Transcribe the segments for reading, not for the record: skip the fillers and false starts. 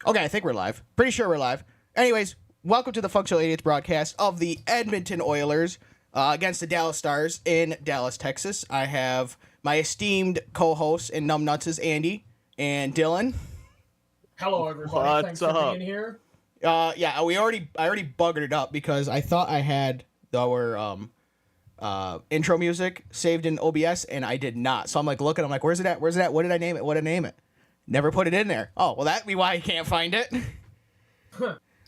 Okay, I think we're live. Pretty sure we're live. Anyways, welcome to the Functional Idiots broadcast of the Edmonton Oilers against the Dallas Stars in Dallas, Texas. I have my esteemed co-hosts and numbnuts Andy and Dylan. Hello, everybody. What's Thanks up? for being here. I already buggered it up because I thought I had our intro music saved in OBS and I did not. So I'm like looking, I'm like, where's it at? Where's it at? What did I name it? What did I name it? Never put it in there. Oh, well, that'd be why I can't find it.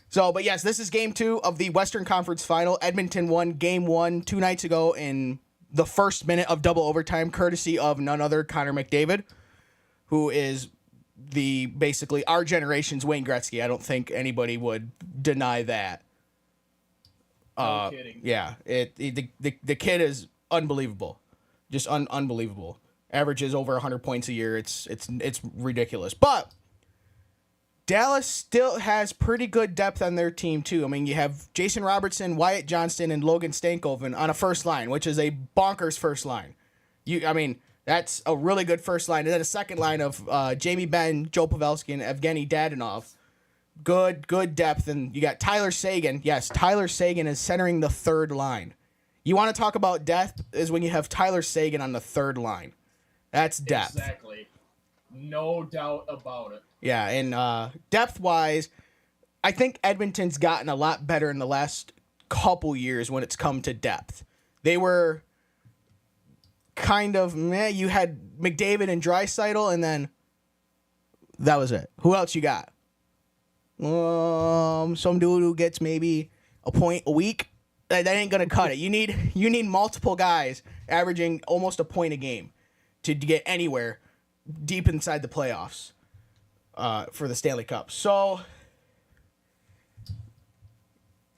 So, but yes, this is game 2 of the Western Conference Final. Edmonton won game 1 2 nights ago in the first minute of double overtime, courtesy of none other Connor McDavid, who is basically our generation's Wayne Gretzky. I don't think anybody would deny that. No kidding. Yeah, the kid is unbelievable, just unbelievable. Averages over 100 points a year. It's ridiculous. But Dallas still has pretty good depth on their team too. I mean, you have Jason Robertson, Wyatt Johnston, and Logan Stankoven on a first line, which is a bonkers first line. That's a really good first line. And then a second line of Jamie Benn, Joe Pavelski, and Evgeny Dadonov. Good depth. And you got Tyler Seguin. Yes, Tyler Seguin is centering the third line. You want to talk about depth is when you have Tyler Seguin on the third line. That's depth. Exactly. No doubt about it. Yeah, and depth-wise, I think Edmonton's gotten a lot better in the last couple years when it's come to depth. They were kind of meh. You had McDavid and Draisaitl, and then that was it. Who else you got? Some dude who gets maybe a point a week. That ain't gonna cut it. You need multiple guys averaging almost a point a game to get anywhere deep inside the playoffs for the Stanley Cup. So,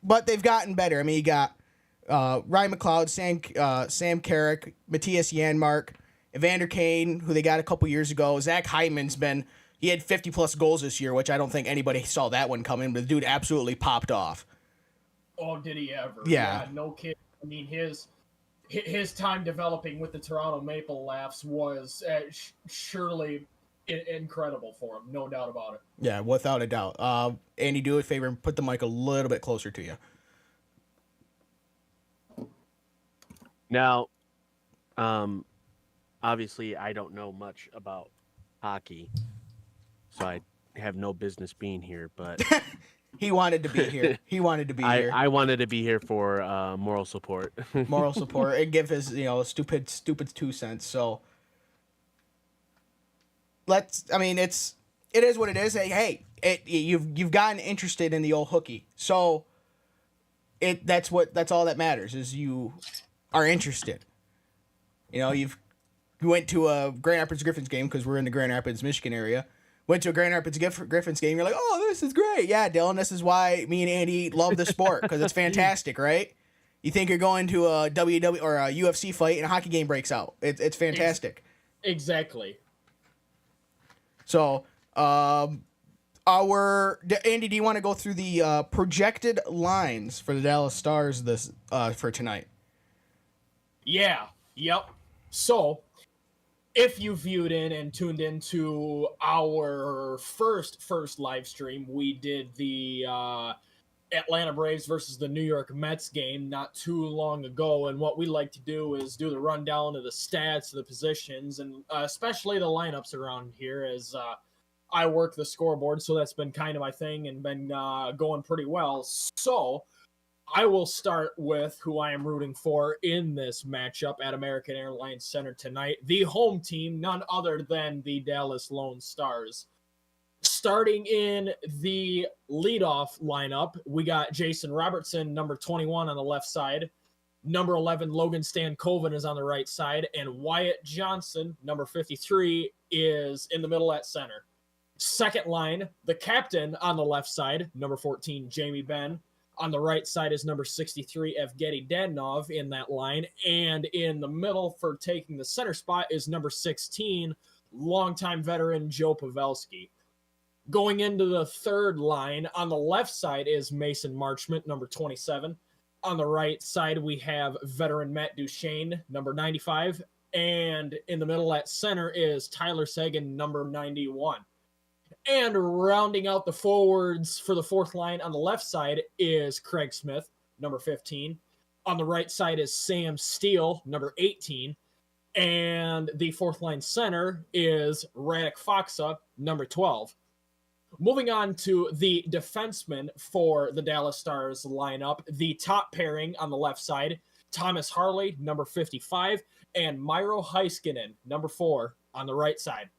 but they've gotten better. I mean, you got Ryan McLeod, Sam Carrick, Matthias Janmark, Evander Kane, who they got a couple years ago. Zach Hyman's he had 50-plus goals this year, which I don't think anybody saw that one coming, but the dude absolutely popped off. Oh, did he ever? Yeah. No kidding. I mean, his time developing with the Toronto Maple Leafs was surely incredible for him. No doubt about it. Yeah, without a doubt. Andy, do a favor and put the mic a little bit closer to you. Now, obviously, I don't know much about hockey, so I have no business being here, but He wanted to be here. Here. I wanted to be here for moral support. Moral support and give his stupid 2 cents. So it is what it is. Hey, you've gotten interested in the old hooky. So that's all that matters is you are interested. You went to a Grand Rapids Griffins game because we're in the Grand Rapids, Michigan area. Went to a Grand Rapids Griffins game. You're like, oh, this is great. Yeah, Dylan, this is why me and Andy love the sport because it's fantastic, right? You think you're going to a WWE or a UFC fight and a hockey game breaks out. It's fantastic. Exactly. So, Andy, do you want to go through the projected lines for the Dallas Stars for tonight? Yeah. Yep. So, if you viewed in and tuned into our first live stream, we did the Atlanta Braves versus the New York Mets game not too long ago. And what we like to do is do the rundown of the stats, the positions, and especially the lineups around here as I work the scoreboard. So that's been kind of my thing and been going pretty well. So I will start with who I am rooting for in this matchup at American Airlines Center tonight. The home team, none other than the Dallas Lone Stars. Starting in the leadoff lineup, we got Jason Robertson, number 21 on the left side. Number 11, Logan Stankoven is on the right side. And Wyatt Johnston, number 53, is in the middle at center. Second line, the captain on the left side, number 14, Jamie Benn. On the right side is number 63, Evgeny Dadonov in that line. And in the middle for taking the center spot is number 16, longtime veteran Joe Pavelski. Going into the third line, on the left side is Mason Marchment, number 27. On the right side, we have veteran Matt Duchene, number 95. And in the middle at center is Tyler Seguin, number 91. And rounding out the forwards for the fourth line on the left side is Craig Smith, number 15. On the right side is Sam Steele, number 18. And the fourth line center is Radek Faksa, number 12. Moving on to the defensemen for the Dallas Stars lineup, the top pairing on the left side, Thomas Harley, number 55, and Miro Heiskanen, number 4, on the right side.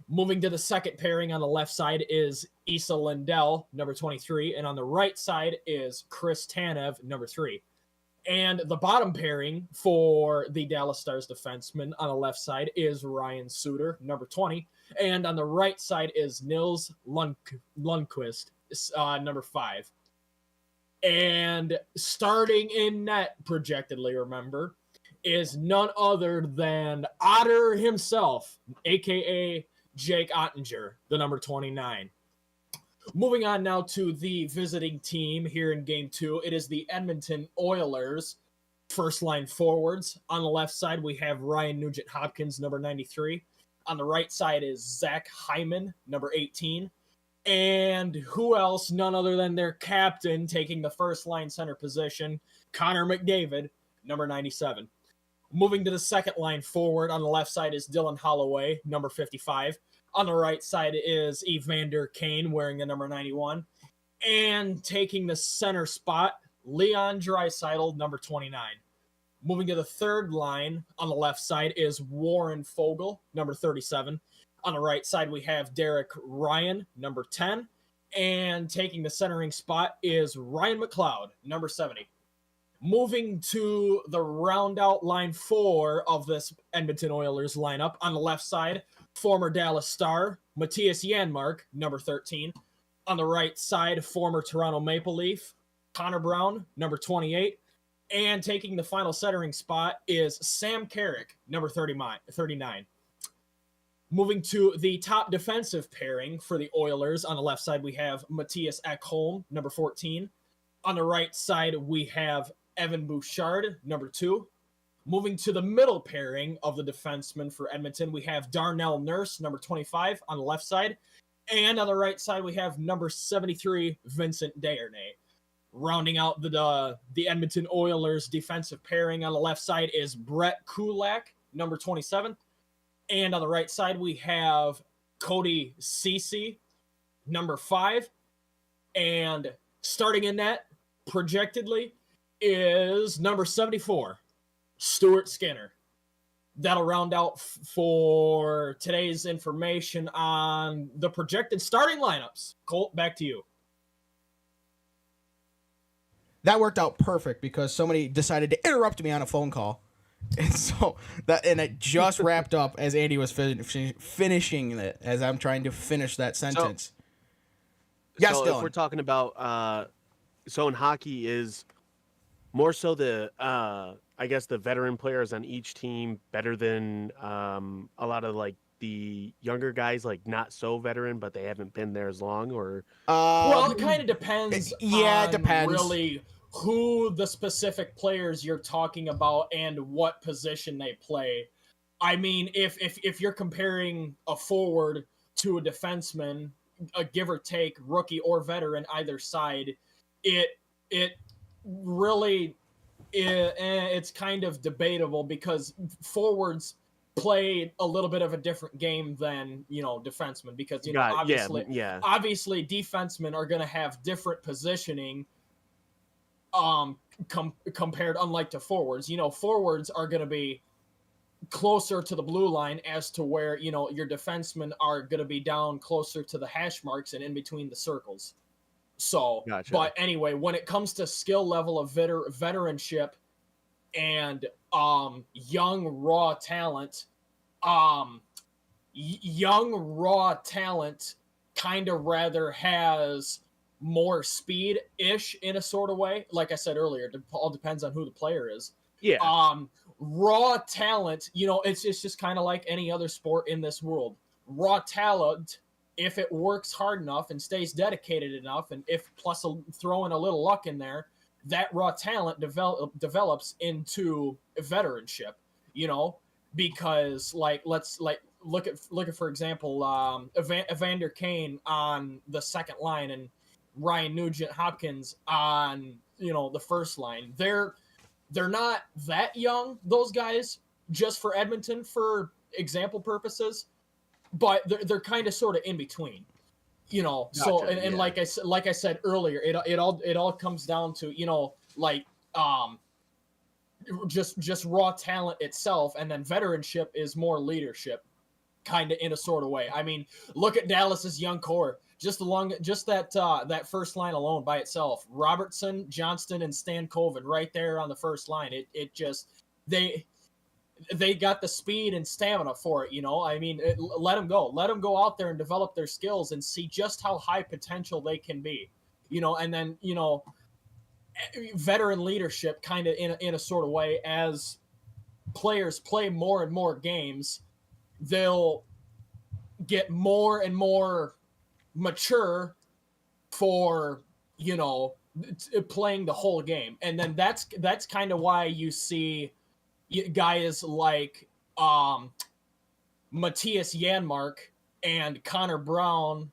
Moving to the second pairing on the left side is Issa Lindell, number 23, and on the right side is Chris Tanev, number 3. And the bottom pairing for the Dallas Stars defenseman on the left side is Ryan Suter, number 20. And on the right side is Nils Lundqvist, number 5. And starting in net, projectedly, remember, is none other than Otter himself, a.k.a. Jake Ottinger, the number 29. Moving on now to the visiting team here in Game 2. It is the Edmonton Oilers, first line forwards. On the left side, we have Ryan Nugent-Hopkins, number 93. On the right side is Zach Hyman, number 18. And who else? None other than their captain taking the first line center position, Connor McDavid, number 97. Moving to the second line forward, on the left side is Dylan Holloway, number 55. On the right side is Evander Kane, wearing the number 91. And taking the center spot, Leon Draisaitl, number 29. Moving to the third line, on the left side is Warren Fogle, number 37. On the right side, we have Derek Ryan, number 10. And taking the centering spot is Ryan McLeod, number 70. Moving to the round-out line 4 of this Edmonton Oilers lineup, on the left side, former Dallas Star, Matthias Janmark, number 13. On the right side, former Toronto Maple Leaf, Connor Brown, number 28. And taking the final centering spot is Sam Carrick, number 39. Moving to the top defensive pairing for the Oilers, on the left side, we have Matthias Ekholm, number 14. On the right side, we have Evan Bouchard, number 2. Moving to the middle pairing of the defensemen for Edmonton, we have Darnell Nurse, number 25, on the left side. And on the right side, we have number 73, Vincent Desharnais. Rounding out the Edmonton Oilers defensive pairing on the left side is Brett Kulak, number 27. And on the right side, we have Cody Ceci, number 5. And starting in net, projectedly, is number 74, Stuart Skinner. That'll round out for today's information on the projected starting lineups. Colt, back to you. That worked out perfect because somebody decided to interrupt me on a phone call. And so it just wrapped up as Andy was finishing it, as I'm trying to finish that sentence. Yes, so Dylan. If we're talking about so in hockey is more so the I guess the veteran players on each team better than a lot of like the younger guys, like not so veteran but they haven't been there as long, or well, it kind of depends. It depends really who the specific players you're talking about and what position they play. I mean, if you're comparing a forward to a defenseman, a give or take rookie or veteran either side, it really it's kind of debatable because forwards play a little bit of a different game than defensemen, because obviously defensemen are going to have different positioning compared, unlike to forwards. Forwards are going to be closer to the blue line as to where your defensemen are going to be down closer to the hash marks and in between the circles. So, gotcha. But anyway, when it comes to skill level of veteranship and young raw talent kind of rather has more speed-ish in a sort of way. Like I said earlier, it all depends on who the player is. Yeah. Raw talent, it's just kind of like any other sport in this world. Raw talent, if it works hard enough and stays dedicated enough, and if plus throwing a little luck in there, that raw talent develops into veteranship, because let's look at for example, Evander Kane on the second line and Ryan Nugent Hopkins on the first line. They're not that young, those guys, just for Edmonton for example purposes, but they're kind of sort of in between. Gotcha, So and yeah. like I said earlier, it all comes down to just raw talent itself, and then veteranship is more leadership, kind of in a sort of way. I mean, look at Dallas's young core. Just that first line alone by itself, Robertson, Johnston, and Stankoven right there on the first line. It just they got the speed and stamina for it. I mean, let them go out there and develop their skills and see just how high potential they can be. And then veteran leadership kind of in a sort of way, as players play more and more games, they'll get more and more mature for playing the whole game. And then that's kind of why you see guys like Matthias Janmark and Connor Brown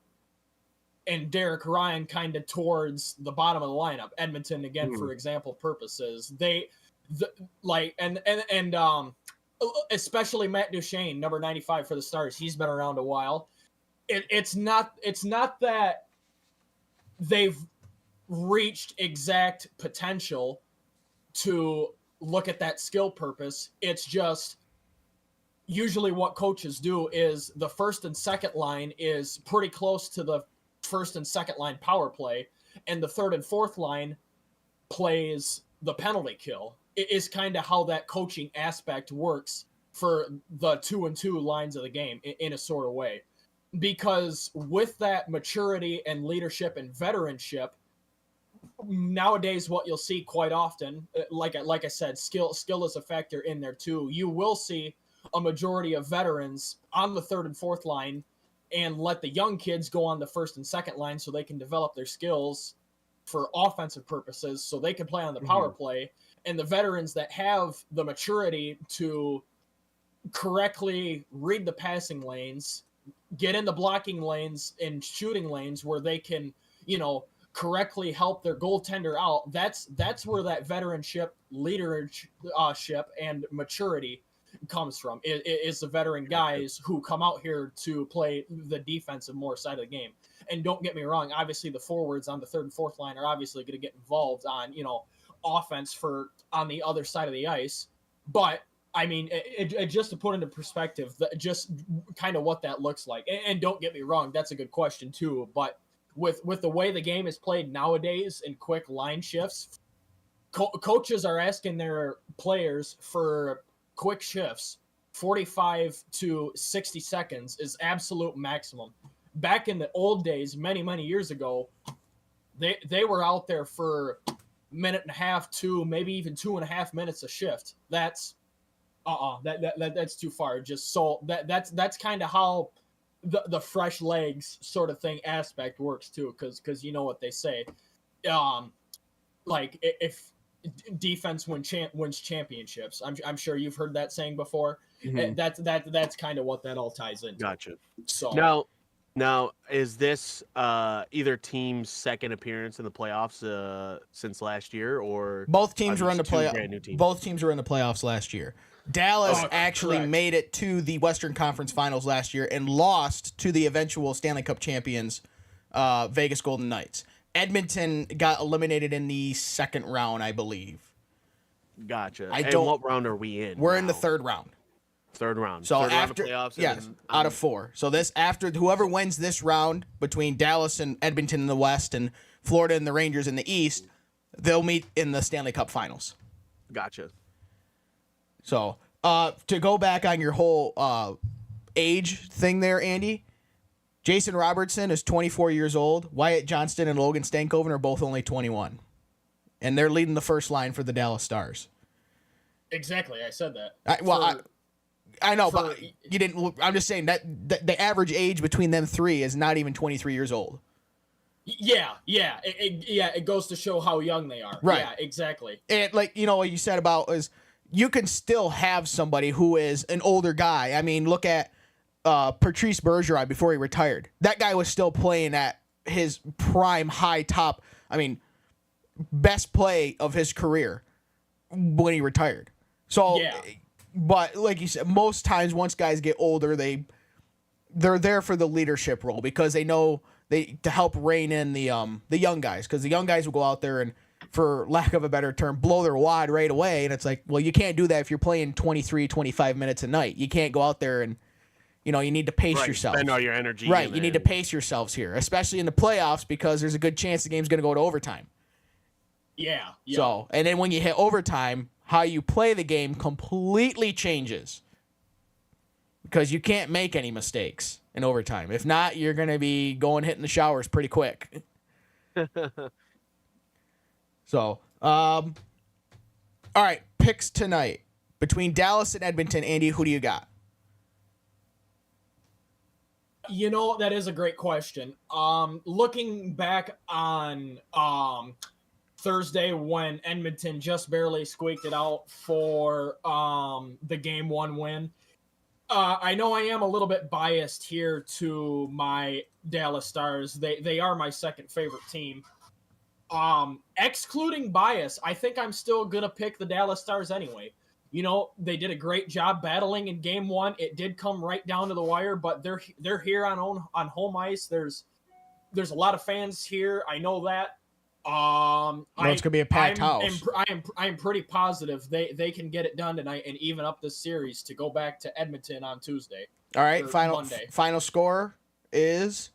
and Derek Ryan kind of towards the bottom of the lineup. Edmonton, again, for example purposes, especially Matt Duchene, number 95 for the Stars. He's been around a while. It's not that they've reached exact potential to look at that skill purpose. It's just usually what coaches do is the first and second line is pretty close to the first and second line power play, and the third and fourth line plays the penalty kill. It is kind of how that coaching aspect works for the 2-and-2 lines of the game in a sort of way. Because with that maturity and leadership and veteranship, nowadays what you'll see quite often, like I said, skill is a factor in there too. You will see a majority of veterans on the third and fourth line and let the young kids go on the first and second line so they can develop their skills for offensive purposes so they can play on the power play. And the veterans that have the maturity to correctly read the passing lanes, get in the blocking lanes and shooting lanes where they can, correctly help their goaltender out. That's where that veteranship, leadership, and maturity comes from. It is the veteran guys who come out here to play the defensive more side of the game. And don't get me wrong, obviously the forwards on the third and fourth line are obviously going to get involved on, offense on the other side of the ice. But I mean, it just to put into perspective, just kind of what that looks like. And don't get me wrong, that's a good question too. But with the way the game is played nowadays in quick line shifts, coaches are asking their players for quick shifts. 45 to 60 seconds is absolute maximum. Back in the old days, many years ago, they were out there for a minute and a half, maybe even 2.5 minutes a shift. That's that's too far. Just so that's kind of how the fresh legs sort of thing aspect works too, because you know what they say, like if defense wins championships. I'm sure you've heard that saying before. Mm-hmm. That's kind of what that all ties into. Gotcha. So now is this either team's second appearance in the playoffs since last year, or both teams were in the playoffs? Both teams were in the playoffs last year. Dallas actually made it to the Western Conference Finals last year and lost to the eventual Stanley Cup champions, Vegas Golden Knights. Edmonton got eliminated in the second round, I believe. Gotcha. What round are we in? We're in the third round. Third round. So third after round of playoffs, yes, out of 4. So after whoever wins this round between Dallas and Edmonton in the West and Florida and the Rangers in the East, they'll meet in the Stanley Cup Finals. Gotcha. So, to go back on your whole age thing there, Andy, Jason Robertson is 24 years old. Wyatt Johnston and Logan Stankoven are both only 21. And they're leading the first line for the Dallas Stars. Exactly, I said that. I know, but you didn't. I'm just saying that the average age between them three is not even 23 years old. Yeah, it goes to show how young they are. Right. Yeah, exactly. And what you said about is you can still have somebody who is an older guy. I mean, look at Patrice Bergeron before he retired. That guy was still playing at his prime, high top. I mean, best play of his career when he retired. So, Yeah. but like you said, most times once guys get older, they're there for the leadership role because they know to help rein in the young guys, because the young guys will go out there and, for lack of a better term, blow their wad right away. And it's like, well, you can't do that if you're playing 23, 25 minutes a night. You can't go out there and, you need to pace yourself. Spend all your energy. Right. You need to pace yourselves here, especially in the playoffs, because there's a good chance the game's going to go to overtime. Yeah. So, and then when you hit overtime, how you play the game completely changes, because you can't make any mistakes in overtime. If not, you're going to be hitting the showers pretty quick. So, all right, picks tonight between Dallas and Edmonton. Andy, who do you got? That is a great question. Looking back on Thursday when Edmonton just barely squeaked it out for the Game 1 win, I know I am a little bit biased here to my Dallas Stars. They are my second favorite team. Excluding bias, I think I'm still going to pick the Dallas Stars anyway. They did a great job battling in Game 1. It did come right down to the wire, but they're here on home ice. There's a lot of fans here. I know that. It's gonna be a packed house. I am pretty positive they can get it done tonight and even up this series to go back to Edmonton on Tuesday. All right, Monday. Final score is.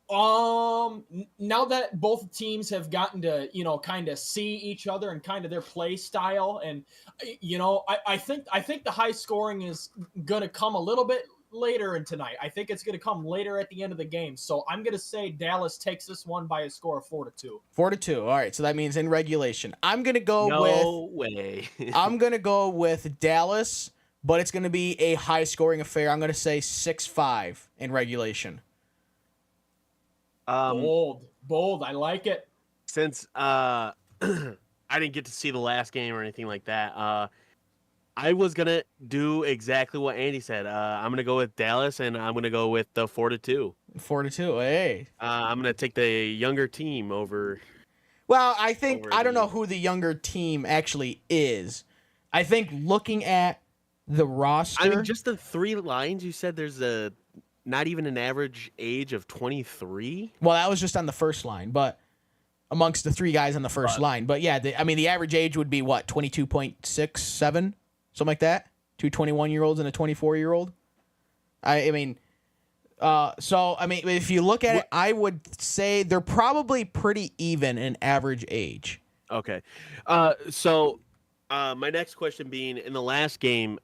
Now that both teams have gotten to, kind of see each other and kind of their play style, and, I think the high scoring is going to come a little bit later in tonight. I think it's going to come later at the end of the game. So I'm going to say Dallas takes this one by a score of 4-2. 4-2. All right. So that means in regulation. I'm going to go No way. I'm going to go with Dallas, but it's going to be a high scoring affair. I'm going to say 6-5 in regulation. Bold. I like it. Since I didn't get to see the last game or anything like that, I was gonna do exactly what Andy said. I'm gonna go with Dallas, and I'm gonna go with the 4-2. 4-2. Hey. I'm gonna take the younger team over. Well, I don't know who the younger team actually is. I think looking at the roster. I mean, just the three lines. You said there's not even an average age of 23. Well, that was just on the first line, but amongst the three guys on the first line. But yeah, the average age would be what, 22.67, something like that. 2 21-year-olds and a 24-year-old. If you look at it, I would say they're probably pretty even in average age. Okay, my next question being, in the last game,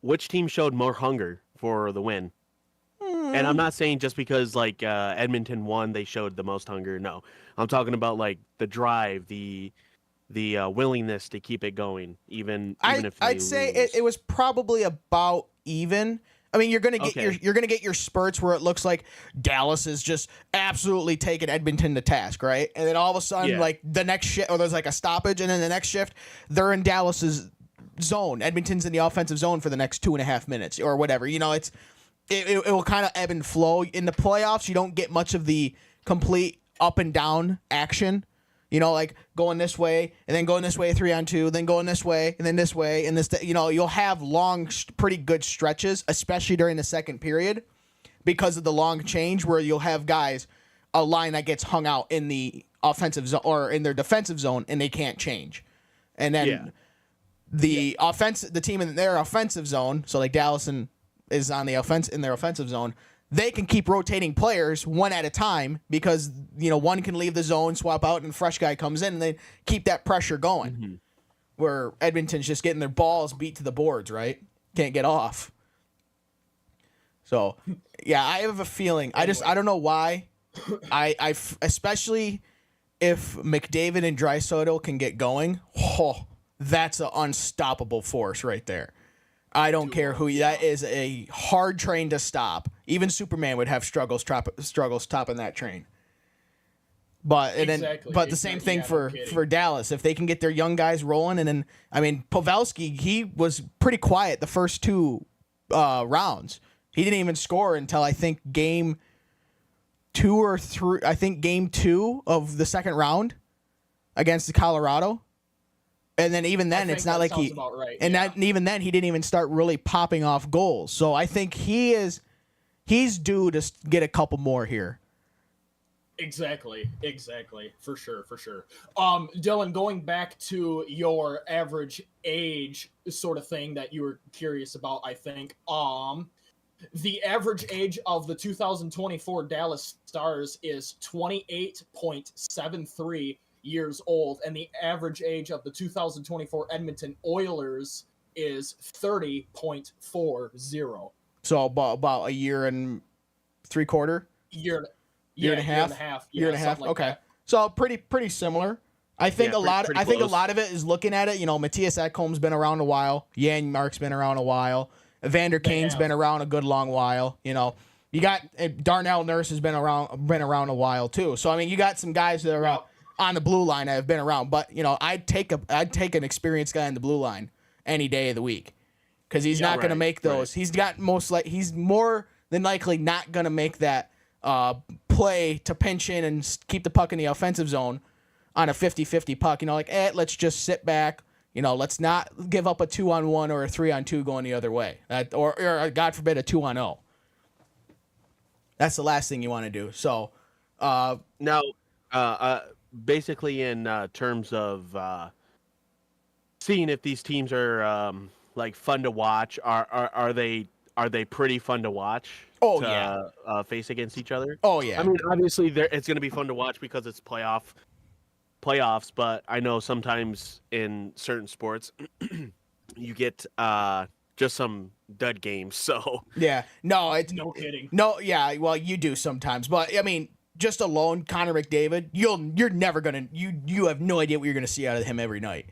which team showed more hunger for the win? And I'm not saying just because Edmonton won, they showed the most hunger. No, I'm talking about the drive, the willingness to keep it going, even if they I'd say lose. it was probably about even. I mean, you're gonna get your spurts where it looks like Dallas is just absolutely taking Edmonton to task, right? And then all of a sudden, the next shift, or there's a stoppage, and then the next shift, they're in Dallas's zone. Edmonton's in the offensive zone for the next 2.5 minutes or whatever. It will kind of ebb and flow. In the playoffs, you don't get much of the complete up and down action. Going this way and then going this way 3-on-2, then going this way and then this way and this. You'll have long, pretty good stretches, especially during the second period, because of the long change where you'll have guys, a line that gets hung out in the offensive zone or in their defensive zone, and they can't change, and then the team in their offensive zone, so Dallas is on the offense in their offensive zone. They can keep rotating players one at a time because, one can leave the zone, swap out, and a fresh guy comes in, and they keep that pressure going. Mm-hmm. Where Edmonton's just getting their balls beat to the boards, right? Can't get off. So, yeah, I have a feeling. I don't know why. Especially if McDavid and Draisaitl can get going, that's an unstoppable force right there. I don't care who. That is a hard train to stop. Even Superman would have struggles stopping that train. But the same thing for Dallas. If they can get their young guys rolling, and then Pavelski, he was pretty quiet the first two rounds. He didn't even score until I think game 2 or 3. I think game 2 of the second round against Colorado. And then even then, it's not like he. Right, and that even then, he didn't even start really popping off goals. So I think he's due to get a couple more here. Exactly. For sure. Dylan, going back to your average age sort of thing that you were curious about, I think. The average age of the 2024 Dallas Stars is 28.73 years old, and the average age of the 2024 Edmonton Oilers is 30.40. So about a year and 3/4. Year and a half. Year and a half. Like okay. That. So pretty similar. I think I think a lot of it is looking at it. Matthias Ekholm's been around a while. Janmark's been around a while. Evander Kane's been around a good long while. You got Darnell Nurse has been around a while too. So I mean, you got some guys that are on the blue line that have been around. But I'd take an experienced guy on the blue line any day of the week because he's not going to make those. Right. He's more than likely not going to make that play to pinch in and keep the puck in the offensive zone on a 50-50 puck. Let's just sit back. Let's not give up a 2-on-1 or a 3-on-2 going the other way. Or God forbid, a 2-on-0. That's the last thing you want to do. So, now, basically in terms of seeing if these teams are fun to watch, are they pretty fun to watch? Face against each other. Oh yeah. I mean, obviously, it's going to be fun to watch because it's playoffs. But I know sometimes in certain sports, you get just some dud games. So yeah, no, it's no kidding. No, yeah, well, you do sometimes, but I mean, just alone, Connor McDavid, you're never gonna you have no idea what you're gonna see out of him every night.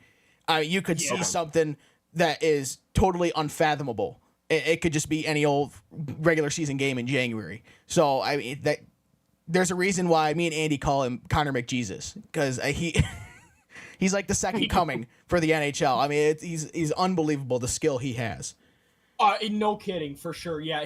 You could see something that is totally unfathomable. It could just be any old regular season game in January. So I mean that. There's a reason why me and Andy call him Connor McJesus because he's like the second coming for the NHL. I mean, he's unbelievable the skill he has. No kidding, for sure. Yeah.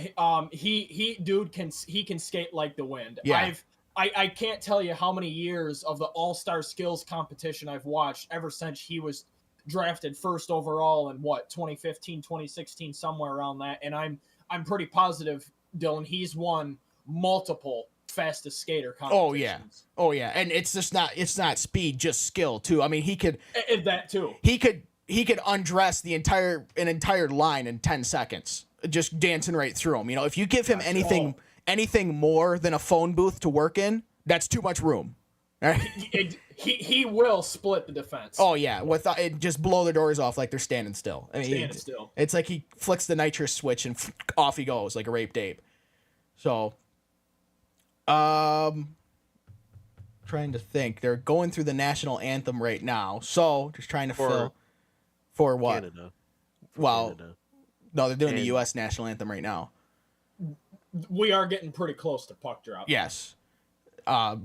He can skate like the wind. Yeah. I can't tell you how many years of the All-Star skills competition I've watched ever since he was drafted first overall in 2015, 2016, somewhere around that. And I'm pretty positive, Dylan, he's won multiple fastest skater competitions. Oh yeah, and it's not speed, just skill too. I mean, he could that too. He could undress an entire line in 10 seconds, just dancing right through them. If you give him anything more than a phone booth to work in, that's too much room. He will split the defense. Oh yeah, it just blow the doors off like they're standing still. I mean, still. It's like he flicks the nitrous switch and off he goes like a raped ape. So. Trying to think. They're going through the national anthem right now. So, just trying to fill for what? Canada. Well, Canada. No, they're doing the U.S. national anthem right now. We are getting pretty close to puck drop. Yes.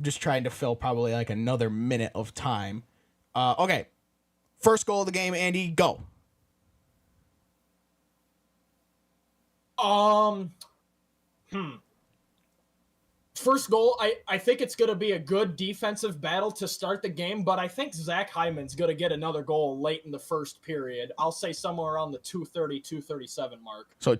Just trying to fill probably like another minute of time. Okay. First goal of the game, Andy, go. First goal, I think it's going to be a good defensive battle to start the game, but I think Zach Hyman's going to get another goal late in the first period. I'll say somewhere around the 2:30, 2:37 mark. So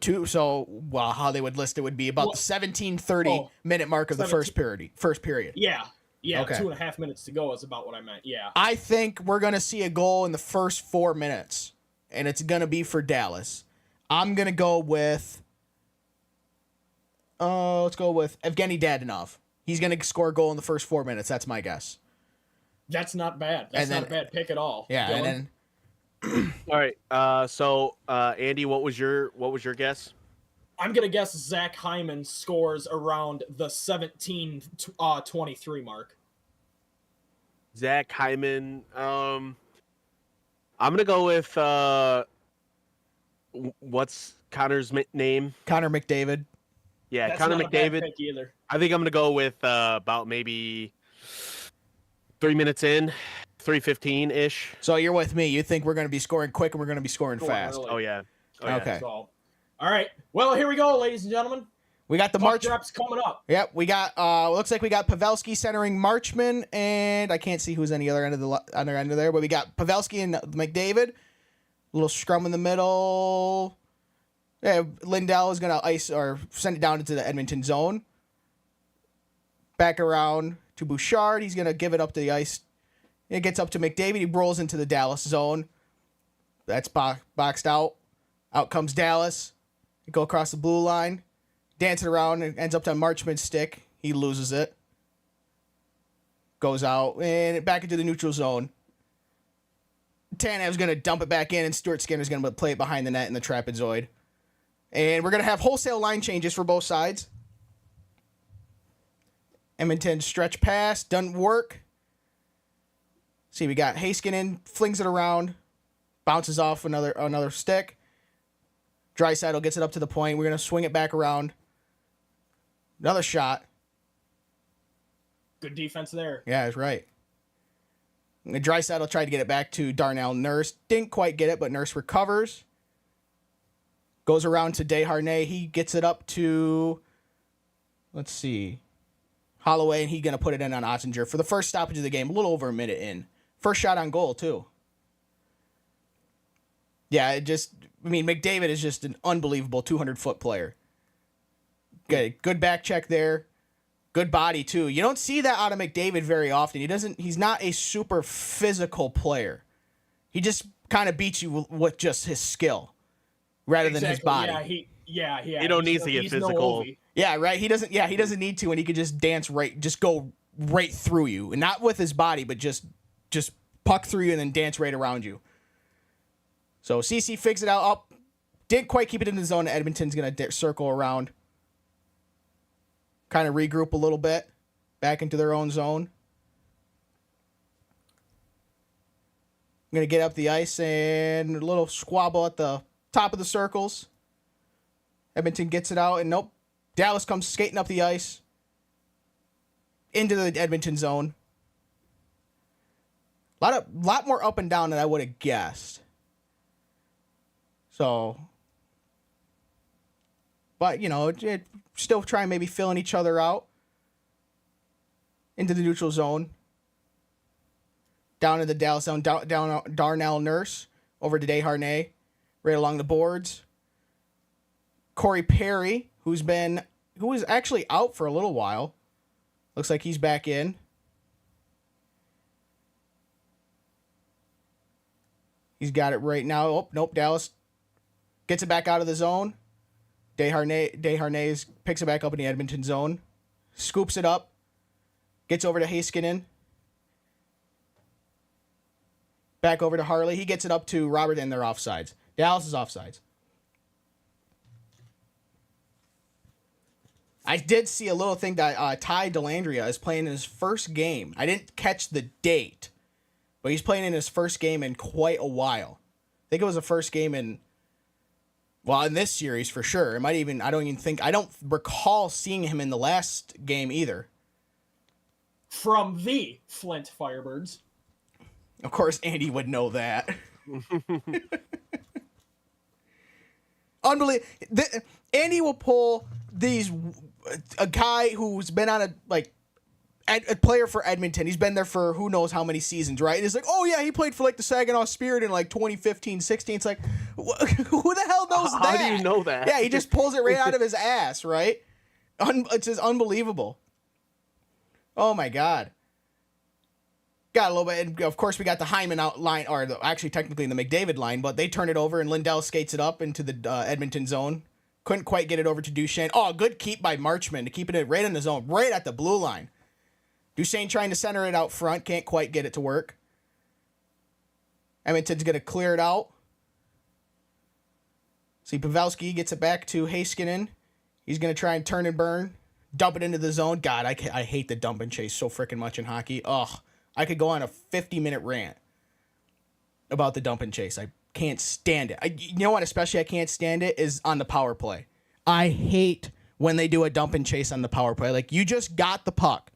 how they would list it would be about the 17:30 minute mark of the first period. Yeah, okay. 2.5 minutes to go is about what I meant, yeah. I think we're going to see a goal in the first 4 minutes, and it's going to be for Dallas. I'm going to go with... let's go with Evgeny Dadonov. He's going to score a goal in the first 4 minutes. That's my guess. That's not bad. That's not a bad pick at all. Yeah, Dylan. and then all right. So Andy, what was your guess? I'm gonna guess Zach Hyman scores around the 17-23 mark. Zach Hyman. I'm gonna go with what's Connor's name? Connor McDavid. Yeah, That's Connor not McDavid. A bad pick either. I think I'm gonna go with about maybe 3 minutes in, 3:15 ish. So you're with me. You think we're gonna be scoring quick and we're gonna be scoring fast? Early. Oh yeah. Okay. So, All right. Well, here we go, ladies and gentlemen. We got the Puck March. drops coming up. Yep, we got. Looks like we got Pavelski centering Marchman, and I can't see who's on the other end of there, but we got Pavelski and McDavid. A little scrum in the middle. Yeah, Lindell is gonna ice or send it down into the Edmonton zone. Back around to Bouchard. He's gonna give it up to the ice. It gets up to McDavid. He rolls into the Dallas zone. That's boxed out. Out comes Dallas. They go across the blue line. Dance it around and ends up on Marchman's stick. He loses it. Goes out and back into the neutral zone. Tanev's going to dump it back in, and Stuart Skinner's going to play it behind the net in the trapezoid. And we're going to have wholesale line changes for both sides. Edmonton stretch pass. Doesn't work. See, we got Heiskanen, flings it around. Bounces off another stick. Draisaitl gets it up to the point. We're going to swing it back around. Another shot. Good defense there. Yeah, that's right. Draisaitl tried to get it back to Darnell Nurse. Didn't quite get it, but Nurse recovers. Goes around to Desharnais. He gets it up to, let's see, Holloway, and he's going to put it in on Ottinger for the first stoppage of the game, a little over a minute in. First shot on goal, too. Yeah, McDavid is just an unbelievable 200-foot player. Good back check there. Good body, too. You don't see that out of McDavid very often. He's not a super physical player. He just kind of beats you with just his skill rather than his body. Yeah, He don't need to get physical. Yeah, right. He doesn't need to, and he could just go right through you. And not with his body, but just puck through you and then dance right around you. So CC figured it out. Up. Didn't quite keep it in the zone. Edmonton's going to circle around. Kind of regroup a little bit. Back into their own zone. I'm going to get up the ice and a little squabble at the top of the circles. Edmonton gets it out and nope. Dallas comes skating up the ice. Into the Edmonton zone. Lot more up and down than I would have guessed. So, but, still trying maybe filling each other out. Into the neutral zone. Down in the Dallas zone. Down Darnell Nurse. Over to Desharnais. Right along the boards. Corey Perry, who was actually out for a little while. Looks like he's back in. He's got it right now. Oh, nope, Dallas gets it back out of the zone. Desharnais picks it back up in the Edmonton zone. Scoops it up. Gets over to Heiskanen. Back over to Harley. He gets it up to Robert, and they're offsides. Dallas is offsides. I did see a little thing that Ty Dellandrea is playing in his first game. I didn't catch the date, but he's playing in his first game in quite a while. I think it was the first game in this series for sure. I don't recall seeing him in the last game either. From the Flint Firebirds. Of course, Andy would know that. Unbelievable. Andy will pull a guy who's been on a player for Edmonton. He's been there for who knows how many seasons, right? And it's like, oh yeah, he played for the Saginaw Spirit in 2015-16. It's like, who the hell knows that? How do you know that? Yeah, he just pulls it right out of his ass, right? It's just unbelievable. Oh my God. Got a little bit, and of course we got the Hyman out line, or actually technically in the McDavid line, but they turn it over and Lindell skates it up into the Edmonton zone. Couldn't quite get it over to Duchesne. Oh, good keep by Marchman to keep it right in the zone, right at the blue line. Duchesne trying to center it out front, can't quite get it to work. Edmonton's going to clear it out. See, Pavelski gets it back to Heiskanen. He's going to try and turn and burn, dump it into the zone. God, I hate the dump and chase so freaking much in hockey. Ugh. I could go on a 50-minute rant about the dump and chase. I can't stand it. You know what? Especially I can't stand it is on the power play. I hate when they do a dump and chase on the power play. Like, you just got the puck.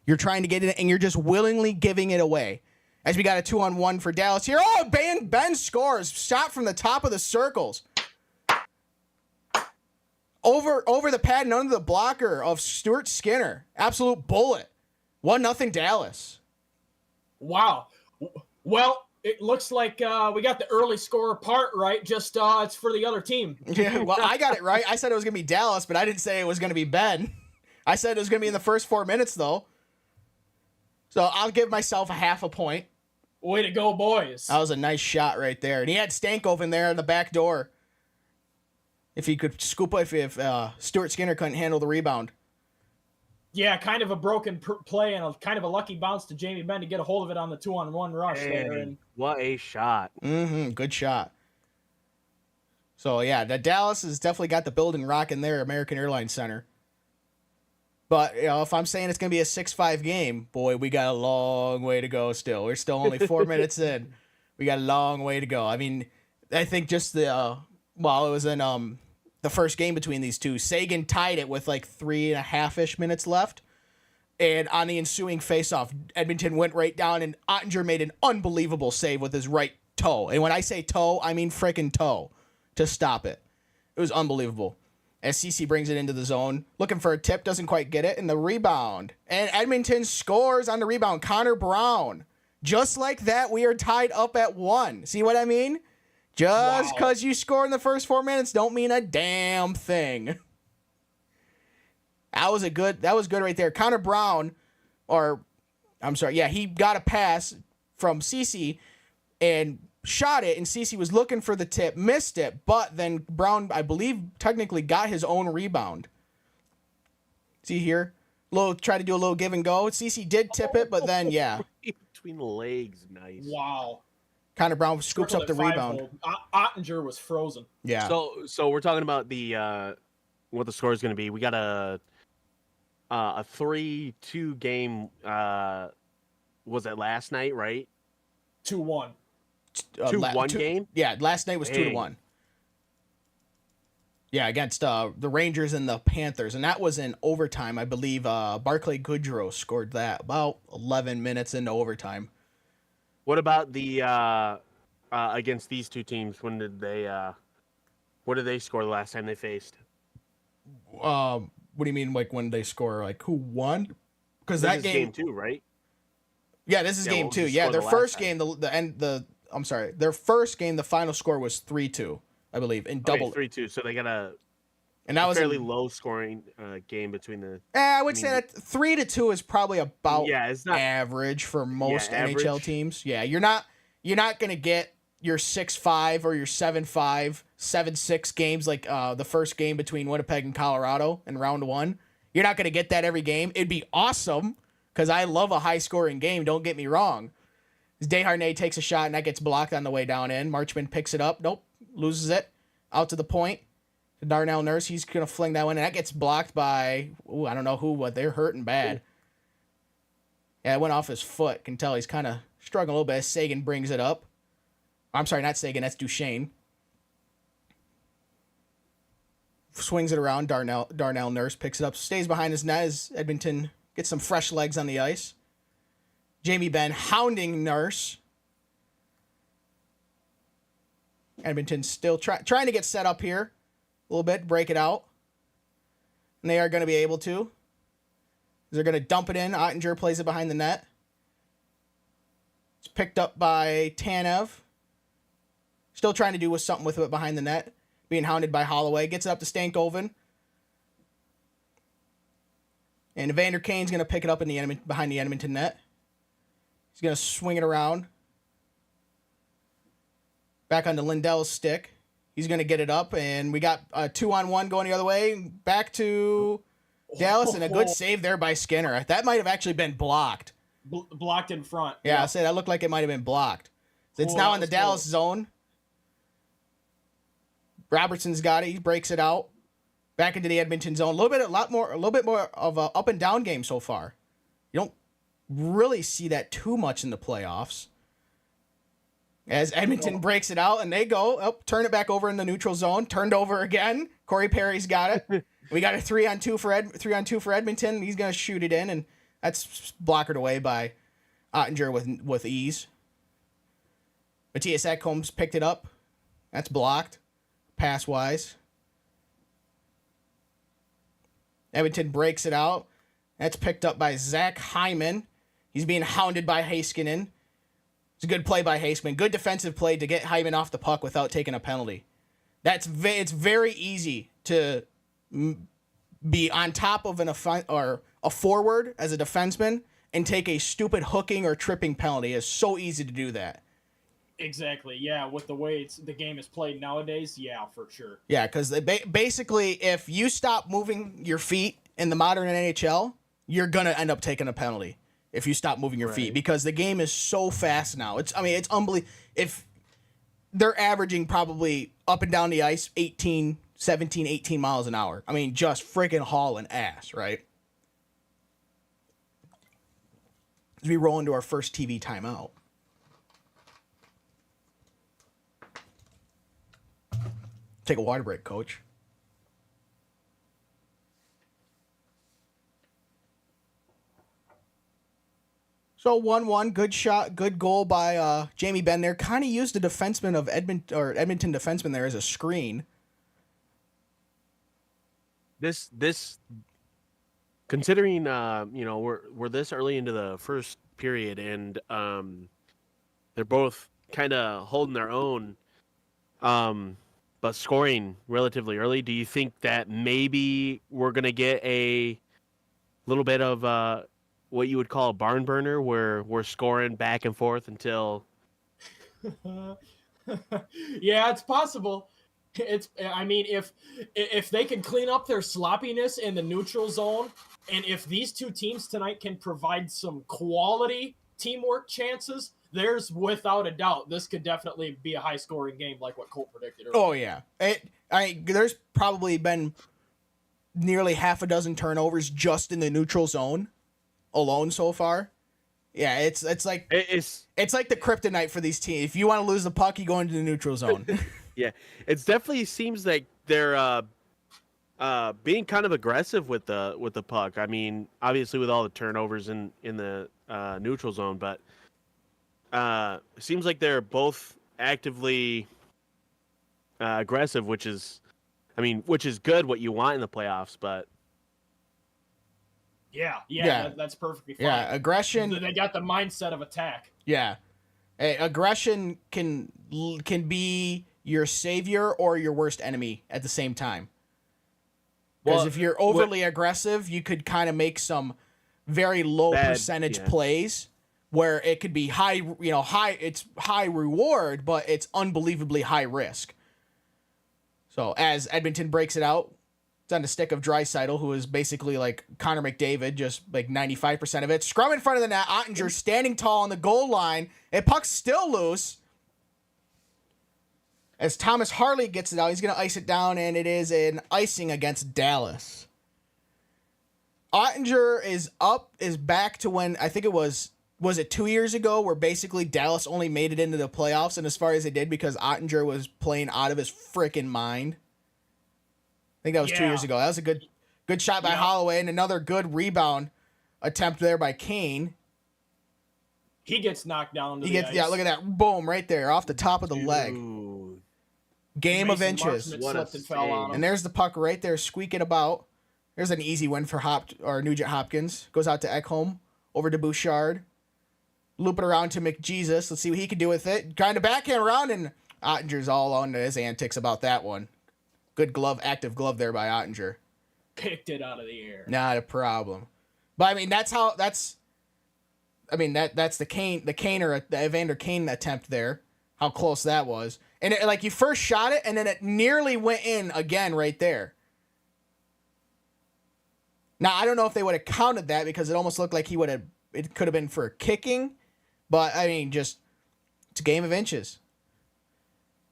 You're trying to get it, and you're just willingly giving it away. As we got a 2-on-1 for Dallas here. Oh, Ben scores. Shot from the top of the circles. over the pad and under the blocker of Stuart Skinner. Absolute bullet. 1-0 Dallas. Wow. Well, it looks like we got the early scorer part right. Just it's for the other team. Yeah, well, I got it right. I said it was going to be Dallas, but I didn't say it was going to be Ben. I said it was going to be in the first 4 minutes, though. So I'll give myself a half a point. Way to go, boys. That was a nice shot right there. And he had Stankoven there in the back door. If he could scoop up, if Stuart Skinner couldn't handle the rebound. Yeah, kind of a broken play and kind of a lucky bounce to Jamie Benn to get a hold of it on the 2-on-1 rush there. And what a shot. Good shot. So, yeah, the Dallas has definitely got the building rocking there, American Airlines Center. But, if I'm saying it's going to be a 6-5 game, boy, we got a long way to go still. We're still only 4 minutes in. We got a long way to go. I mean, I think just it was in the first game between these two. Sagan tied it with like 3.5-ish minutes left. And on the ensuing faceoff, Edmonton went right down, and Ottinger made an unbelievable save with his right toe. And when I say toe, I mean frickin' toe to stop it. It was unbelievable. As CC brings it into the zone, looking for a tip, doesn't quite get it, and the rebound. And Edmonton scores on the rebound. Connor Brown. Just like that, we are tied up at 1. See what I mean? Just because you score in the first 4 minutes don't mean a damn thing. That was good right there. Connor Brown, he got a pass from CC and shot it, and CC was looking for the tip, missed it, but then Brown, I believe, technically got his own rebound. See here? Try to do a little give and go. CC did tip it, but then, yeah. Between the legs, nice. Wow. Connor Brown scoops up the rebound. Ottinger was frozen. Yeah. So we're talking about the what the score is going to be. We got a 3-2 game. Was it last night, right? 2-1. 2-1 game? Yeah, last night was 2-1. Yeah, against the Rangers and the Panthers, and that was in overtime. I believe Barclay Goodrow scored that about 11 minutes into overtime. What about the against these two teams? When did they? What did they score the last time they faced? What do you mean, like when they score? Like who won? Because that game 2, right? Yeah, this is game 2. Yeah, their first game, their first game, the final score was 3-2, I believe, in double. 3-2. So they got a was fairly low scoring game between the. I would say that 3-2 is probably about it's not average for most NHL teams. Yeah, you're not gonna get your 6-5 or your 7-5, 7-6 games like the first game between Winnipeg and Colorado in round 1. You're not gonna get that every game. It'd be awesome because I love a high scoring game. Don't get me wrong. Desharnais takes a shot and that gets blocked on the way down in. Marchman picks it up. Nope, loses it out to the point. Darnell Nurse, he's going to fling that one, and that gets blocked by, I don't know who, but they're hurting bad. Yeah, it went off his foot. Can tell he's kind of struggling a little bit. Sagan brings it up. I'm sorry, not Sagan, that's Duchesne. Swings it around, Darnell Nurse picks it up, stays behind his net as Edmonton gets some fresh legs on the ice. Jamie Benn hounding Nurse. Edmonton still trying to get set up here. A little bit, break it out. And they are going to be able to. They're going to dump it in. Ottinger plays it behind the net. It's picked up by Tanev. Still trying to do something with it behind the net. Being hounded by Holloway. Gets it up to Stankoven. And Evander Kane's going to pick it up behind the Edmonton net. He's going to swing it around. Back onto Lindell's stick. He's going to get it up, and we got a 2-on-1 going the other way. Back to Dallas, and a good save there by Skinner. That might have actually been blocked. Blocked in front. Yeah, I said that looked like it might have been blocked. It's now in the Dallas zone. Robertson's got it. He breaks it out. Back into the Edmonton zone. A little bit more of a up and down game so far. You don't really see that too much in the playoffs. As Edmonton breaks it out, and they go, turn it back over in the neutral zone. Turned over again. Corey Perry's got it. We got a 3-on-2 for Edmonton. He's going to shoot it in, and that's blockered away by Ottinger with ease. Matthias Ekholm's picked it up. That's blocked, pass-wise. Edmonton breaks it out. That's picked up by Zach Hyman. He's being hounded by Heiskanen. It's a good play by Heiskanen. Good defensive play to get Hyman off the puck without taking a penalty. It's very easy to be on top of a forward as a defenseman and take a stupid hooking or tripping penalty. It's so easy to do that. Exactly. Yeah, with the way the game is played nowadays, yeah, for sure. Yeah, because basically, if you stop moving your feet in the modern NHL, you're gonna end up taking a penalty if you stop moving your feet, because the game is so fast now. It's unbelievable. If they're averaging probably up and down the ice 18 miles an hour. I mean, just freaking hauling ass, right? As we roll into our first TV timeout. Take a water break, Coach. So 1-1, good shot, good goal by Jamie Benn there. Kind of used the defenseman of Edmonton defenseman there as a screen. This considering we're this early into the first period, and they're both kind of holding their own, but scoring relatively early. Do you think that maybe we're gonna get a little bit of what you would call a barn burner, where we're scoring back and forth until? Yeah, it's possible. I mean, if they can clean up their sloppiness in the neutral zone, and if these two teams tonight can provide some quality teamwork chances, there's without a doubt this could definitely be a high scoring game, like what Colt predicted earlier. Oh yeah, there's probably been nearly half a dozen turnovers just in the neutral zone alone so far. Yeah, it's like the kryptonite for these teams. If you want to lose the puck, you go into the neutral zone. Yeah, it definitely seems like they're being kind of aggressive with the puck. I mean, obviously with all the turnovers in the neutral zone, but it seems like they're both actively aggressive, which is good, what you want in the playoffs. But yeah, that's perfectly fine. Yeah, aggression. They got the mindset of attack. Yeah, aggression can be your savior or your worst enemy at the same time. Because if you're overly aggressive, you could kind of make some very low percentage plays where it could be it's high reward, but it's unbelievably high risk. So as Edmonton breaks it out, it's on the stick of Draisaitl, who is basically like Connor McDavid, just like 95% of it. Scrum in front of the net. Ottinger standing tall on the goal line. And puck's still loose. As Thomas Harley gets it out, he's going to ice it down, and it is an icing against Dallas. Ottinger is back to when, I think it was it 2 years ago, where basically Dallas only made it into the playoffs, and as far as they did because Ottinger was playing out of his freaking mind. I think that was 2 years ago. That was a good shot by Holloway, and another good rebound attempt there by Kane. He gets knocked down. Look at that. Boom, right there, off the top of the leg. Game of inches. And there's the puck right there, squeaking about. There's an easy win for Nugent Hopkins. Goes out to Ekholm, over to Bouchard. Loop it around to McJesus. Let's see what he can do with it. Kind of backhand around, and Ottinger's all on his antics about that one. Good glove, active glove there by Ottinger. Picked it out of the air. Not a problem. But I mean, that's the Kane or the Evander Kane attempt there. How close that was. And you first shot it, and then it nearly went in again right there. Now, I don't know if they would have counted that, because it almost looked like it could have been for kicking. But, I mean, it's a game of inches.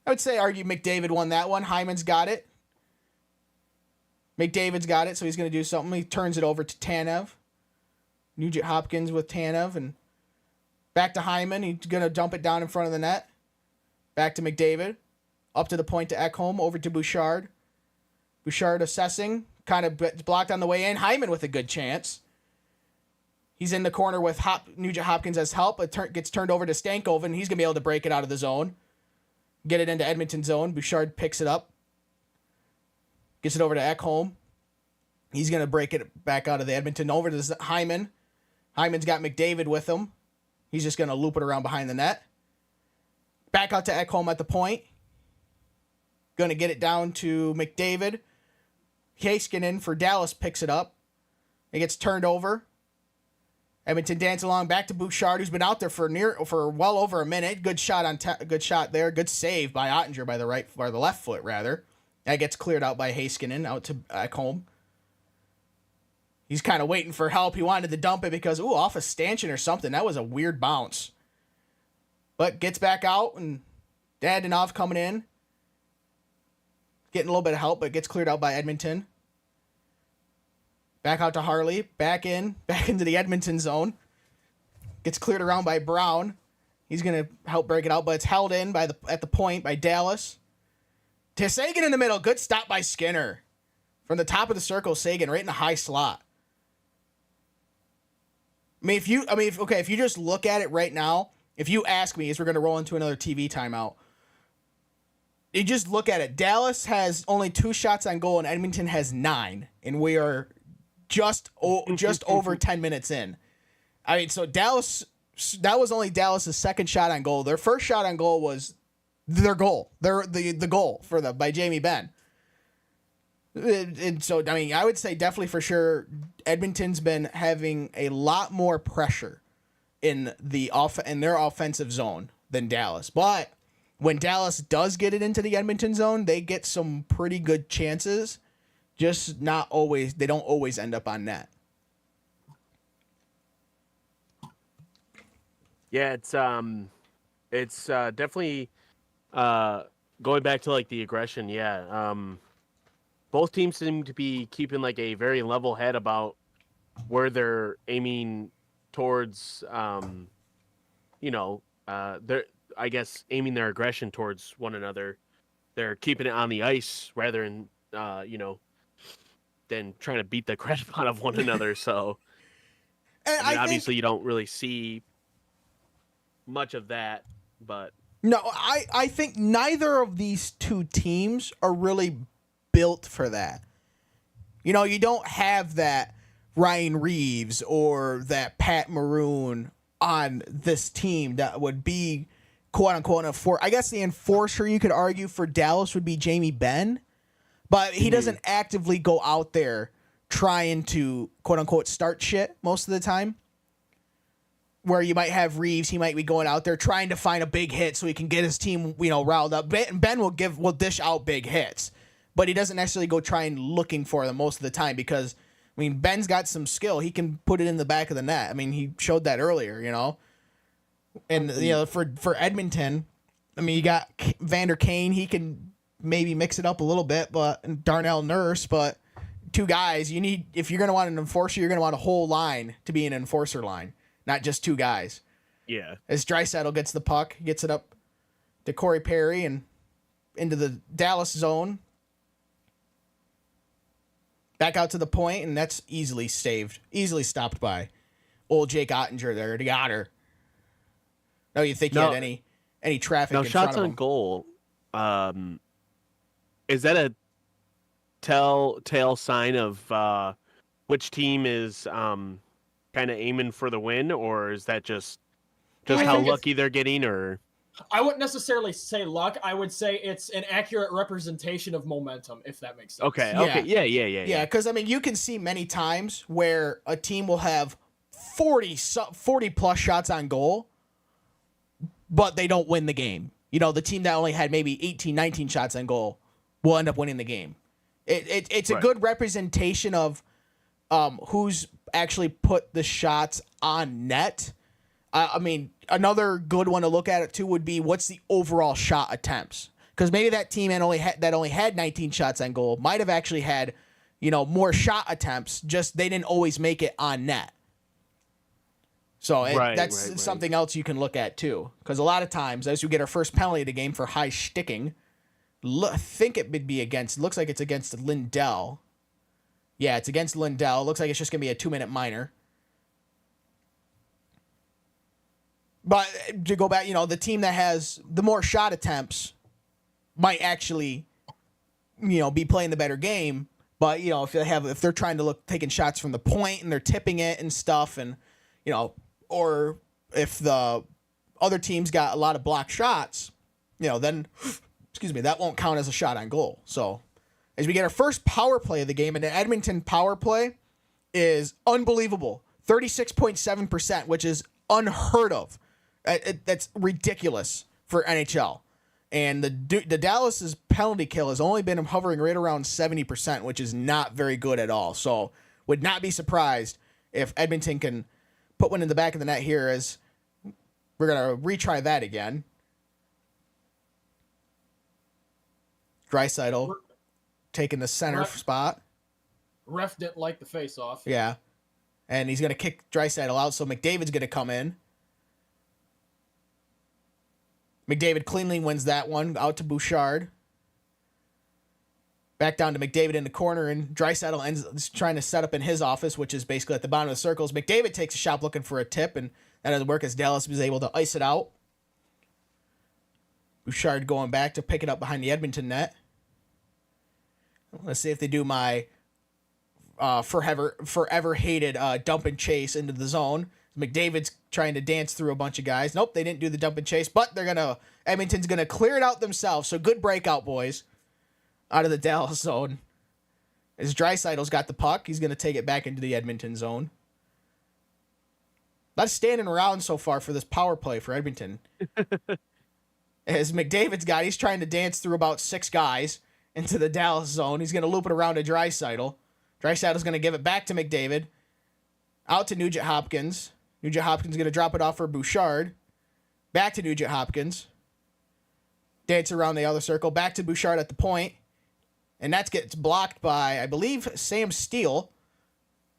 I would argue McDavid won that one. Hyman's got it. McDavid's got it, so he's going to do something. He turns it over to Tanev. Nugent Hopkins with Tanev, and back to Hyman. He's going to dump it down in front of the net. Back to McDavid. Up to the point to Ekholm. Over to Bouchard. Bouchard assessing. Kind of blocked on the way in. Hyman with a good chance. He's in the corner with Nugent Hopkins as help. It gets turned over to Stankoven. He's going to be able to break it out of the zone. Get it into Edmonton zone. Bouchard picks it up. Gets it over to Ekholm. He's going to break it back out of the Edmonton over to Hyman. Hyman's got McDavid with him. He's just going to loop it around behind the net. Back out to Ekholm at the point. Going to get it down to McDavid. Heiskanen for Dallas picks it up. It gets turned over. Edmonton dance along back to Bouchard, who's been out there for well over a minute. Good shot good shot there. Good save by Ottinger by the left foot rather. That gets cleared out by Heiskanen out to Ekholm. He's kind of waiting for help. He wanted to dump it because off a stanchion or something. That was a weird bounce. But gets back out and Dadonov coming in. Getting a little bit of help, but gets cleared out by Edmonton. Back out to Harley. Back into the Edmonton zone. Gets cleared around by Brown. He's going to help break it out, but it's held in at the point by Dallas. To Sagan in the middle. Good stop by Skinner. From the top of the circle, Sagan right in the high slot. If you just look at it right now, if you ask me, as we're going to roll into another TV timeout, you just look at it. Dallas has only 2 shots on goal and Edmonton has 9, and we are just over 10 minutes in. I mean, so Dallas, that was only Dallas's second shot on goal. Their first shot on goal was their goal. The goal by Jamie Benn. And so, I mean, I would say definitely for sure Edmonton's been having a lot more pressure in their offensive zone than Dallas. But when Dallas does get it into the Edmonton zone, they get some pretty good chances. Just not always. They don't always end up on net. Yeah, it's definitely going back to like the aggression. Yeah, both teams seem to be keeping like a very level head about where they're aiming towards. They're, I guess, aiming their aggression towards one another. They're keeping it on the ice rather than than trying to beat the crap out of one another. So, I mean, obviously, you don't really see much of that, but no, I think neither of these two teams are really built for that. You know, you don't have that Ryan Reeves or that Pat Maroon on this team that would be quote unquote I guess the enforcer, you could argue, for Dallas would be Jamie Benn, but he doesn't actively go out there trying to quote unquote start shit most of the time. Where you might have Reeves, he might be going out there trying to find a big hit so he can get his team, riled up. Ben will dish out big hits, but he doesn't necessarily go trying looking for them most of the time because, I mean, Ben's got some skill. He can put it in the back of the net. I mean, he showed that earlier, And for Edmonton, I mean, you got Vander Kane. He can maybe mix it up a little bit, and Darnell Nurse, but 2 guys. You need, if you're going to want an enforcer, you're going to want a whole line to be an enforcer line. Not just 2 guys. Yeah. As Draisaitl gets the puck, gets it up to Corey Perry and into the Dallas zone. Back out to the point, and that's easily stopped by old Jake Ottinger there. The Otter. No, you think he had any traffic in front shots of on him. Goal. Is that a telltale sign of which team is kind of aiming for the win, or is that just how lucky they're getting? Or I wouldn't necessarily say luck. I would say it's an accurate representation of momentum, if that makes sense. Okay. Yeah. Because I mean, you can see many times where a team will have 40 plus shots on goal, but they don't win the game. The team that only had maybe 18, 19 shots on goal will end up winning the game. It's a good representation of who's actually put the shots on net. I mean, another good one to look at it too would be what's the overall shot attempts, because maybe that team that only had 19 shots on goal might have actually had more shot attempts, just they didn't always make it on net. So that's something else you can look at too, because a lot of times as we get our first penalty of the game for high sticking, I think it would be looks like it's against Lindell. Yeah, it's against Lindell. Looks like it's just going to be a 2-minute minor. But to go back, the team that has the more shot attempts might actually, be playing the better game. But, if they're trying to taking shots from the point and they're tipping it and stuff, and, or if the other team's got a lot of blocked shots, then, that won't count as a shot on goal. So as we get our first power play of the game, and the Edmonton power play is unbelievable. 36.7%, which is unheard of. That's ridiculous for NHL. And the Dallas's penalty kill has only been hovering right around 70%, which is not very good at all. So would not be surprised if Edmonton can put one in the back of the net here, as we're going to retry that again. Draisaitl taking the center spot. Ref didn't like the face-off. Yeah. And he's going to kick Draisaitl out, so McDavid's going to come in. McDavid cleanly wins that one, out to Bouchard. Back down to McDavid in the corner, and Draisaitl ends trying to set up in his office, which is basically at the bottom of the circles. McDavid takes a shot looking for a tip, and that doesn't work as Dallas was able to ice it out. Bouchard going back to pick it up behind the Edmonton net. Let's see if they do my forever hated dump and chase into the zone. McDavid's trying to dance through a bunch of guys. Nope, they didn't do the dump and chase, but Edmonton's gonna clear it out themselves. So good breakout, boys, out of the Dallas zone. As Draisaitl's got the puck, he's gonna take it back into the Edmonton zone. Not standing around so far for this power play for Edmonton. As he's trying to dance through about 6 guys into the Dallas zone. He's gonna loop it around to Draisaitl. Draisaitl's gonna give it back to McDavid. Out to Nugent Hopkins. Nugent Hopkins going to drop it off for Bouchard. Back to Nugent Hopkins. Dance around the other circle. Back to Bouchard at the point. And that gets blocked by, I believe, Sam Steele.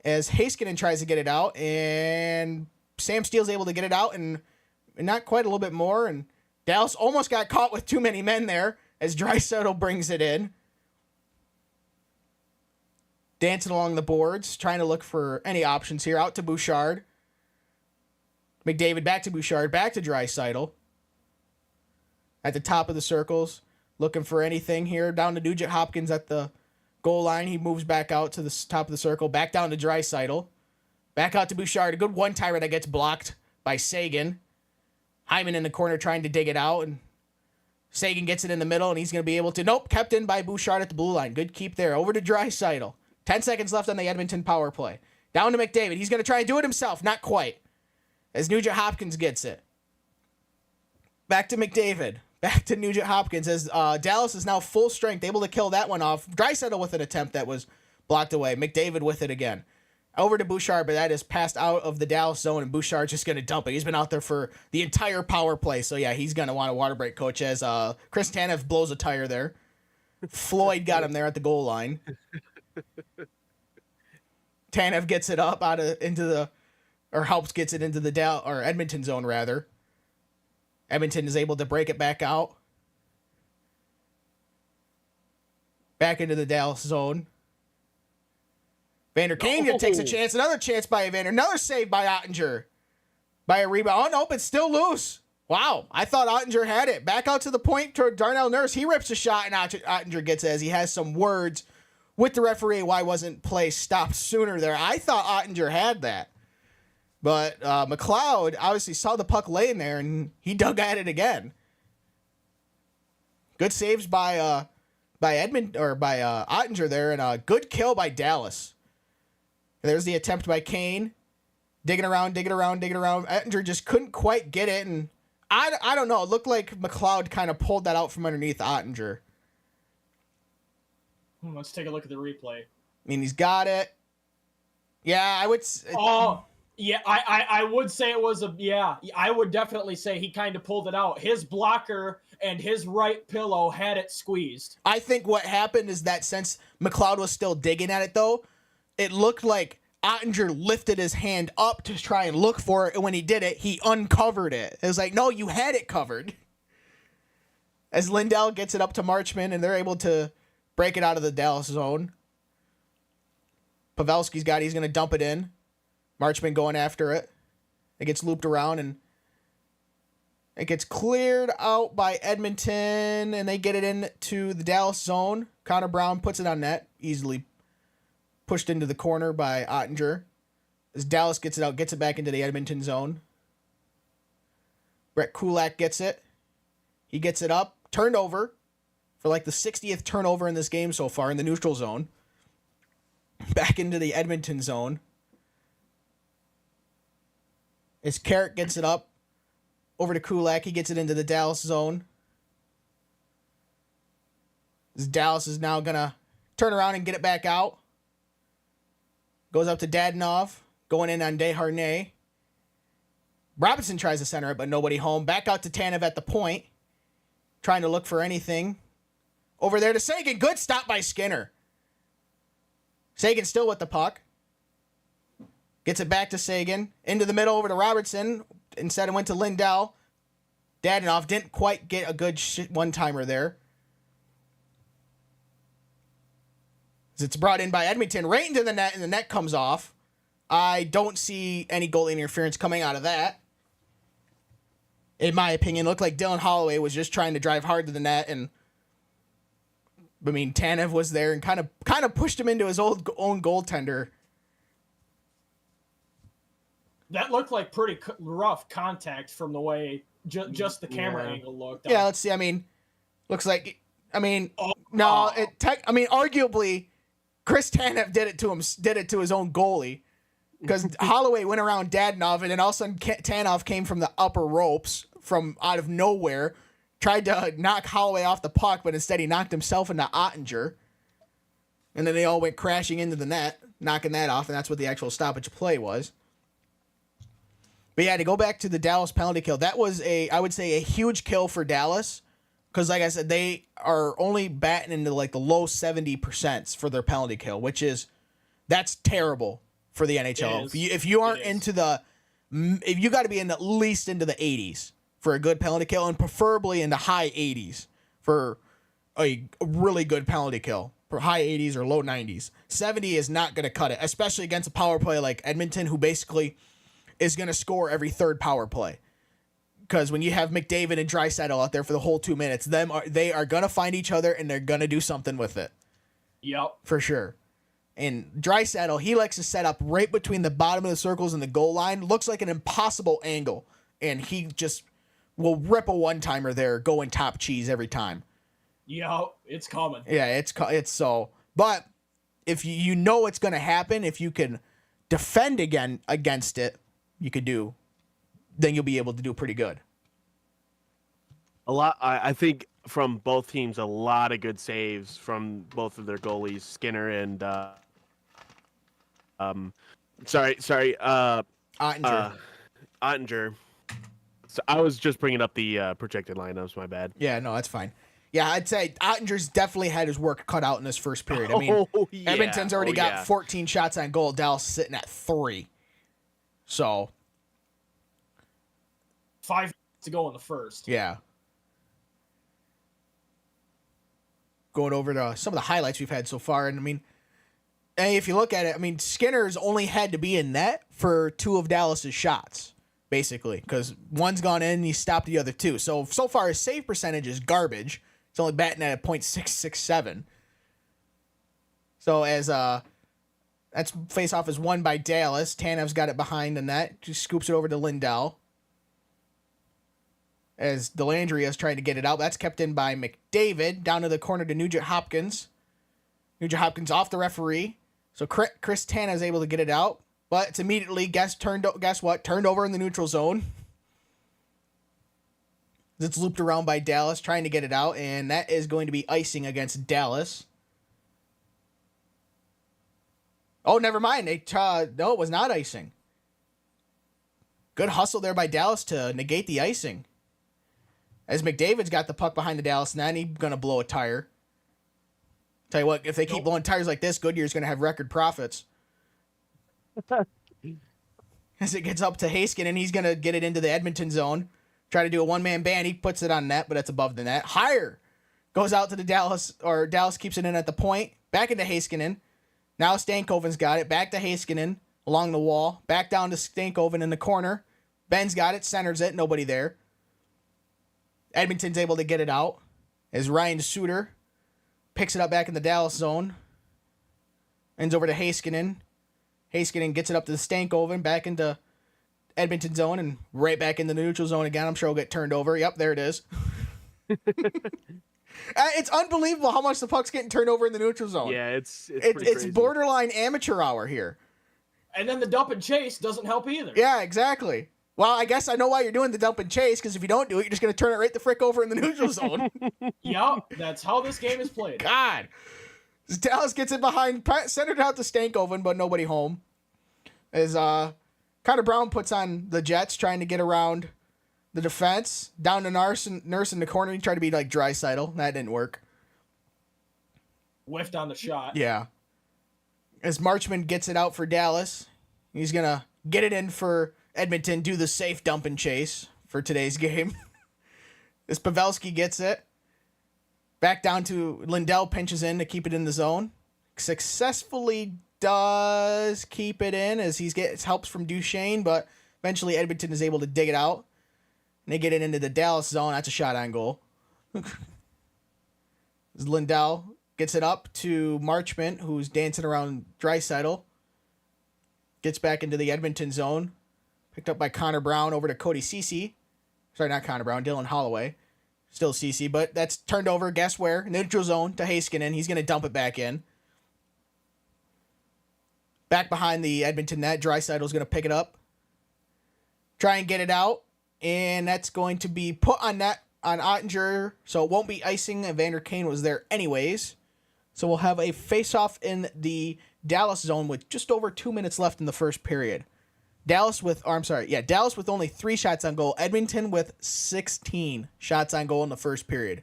As Heiskanen tries to get it out. And Sam Steele's able to get it out. And not quite a little bit more. And Dallas almost got caught with too many men there. As Draisaitl brings it in. Dancing along the boards. Trying to look for any options here. Out to Bouchard. McDavid back to Bouchard, back to Draisaitl. At the top of the circles, looking for anything here. Down to Nugent Hopkins at the goal line. He moves back out to the top of the circle. Back down to Draisaitl. Back out to Bouchard. A good one-timer that gets blocked by Sagan. Hyman in the corner trying to dig it out. And Sagan gets it in the middle, and he's going to be able to... Nope, kept in by Bouchard at the blue line. Good keep there. Over to Draisaitl. 10 seconds left on the Edmonton power play. Down to McDavid. He's going to try and do it himself. Not quite. As Nugent Hopkins gets it. Back to McDavid. Back to Nugent Hopkins as Dallas is now full strength, able to kill that one off. Draisaitl with an attempt that was blocked away. McDavid with it again. Over to Bouchard, but that is passed out of the Dallas zone, and Bouchard's just going to dump it. He's been out there for the entire power play, so yeah, he's going to want a water break, coach, as Chris Tanev blows a tire there. Floyd got him there at the goal line. Tanev gets it up helps gets it into the Edmonton zone, rather. Edmonton is able to break it back out. Back into the Dallas zone. Vander Kane takes a chance. Another chance by Evander. Another save by Ottinger. By a rebound. Oh, nope, it's still loose. Wow, I thought Ottinger had it. Back out to the point toward Darnell Nurse. He rips a shot, and Ottinger gets it as he has some words with the referee. Why wasn't play stopped sooner there? I thought Ottinger had that. But McLeod obviously saw the puck laying there, and he dug at it again. Good saves by Ottinger there, and a good kill by Dallas. There's the attempt by Kane, digging around. Ottinger just couldn't quite get it, and I don't know. It looked like McLeod kind of pulled that out from underneath Ottinger. Let's take a look at the replay. I mean, he's got it. Yeah, I would. Yeah, I would say it was I would definitely say he kind of pulled it out. His blocker and his right pillow had it squeezed. I think what happened is that since McLeod was still digging at it, though, it looked like Ottinger lifted his hand up to try and look for it, and when he did it, he uncovered it. It was like, no, you had it covered. As Lindell gets it up to Marchman, and they're able to break it out of the Dallas zone. Pavelski's got it. He's going to dump it in. Marchman going after it. It gets looped around, and it gets cleared out by Edmonton, and they get it into the Dallas zone. Connor Brown puts it on net. Easily pushed into the corner by Ottinger. As Dallas gets it out, gets it back into the Edmonton zone. Brett Kulak gets it. He gets it up, turned over for like the 60th turnover in this game so far in the neutral zone. Back into the Edmonton zone. As Carrick gets it up over to Kulak, he gets it into the Dallas zone. As Dallas is now going to turn around and get it back out. Goes up to Dadonov, going in on Desharnais. Robinson tries to center it, but nobody home. Back out to Tanev at the point. Trying to look for anything. Over there to Seguin. Good stop by Skinner. Seguin still with the puck. Gets it back to Seguin. Into the middle over to Robertson. Instead it went to Lindell. Dadonov didn't quite get a good one-timer there. As it's brought in by Edmonton. Right into the net, and the net comes off. I don't see any goal interference coming out of that. In my opinion, it looked like Dylan Holloway was just trying to drive hard to the net, and I mean Tanev was there and kind of pushed him into his own goaltender. That looked like pretty rough contact from the way just the camera angle looked. Yeah, let's see. I mean, looks like. I mean, arguably, Chris Tanev did it to his own goalie. Because Holloway went around Dadonov, and then all of a sudden Tanev came from the upper ropes from out of nowhere, tried to knock Holloway off the puck, but instead he knocked himself into Ottinger. And then they all went crashing into the net, knocking that off, and that's what the actual stoppage of play was. But yeah, to go back to the Dallas penalty kill, that was I would say a huge kill for Dallas. Because like I said, they are only batting into like the low 70% for their penalty kill, that's terrible for the NHL. If you aren't into if you got to be in at least into the 80s for a good penalty kill, and preferably in the high 80s for a really good penalty kill, for high 80s or low 90s. 70 is not going to cut it, especially against a power play like Edmonton, who basically is going to score every third power play. Because when you have McDavid and Draisaitl out there for the whole 2 minutes, they are going to find each other and they're going to do something with it. Yep. For sure. And Draisaitl, he likes to set up right between the bottom of the circles and the goal line. Looks like an impossible angle. And he just will rip a one-timer there, going top cheese every time. Yep, it's coming. Yeah, it's so. But if you know it's going to happen, if you can defend against it, then you'll be able to do pretty good. I think from both teams, a lot of good saves from both of their goalies, Skinner and Ottinger. So I was just bringing up the projected lineups. My bad. Yeah, no, that's fine. Yeah, I'd say Ottinger's definitely had his work cut out in this first period. I mean, Edmonton's already got 14 shots on goal. Dallas sitting at 3. So 5 minutes to go in the first. Yeah. Going over to some of the highlights we've had so far, and I mean, if you look at it, I mean, Skinner's only had to be in net for 2 of Dallas's shots, basically, because one's gone in and he stopped the other 2. So far his save percentage is garbage. It's only batting at a .667. So as that's face-off is won by Dallas. Tanev's got it behind the net. Just scoops it over to Lindell. As Delandria is trying to get it out. That's kept in by McDavid. Down to the corner to Nugent Hopkins. Nugent Hopkins off the referee. So Chris Tanev is able to get it out. But it's immediately, guess what? Turned over in the neutral zone. It's looped around by Dallas trying to get it out. And that is going to be icing against Dallas. Oh, never mind. No, it was not icing. Good hustle there by Dallas to negate the icing. As McDavid's got the puck behind the Dallas net, he's going to blow a tire. Tell you what, if they keep blowing tires like this, Goodyear's going to have record profits. As it gets up to Heiskanen, he's going to get it into the Edmonton zone. Try to do a one-man band. He puts it on net, but it's above the net. Higher goes out to the Dallas, or Dallas keeps it in at the point. Back into Heiskanen. Now Stankoven's got it. Back to Heiskanen along the wall. Back down to Stankoven in the corner. Ben's got it. Centers it. Nobody there. Edmonton's able to get it out as Ryan Suter picks it up back in the Dallas zone. Ends over to Heiskanen. Heiskanen gets it up to the Stankoven, back into Edmonton zone, and right back into the neutral zone again. I'm sure it'll get turned over. Yep, there it is. It's unbelievable how much the puck's getting turned over in the neutral zone. Yeah, it's it's borderline amateur hour here. And then the dump and chase doesn't help either. Yeah, exactly. Well, I guess I know why you're doing the dump and chase, because if you don't do it, you're just going to turn it right the frick over in the neutral zone. Yep, that's how this game is played. God. Dallas gets it behind, centered out to Stankoven, but nobody home. As Connor Brown puts on the Jets, trying to get around the defense. Down to Nurse in the corner. He tried to be like Draisaitl. That didn't work. Whiffed on the shot. Yeah. As Marchman gets it out for Dallas, he's going to get it in for Edmonton, do the safe dump and chase for today's game. As Pavelski gets it. Back down to Lindell, pinches in to keep it in the zone. Successfully does keep it in as he gets helps from Duchesne, but eventually Edmonton is able to dig it out. And they get it into the Dallas zone. That's a shot on goal. Lindell gets it up to Marchment, who's dancing around Draisaitl. Gets back into the Edmonton zone. Picked up by Connor Brown over to Cody Ceci. Sorry, not Connor Brown, Dylan Holloway. Still Ceci, but that's turned over, guess where? Neutral zone to Heiskanen. He's going to dump it back in. Back behind the Edmonton net, Draisaitl's going to pick it up. Try and get it out. And that's going to be put on net on Ottinger, so it won't be icing. Evander Kane was there anyways. So we'll have a face-off in the Dallas zone with just over 2 minutes left in the first period. Dallas with only 3 shots on goal. Edmonton with 16 shots on goal in the first period.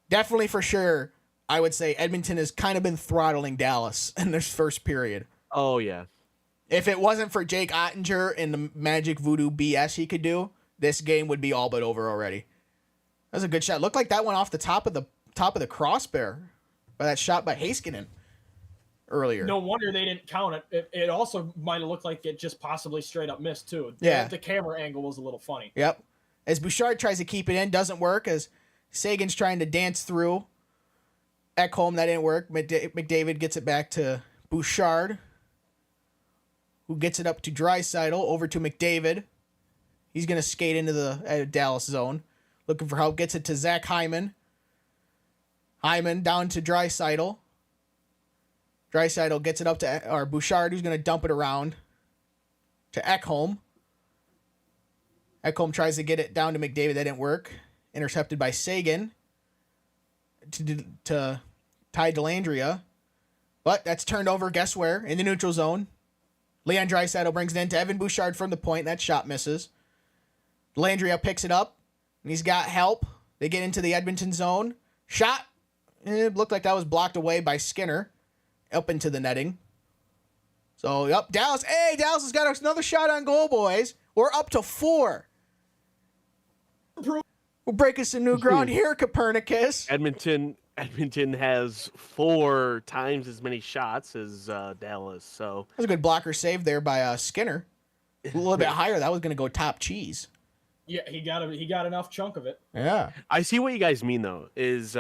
Definitely for sure, I would say Edmonton has kind of been throttling Dallas in this first period. Oh, yeah. If it wasn't for Jake Ottinger and the magic voodoo BS he could do, this game would be all but over already. That was a good shot. Looked like that went off the top of the crossbar by that shot by Heiskanen earlier. No wonder they didn't count it. It also might have looked like it just possibly straight up missed too. Yeah. The camera angle was a little funny. Yep. As Bouchard tries to keep it in, doesn't work. As Sagan's trying to dance through Ekholm, that didn't work. McDavid gets it back to Bouchard, who gets it up to Draisaitl, over to McDavid. He's going to skate into the Dallas zone. Looking for help. Gets it to Zach Hyman. Hyman down to Draisaitl. Draisaitl gets it up to Bouchard, who's going to dump it around to Ekholm. Ekholm tries to get it down to McDavid. That didn't work. Intercepted by Sagan to Ty Dellandrea. But that's turned over, guess where? In the neutral zone. Leon Draisaitl brings it in to Evan Bouchard from the point. That shot misses. Dellandrea picks it up, and he's got help. They get into the Edmonton zone. Shot. It looked like that was blocked away by Skinner. Up into the netting. So, yep, Dallas. Hey, Dallas has got another shot on goal, boys. We're up to 4. We're breaking some new ground here, Copernicus. Edmonton has 4 times as many shots as Dallas. So that was a good blocker save there by Skinner. A little bit higher. That was going to go top cheese. Yeah, he got enough chunk of it. Yeah. I see what you guys mean, though, is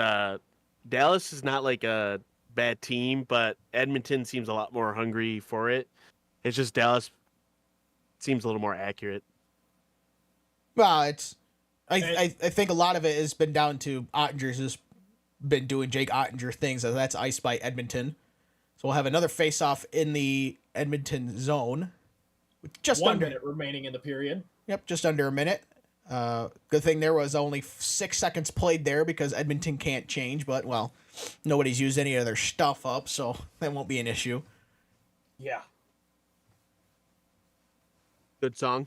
Dallas is not like a bad team, but Edmonton seems a lot more hungry for it. It's just Dallas seems a little more accurate. Well, I think a lot of it has been down to Ottinger's just been doing Jake Ottinger things. So that's iced by Edmonton. So we'll have another face-off in the Edmonton zone. With just 1 minute remaining in the period. Yep, just under a minute. Good thing there was only 6 seconds played there because Edmonton can't change, but, well, nobody's used any of their stuff up, so that won't be an issue. Yeah. Good song.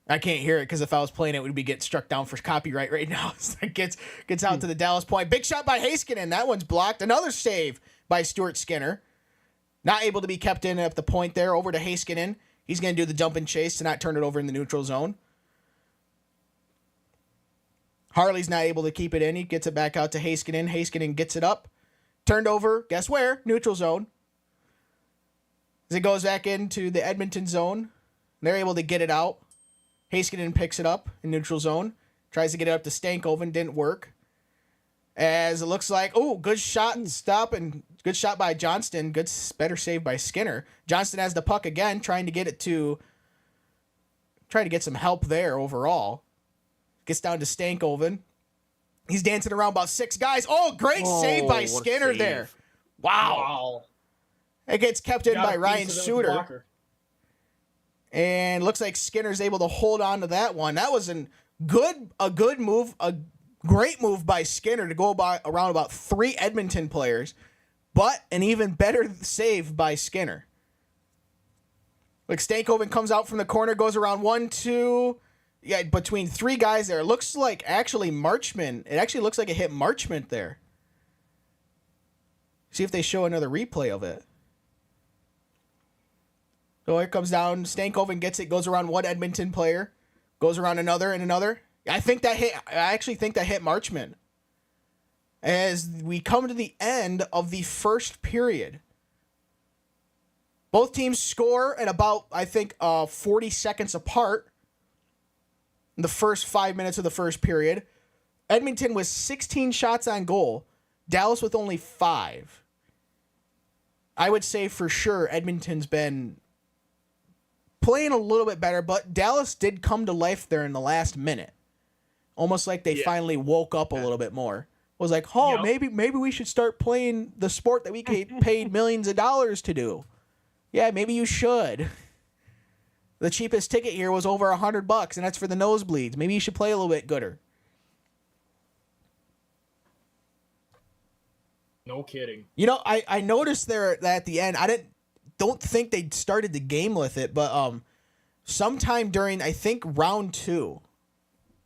I can't hear it because if I was playing it, we'd be getting struck down for copyright right now. It gets out to the Dallas point. Big shot by Heiskanen. That one's blocked. Another save by Stuart Skinner. Not able to be kept in at the point there. Over to Heiskanen. He's going to do the dump and chase to not turn it over in the neutral zone. Harley's not able to keep it in. He gets it back out to Heiskanen. Heiskanen gets it up. Turned over. Guess where? Neutral zone. As it goes back into the Edmonton zone, they're able to get it out. Heiskanen picks it up in neutral zone. Tries to get it up to Stankoven. Didn't work. As it looks like, good shot and stop, and good shot by Johnston. Better save by Skinner. Johnston has the puck again, trying to get some help there overall. Gets down to Stankoven. He's dancing around about 6 guys. Great save by Skinner there. Wow. It gets kept in by Ryan Suter. And looks like Skinner's able to hold on to that one. That was a good move, a great move by Skinner to go around about 3 Edmonton players, but an even better save by Skinner. Like Stankoven comes out from the corner, goes around 1, 2, between 3 guys there. It looks like actually Marchment. It actually looks like it hit Marchment there. See if they show another replay of it. So here comes down. Stankoven gets it, goes around 1 Edmonton player, goes around another and another. I actually think that hit Marchment. As we come to the end of the first period. Both teams score at about, 40 seconds apart in the first 5 minutes of the first period. Edmonton with 16 shots on goal. Dallas with only 5. I would say for sure Edmonton's been playing a little bit better, but Dallas did come to life there in the last minute. Almost like they finally woke up a little bit more. Was like, maybe we should start playing the sport that we paid millions of dollars to do. Yeah, maybe you should. The cheapest ticket here was over $100, and that's for the nosebleeds. Maybe you should play a little bit gooder. No kidding. I noticed there that at the end, don't think they started the game with it, but sometime during, I think, round 2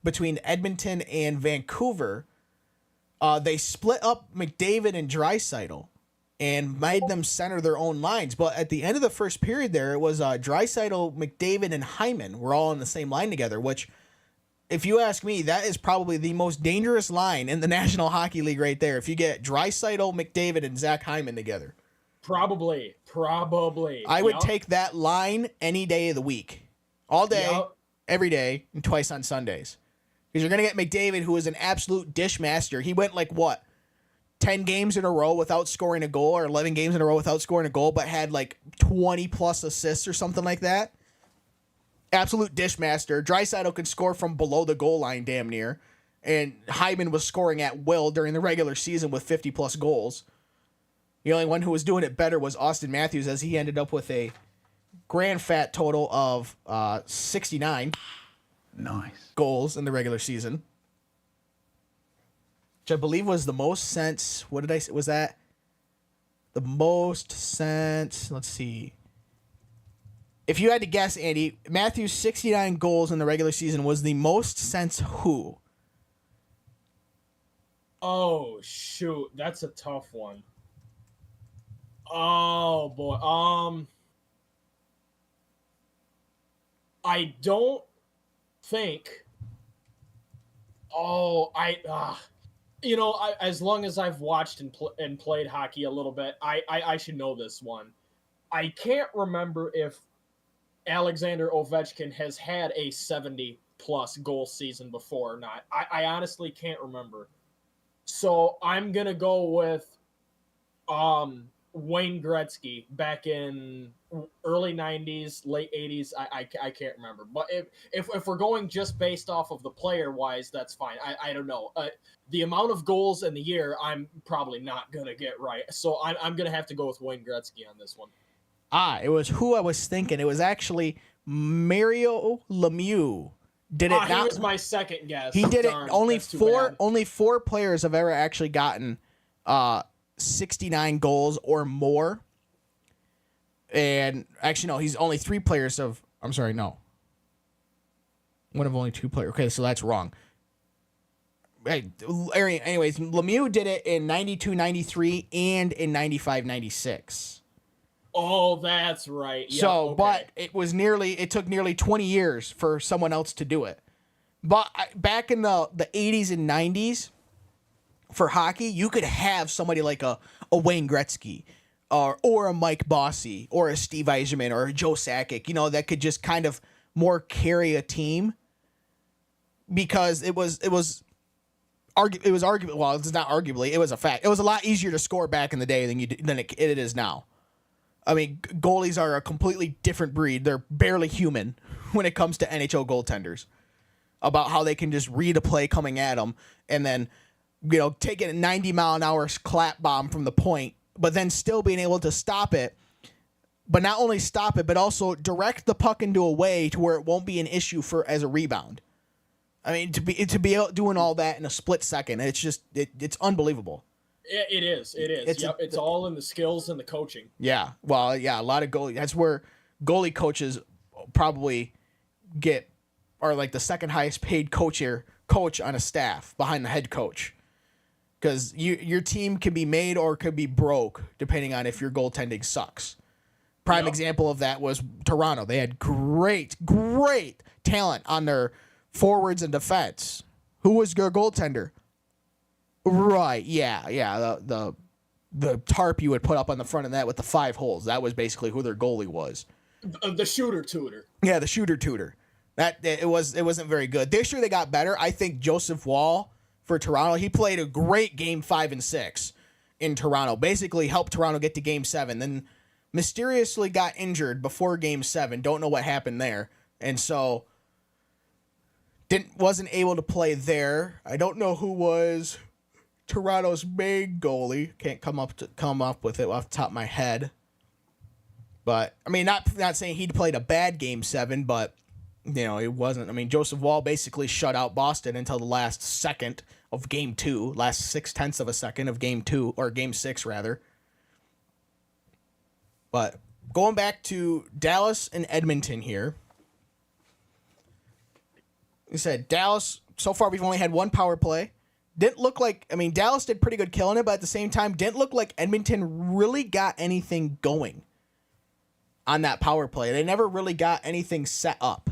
between Edmonton and Vancouver, they split up McDavid and Draisaitl and made them center their own lines. But at the end of the first period there, it was Draisaitl, McDavid, and Hyman were all on the same line together, which, if you ask me, that is probably the most dangerous line in the National Hockey League right there. If you get Draisaitl, McDavid, and Zach Hyman together. Probably. I would take that line any day of the week. All day, every day, and twice on Sundays. Because you're going to get McDavid, who is an absolute dish master. He went 10 games in a row without scoring a goal, or 11 games in a row without scoring a goal, but had 20-plus assists or something like that. Absolute dish master. Draisaitl could score from below the goal line damn near. And Hyman was scoring at will during the regular season with 50-plus goals. The only one who was doing it better was Austin Matthews, as he ended up with a grand fat total of 69 goals in the regular season, which I believe was the most since, what did I say? Was that the most since, let's see. If you had to guess, Andy, Matthews' 69 goals in the regular season was the most since who? Oh, shoot. That's a tough one. Oh, boy. I don't think... as long as I've watched and played hockey a little bit, I should know this one. I can't remember if Alexander Ovechkin has had a 70-plus goal season before or not. I honestly can't remember. So I'm going to go with Wayne Gretzky back in early 90s, late 80s. I can't remember. But if we're going just based off of the player-wise, that's fine. I don't know. The amount of goals in the year, I'm probably not going to get right. So I'm going to have to go with Wayne Gretzky on this one. It was who I was thinking. It was actually Mario Lemieux. Did it not? He was my second guess. He did it. Only 4 players have ever actually gotten 69 goals or more. And actually, no, he's only 3 players of. I'm sorry, no. One of only 2 players. Okay, so that's wrong. Hey, anyways, Lemieux did it in 92-93 and in 95-96. Oh, that's right. Yep, so, okay. But it took nearly 20 years for someone else to do it. But back in the 80s and 90s, for hockey, you could have somebody like a Wayne Gretzky or a Mike Bossy or a Steve Yzerman or a Joe Sakic, that could just kind of more carry a team, because it was it was arguably, well, it's not arguably, it was a fact. It was a lot easier to score back in the day than it is now. I mean, goalies are a completely different breed. They're barely human when it comes to NHL goaltenders. About how they can just read a play coming at them and then, take it a 90-mile-an-hour clap bomb from the point, but then still being able to stop it. But not only stop it, but also direct the puck into a way to where it won't be an issue as a rebound. I mean, to be out doing all that in a split second, it's unbelievable. It is. It's all in the skills and the coaching. Yeah. Well, yeah, a lot of goalie. That's where goalie coaches probably are like the second highest paid coach on a staff behind the head coach. Because your team can be made or could be broke depending on if your goaltending sucks. Prime example of that was Toronto. They had great talent on their forwards and defense. Who was your goaltender? Right, yeah. The tarp you would put up on the front of that with the 5 holes. That was basically who their goalie was. The shooter tutor. Yeah, the shooter tutor. It wasn't very good. This year they got better. I think Joseph Wall for Toronto, he played a great game 5 and 6 in Toronto. Basically helped Toronto get to game 7. Then mysteriously got injured before game 7. Don't know what happened there. And so wasn't able to play there. I don't know who was Toronto's main goalie. Can't come up with it off the top of my head. But I mean, not saying he'd played a bad game 7, but it wasn't. I mean, Joseph Wall basically shut out Boston until the last second of game 2, last 0.6 of a second of game 2 or game 6 rather. But going back to Dallas and Edmonton here. We said Dallas, so far we've only had 1 power play. Didn't look like, Dallas did pretty good killing it, but at the same time, didn't look like Edmonton really got anything going on that power play. They never really got anything set up,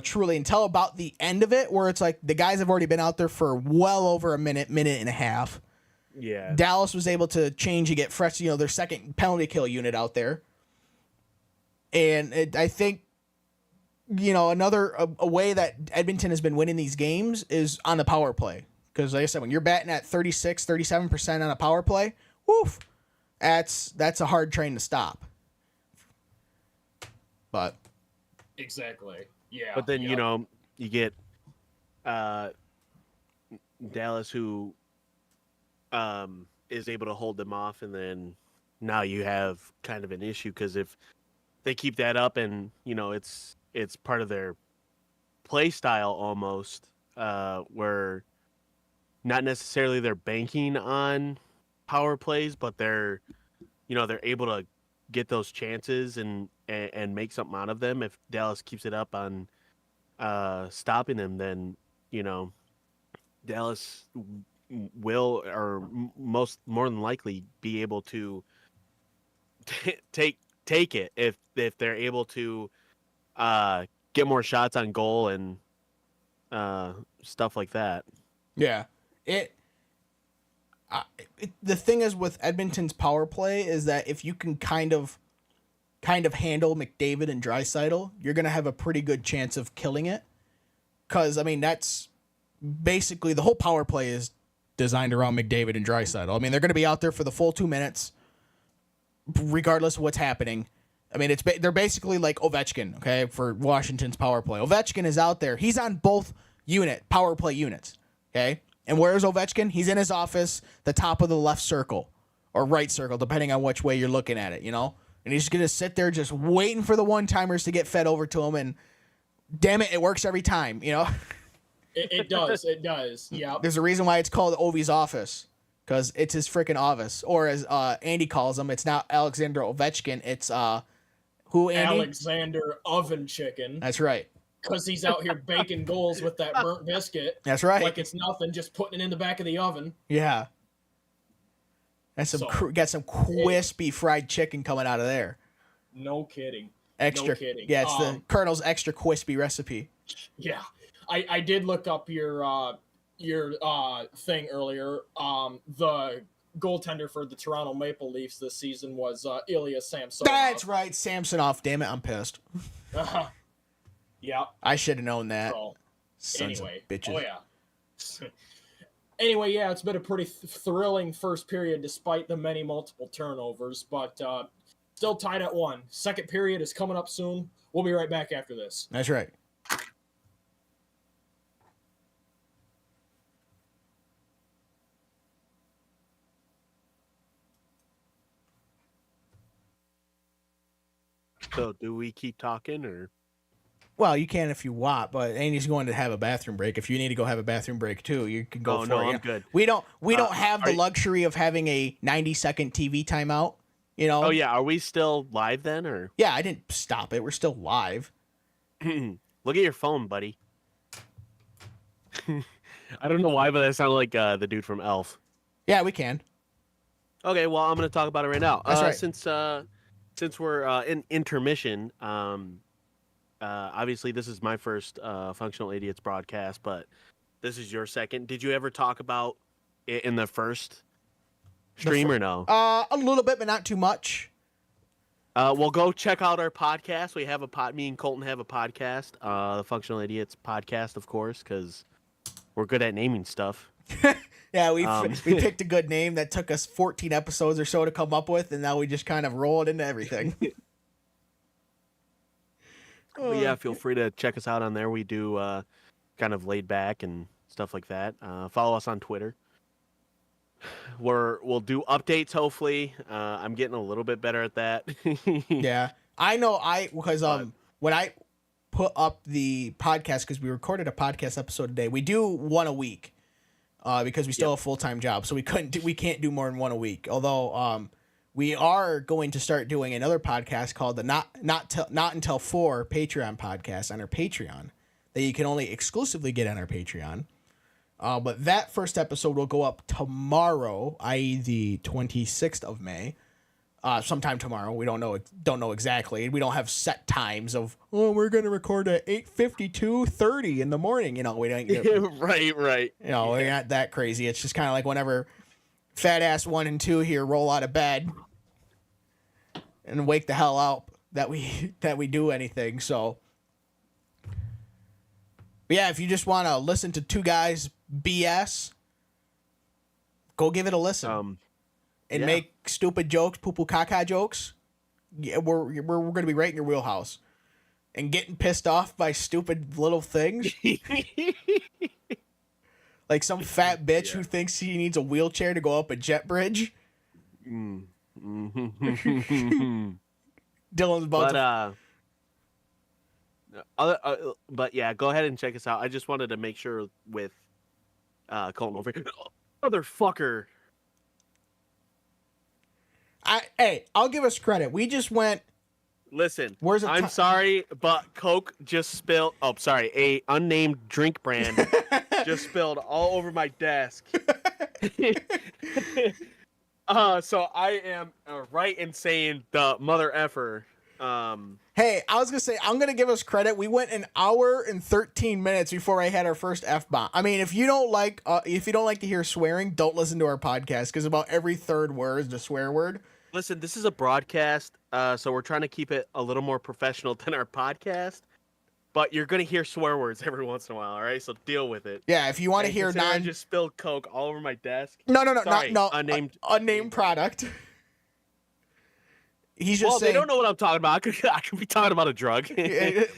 truly until about the end of it, where it's like the guys have already been out there for well over a minute and a half. Yeah. Dallas was able to change and get fresh, their second penalty kill unit out there. And I think, another way that Edmonton has been winning these games is on the power play. Because like I said, when you're batting at 36, 37% on a power play, woof, that's a hard train to stop. But exactly. Yeah. But then, you get Dallas who is able to hold them off, and then now you have kind of an issue because if they keep that up and, it's part of their play style almost, where not necessarily they're banking on power plays, but they're able to get those chances and make something out of them. If Dallas keeps it up on stopping them, then, Dallas will, or more than likely, be able to take it if they're able to get more shots on goal and stuff like that. Yeah, the thing is with Edmonton's power play is that if you can kind of handle McDavid and Draisaitl, you're gonna have a pretty good chance of killing it. Because that's basically the whole power play is designed around McDavid and Draisaitl. They're gonna be out there for the full 2 minutes, regardless of what's happening. They're basically like Ovechkin, okay, for Washington's power play. Ovechkin is out there. He's on both power play units, okay? And where's Ovechkin? He's in his office, the top of the left circle or right circle, depending on which way you're looking at it, And he's going to sit there just waiting for the one-timers to get fed over to him, and damn it works every time, It does, yeah. There's a reason why it's called Ovi's office. Because it's his freaking office. Or as Andy calls him, it's not Alexander Ovechkin. It's, who, Andy? Alexander Oven Chicken. That's right. Because he's out here baking goals with that burnt biscuit. That's right. Like it's nothing, just putting it in the back of the oven. Yeah. That's got some crispy fried chicken coming out of there. No kidding. Extra. No kidding. Yeah, it's the Colonel's extra crispy recipe. Yeah. I did look up your thing earlier. The goaltender for the Toronto Maple Leafs this season was Ilya Samsonov. That's right, Samsonov. Damn it, I'm pissed. Yeah. I should have known that. So, Sons of bitches. Oh yeah. Anyway, yeah, it's been a pretty thrilling first period despite the many multiple turnovers, but still tied at 1. Second period is coming up soon. We'll be right back after this. That's right. So do we keep talking or? Well, you can if you want, but Andy's going to have a bathroom break. If you need to go have a bathroom break too, you can go Oh, for no, it. I'm good. We don't have the you- luxury of having a 90-second TV timeout. You know? Oh yeah, are we still live then or? Yeah, I didn't stop it. We're still live. Look at your phone, buddy. I don't know why, but that sounded like the dude from Elf. Yeah, we can. Okay, well, I'm going to talk about it right now. That's right. Since we're in intermission, obviously this is my first Functional Idiots broadcast, but this is your second. Did you ever talk about it in the first stream or no? A little bit, but not too much. Well, go check out our podcast. We have me and Colton have a podcast, the Functional Idiots podcast, of course, because we're good at naming stuff. Yeah, we picked a good name that took us 14 episodes or so to come up with, and now we just kind of roll it into everything. But yeah, feel free to check us out on there. We do kind of laid back and stuff like that. Follow us on Twitter. We'll do updates, hopefully. I'm getting a little bit better at that. Yeah, I know. Because when I put up the podcast, because we recorded a podcast episode today, we do one a week. Because we still have a full-time job, so we can't do more than one a week. Although we are going to start doing another podcast called the Not Until 4 Patreon podcast on our Patreon that you can only exclusively get on our Patreon. But that first episode will go up tomorrow, i.e. the 26th of May. Sometime tomorrow. We don't know exactly. We don't have set times of, we're going to record at 8:52:30 in the morning. You know, we don't. Right. You know, we're not that crazy. It's just kind of like whenever fat ass 1 and 2 here roll out of bed and wake the hell up that we do anything. So, but yeah, if you just want to listen to two guys BS, go give it a listen. And make stupid jokes, poo-poo caca jokes. Yeah, we're going to be right in your wheelhouse. And getting pissed off by stupid little things. Like some fat bitch who thinks he needs a wheelchair to go up a jet bridge. Dylan's about but yeah, go ahead and check us out. I just wanted to make sure with Colton over here. Motherfucker. I'll give us credit. We just went. Listen, I'm sorry, but Coke just spilled. Oh, sorry, a unnamed drink brand just spilled all over my desk. So I am right in saying the mother effer. Hey, I was gonna say I'm gonna give us credit. We went an hour and 13 minutes before I had our first F-bomb. I mean, if you don't like to hear swearing, don't listen to our podcast because about every third word is a swear word. Listen, this is a broadcast, so we're trying to keep it a little more professional than our podcast. But you're gonna hear swear words every once in a while, all right? So deal with it. Yeah, if you want to hear I just spilled Coke all over my desk. No, Sorry, not unnamed product. He's just saying. They don't know what I'm talking about. I could be talking about a drug.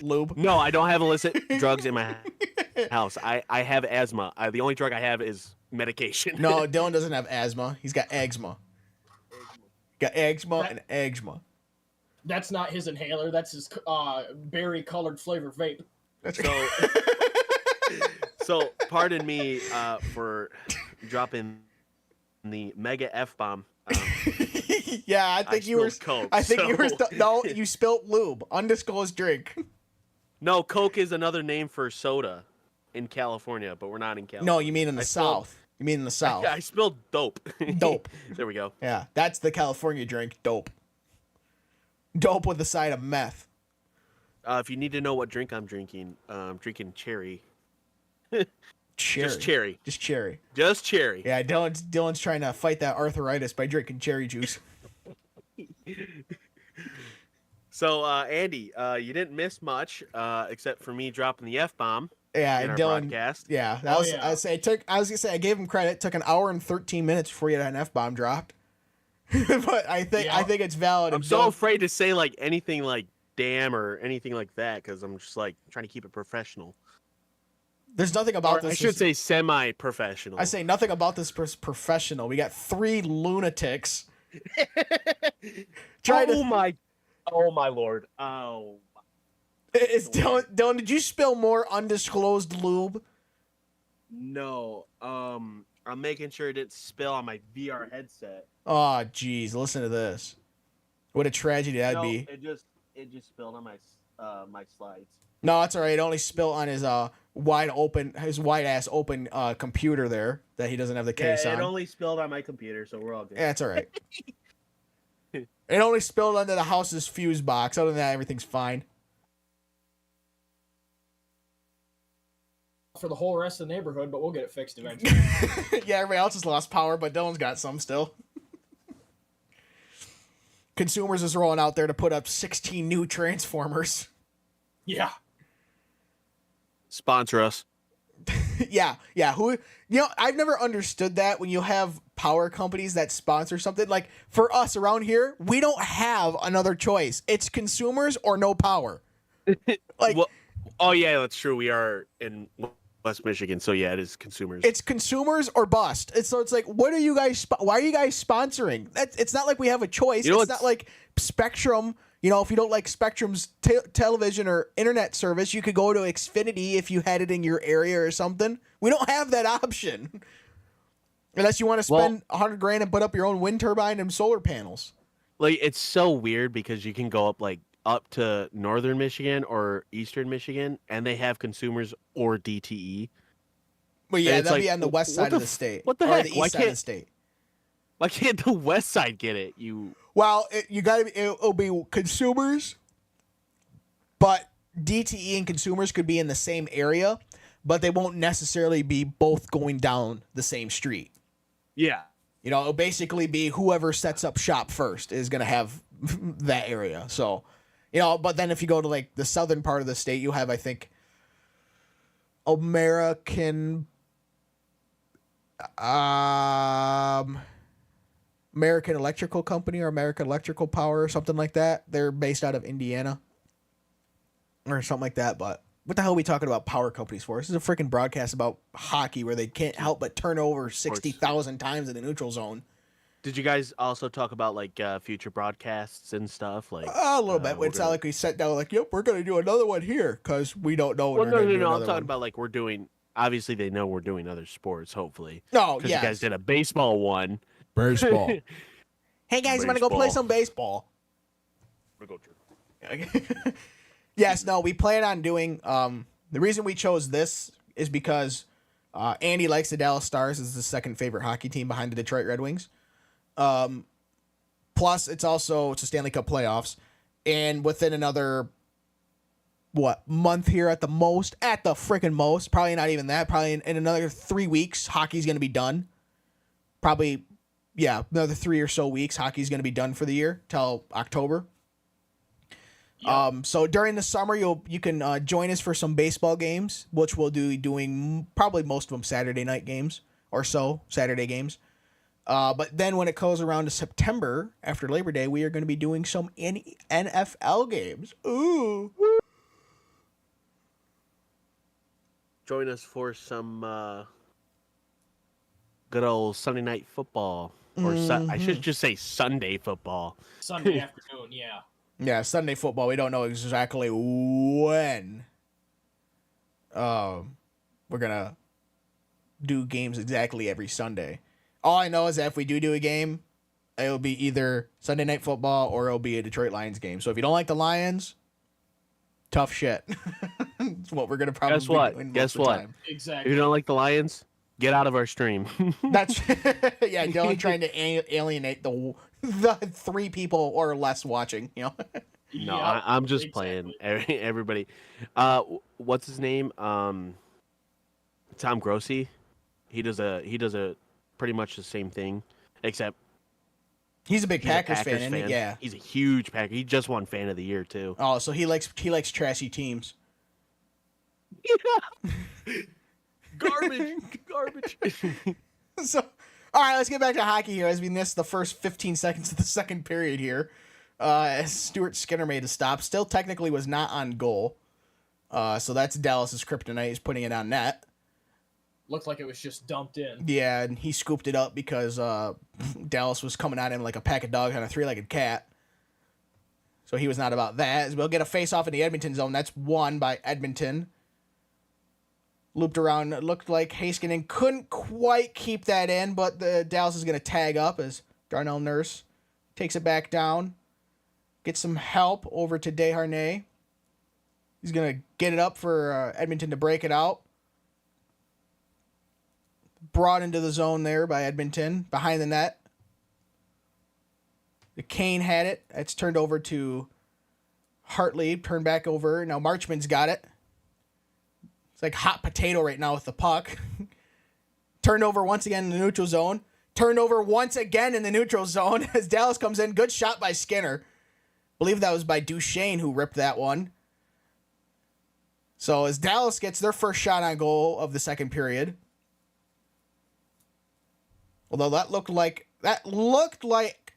Lube. No, I don't have illicit drugs in my house. I have asthma. The only drug I have is medication. No, Dylan doesn't have asthma. He's got eczema. Got eczema and eczema. That's not his inhaler. That's his berry-colored flavor vape. That's so pardon me for dropping the mega F-bomb. Yeah, I think you were. Coke, No, you spilt lube. Undisclosed drink. No, Coke is another name for soda in California, but we're not in California. No, you mean in the South. You mean in the South. I spilled dope. Dope. There we go. Yeah, that's the California drink. Dope. Dope with a side of meth. If you need to know what drink I'm drinking cherry. Cherry. Just cherry. Just cherry. Just cherry. Yeah, Dylan's trying to fight that arthritis by drinking cherry juice. So, Andy, you didn't miss much except for me dropping the F-bomb. Yeah, in our Dylan. broadcast. Yeah, that was. yeah. I was gonna say I gave him credit. It took an hour and 13 minutes before you had an F-bomb dropped. But I think it's valid. I'm if so Dylan- afraid to say like anything like damn or anything like that because I'm just like trying to keep it professional. There's nothing about Or this. I should say semi-professional. I say nothing about this professional. We got 3 lunatics. Oh my lord. Oh. It's Dylan, did you spill more undisclosed lube? No. I'm making sure it didn't spill on my VR headset. Oh, jeez, listen to this. What a tragedy that'd be. It just spilled on my my slides. No, it's all right. It only spilled on his wide ass open computer there that he doesn't have the case on. It only spilled on my computer, so we're all good. Yeah, it's all right. It only spilled onto the house's fuse box. Other than that, everything's fine. For the whole rest of the neighborhood, but we'll get it fixed eventually. Yeah, everybody else has lost power, but Dylan's got some still. Consumers is rolling out there to put up 16 new transformers. Yeah. Sponsor us. Yeah. I've never understood that when you have power companies that sponsor something. Like, for us around here, we don't have another choice. It's consumers or no power. Like, Well, oh yeah, that's true. We are in West Michigan, so yeah, it is consumers. it's consumers or bust. So it's like, what are you guys? Why are you guys sponsoring? It's not like we have a choice. It's not like Spectrum. If you don't like Spectrum's television or internet service, you could go to Xfinity if you had it in your area or something. We don't have that option. Unless you want to spend $100,000 and put up your own wind turbine and solar panels. Like, it's so weird because you can go up to northern Michigan or eastern Michigan, and they have consumers or DTE. But yeah, it's that'd like, be on the west what side the of the state. what the or heck? the Why east side of can't- the state. Why can't the west side get it? Well, it'll be consumers, but DTE and consumers could be in the same area, but they won't necessarily be both going down the same street. Yeah. It'll basically be whoever sets up shop first is going to have that area. So, but then if you go to like the southern part of the state, you have, I think, American Electrical Company or American Electrical Power or something like that. They're based out of Indiana or something like that. But what the hell are we talking about power companies for? This is a freaking broadcast about hockey where they can't help but turn over 60,000 times in the neutral zone. Did you guys also talk about future broadcasts and stuff? A little bit. It's not like we sat down like, yep, we're going to do another one here because we don't know when Well, we're going to do no. I'm another talking one. about we're doing. Obviously, they know we're doing other sports. Hopefully, No, because yes. you guys did a baseball one. Baseball. Hey guys, you want to go play Baseball. some baseball? We're going to- Yes, no, we plan on doing. The reason we chose this is because Andy likes the Dallas Stars. Is the second favorite hockey team behind the Detroit Red Wings. Plus, it's a Stanley Cup playoffs, and within another month here at the freaking most, probably not even that. Probably in another 3 weeks, hockey's gonna be done. Probably, yeah, another 3 or so weeks, hockey's gonna be done for the year till October. Yep. So during the summer, you can join us for some baseball games, which we'll doing probably most of them Saturday night games or so, Saturday games. But then when it goes around to September after Labor Day, we are going to be doing some NFL games. Ooh. Join us for some good old Sunday night football, or I should just say Sunday football. Sunday afternoon, yeah. Yeah, Sunday football. We don't know exactly when. We're gonna do games exactly every Sunday. All I know is that if we do a game, it'll be either Sunday night football or it'll be a Detroit Lions game. So if you don't like the Lions, tough shit. It's what we're gonna probably Guess what? do most Guess of the what? time. If Exactly. you don't like the Lions, get out of our stream. That's yeah. Dylan trying to alienate the 3 people or less watching. No, Yep, I'm just exactly. playing. Everybody, what's his name? Tom Grossi. He does a pretty much the same thing, except He's a big he's a Packers fan, isn't he? Yeah. He's a huge Packer. He just won Fan of the Year too. Oh, so he likes trashy teams. Garbage. So, all right, let's get back to hockey here as we missed the first 15 seconds of the second period here. As Stuart Skinner made a stop. Still technically was not on goal. So that's Dallas's kryptonite. He's putting it on net. Looked like it was just dumped in. Yeah, and he scooped it up because Dallas was coming at him like a pack of dogs on a three-legged cat. So he was not about that. We'll get a face-off in the Edmonton zone. That's won by Edmonton. Looped around. It looked like Heiskanen couldn't quite keep that in, but the Dallas is going to tag up as Darnell Nurse takes it back down. Gets some help over to Desharnais. He's going to get it up for Edmonton to break it out. Brought into the zone there by Edmonton. Behind the net. The Kane had it. It's turned over to Hartley. Turned back over. Now Marchman's got it. It's like hot potato right now with the puck. Turned over once again in the neutral zone. Turned over once again in the neutral zone as Dallas comes in. Good shot by Skinner. I believe that was by Duchesne who ripped that one. So as Dallas gets their first shot on goal of the second period. Although that looked like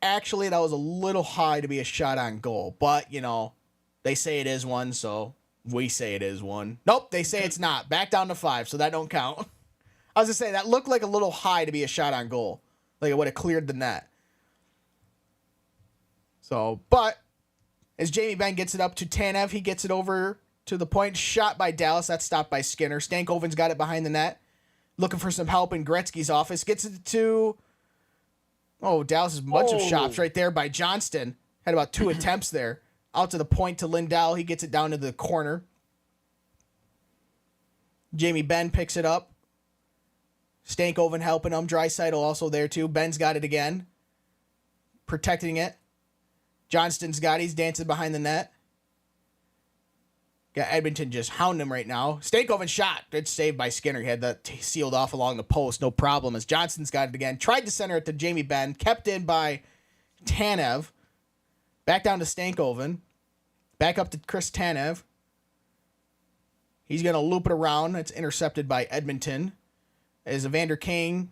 actually that was a little high to be a shot on goal. But, you know, they say it is one, so we say it is one. Nope, they say it's not. Back down to 5, so that don't count. I was going to say, that looked like a little high to be a shot on goal. Like it would have cleared the net. So, but as Jamie Benn gets it up to Tanev, he gets it over to the point. Shot by Dallas. That's stopped by Skinner. Stankoven's got it behind the net. Looking for some help in Gretzky's office. Gets it to... Oh, Dallas' bunch of shots right there by Johnston. Had about 2 attempts there. Out to the point to Lindell. He gets it down to the corner. Jamie Benn picks it up. Stankoven helping him. Draisaitl also there too. Ben's got it again. Protecting it. Johnston's got it. He's dancing behind the net. Got Edmonton just hounding him right now. Stankoven shot. Good save by Skinner. He had that sealed off along the post. No problem. As Johnston's got it again. Tried to center it to Jamie Benn. Kept in by Tanev. Back down to Stankoven. Back up to Chris Tanev. He's going to loop it around. It's intercepted by Edmonton. As Evander Kane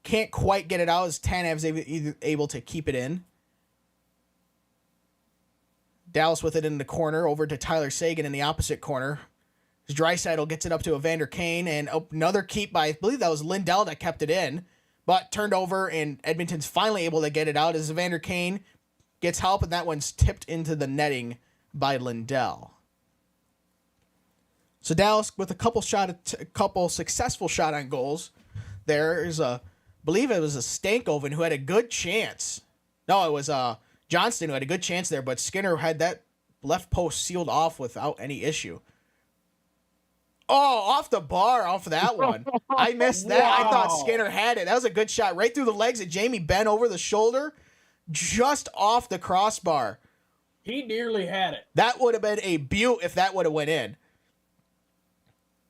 can't quite get it out as Tanev's able to keep it in. Dallas with it in the corner over to Tyler Seguin in the opposite corner. As Draisaitl gets it up to Evander Kane and another keep by, I believe that was Lindell that kept it in, but turned over and Edmonton's finally able to get it out as Evander Kane gets help and that one's tipped into the netting by Lindell. So Dallas with a couple successful shot on goals. There's I believe it was a Stankoven who had a good chance. No, it was Johnston who had a good chance there, but Skinner had that left post sealed off without any issue. Oh, off the bar, off of that one. I missed that. Wow. I thought Skinner had it. That was a good shot right through the legs of Jamie Benn over the shoulder, just off the crossbar. He nearly had it. That would have been a beaut if that would have went in.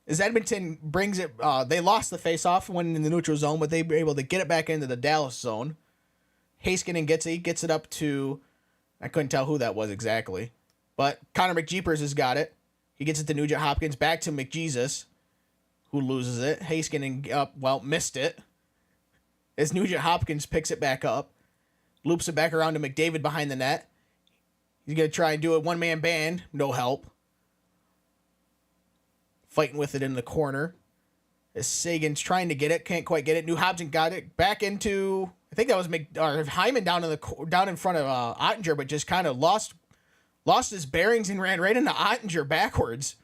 As Edmonton brings it, they lost the faceoff when in the neutral zone, but they were able to get it back into the Dallas zone. Heiskanen gets it up to, I couldn't tell who that was exactly, but Connor McJeepers has got it. He gets it to Nugent Hopkins, back to McJesus, who loses it. Heiskanen, missed it. As Nugent Hopkins picks it back up, loops it back around to McDavid behind the net. He's going to try and do a one-man band, no help. Fighting with it in the corner. As Sagan's trying to get it, can't quite get it. New Hopkins got it back into, I think that was Hyman down in front of Ottinger, but just kind of lost his bearings and ran right into Ottinger backwards.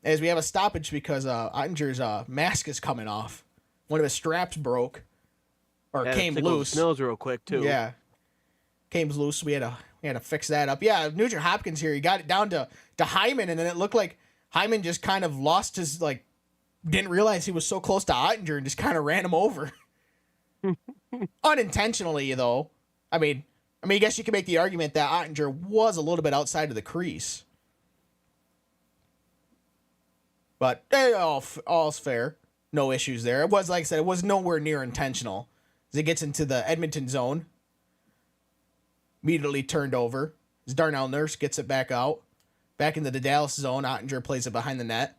As we have a stoppage because Ottinger's mask is coming off. One of his straps broke or came loose. Nose real quick too. Yeah, came loose. We had to fix that up. Yeah, Nugent Hopkins here. He got it down to Hyman, and then it looked like Hyman just kind of lost his, didn't realize he was so close to Ottinger and just kind of ran him over. Unintentionally, though. I mean, I guess you can make the argument that Ottinger was a little bit outside of the crease. But all's fair. No issues there. It was, like I said, it was nowhere near intentional. As it gets into the Edmonton zone. Immediately turned over. As Darnell Nurse gets it back out. Back into the Dallas zone. Ottinger plays it behind the net.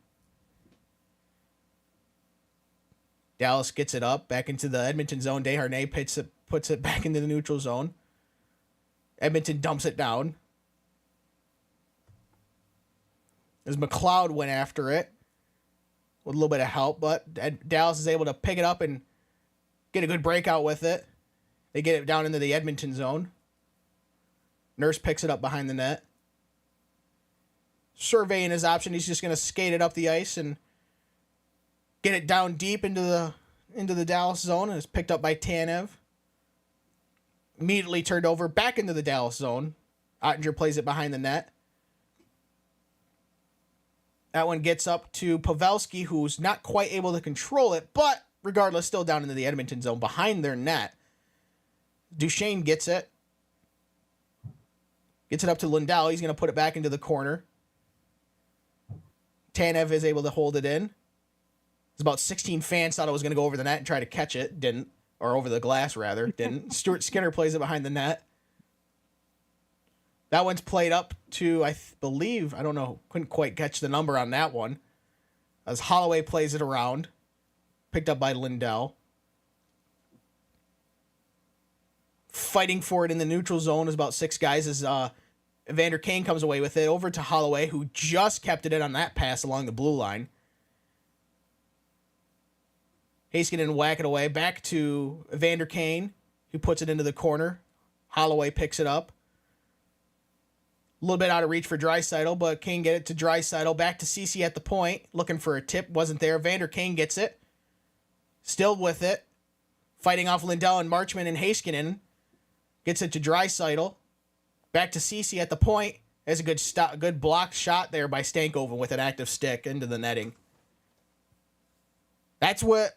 Dallas gets it up. Back into the Edmonton zone. Desharnais puts it back into the neutral zone. Edmonton dumps it down. As McLeod went after it with a little bit of help, but Dallas is able to pick it up and get a good breakout with it. They get it down into the Edmonton zone. Nurse picks it up behind the net. Surveying his option, he's just going to skate it up the ice and get it down deep into the Dallas zone, and it's picked up by Tanev. Immediately turned over back into the Dallas zone. Ottinger plays it behind the net. That one gets up to Pavelski, who's not quite able to control it, but regardless, still down into the Edmonton zone behind their net. Duchesne gets it. Gets it up to Lindell. He's going to put it back into the corner. Tanev is able to hold it in. There's about 16 fans thought it was going to go over the net and try to catch it. Didn't. Or over the glass, rather. Didn't. Stuart Skinner plays it behind the net. That one's played up to, I believe, I don't know, couldn't quite catch the number on that one. As Holloway plays it around. Picked up by Lindell. Fighting for it in the neutral zone is about 6 guys as Evander Kane comes away with it. Over to Holloway, who just kept it in on that pass along the blue line. Heiskanen whack it away. Back to Evander Kane, who puts it into the corner. Holloway picks it up. A little bit out of reach for Draisaitl, but Kane get it to Draisaitl. Back to Ceci at the point, looking for a tip. Wasn't there. Evander Kane gets it. Still with it. Fighting off Lindell and Marchman and Heiskanen. Gets it to Draisaitl. Back to Ceci at the point. There's a good blocked shot there by Stankoven with an active stick into the netting. That's what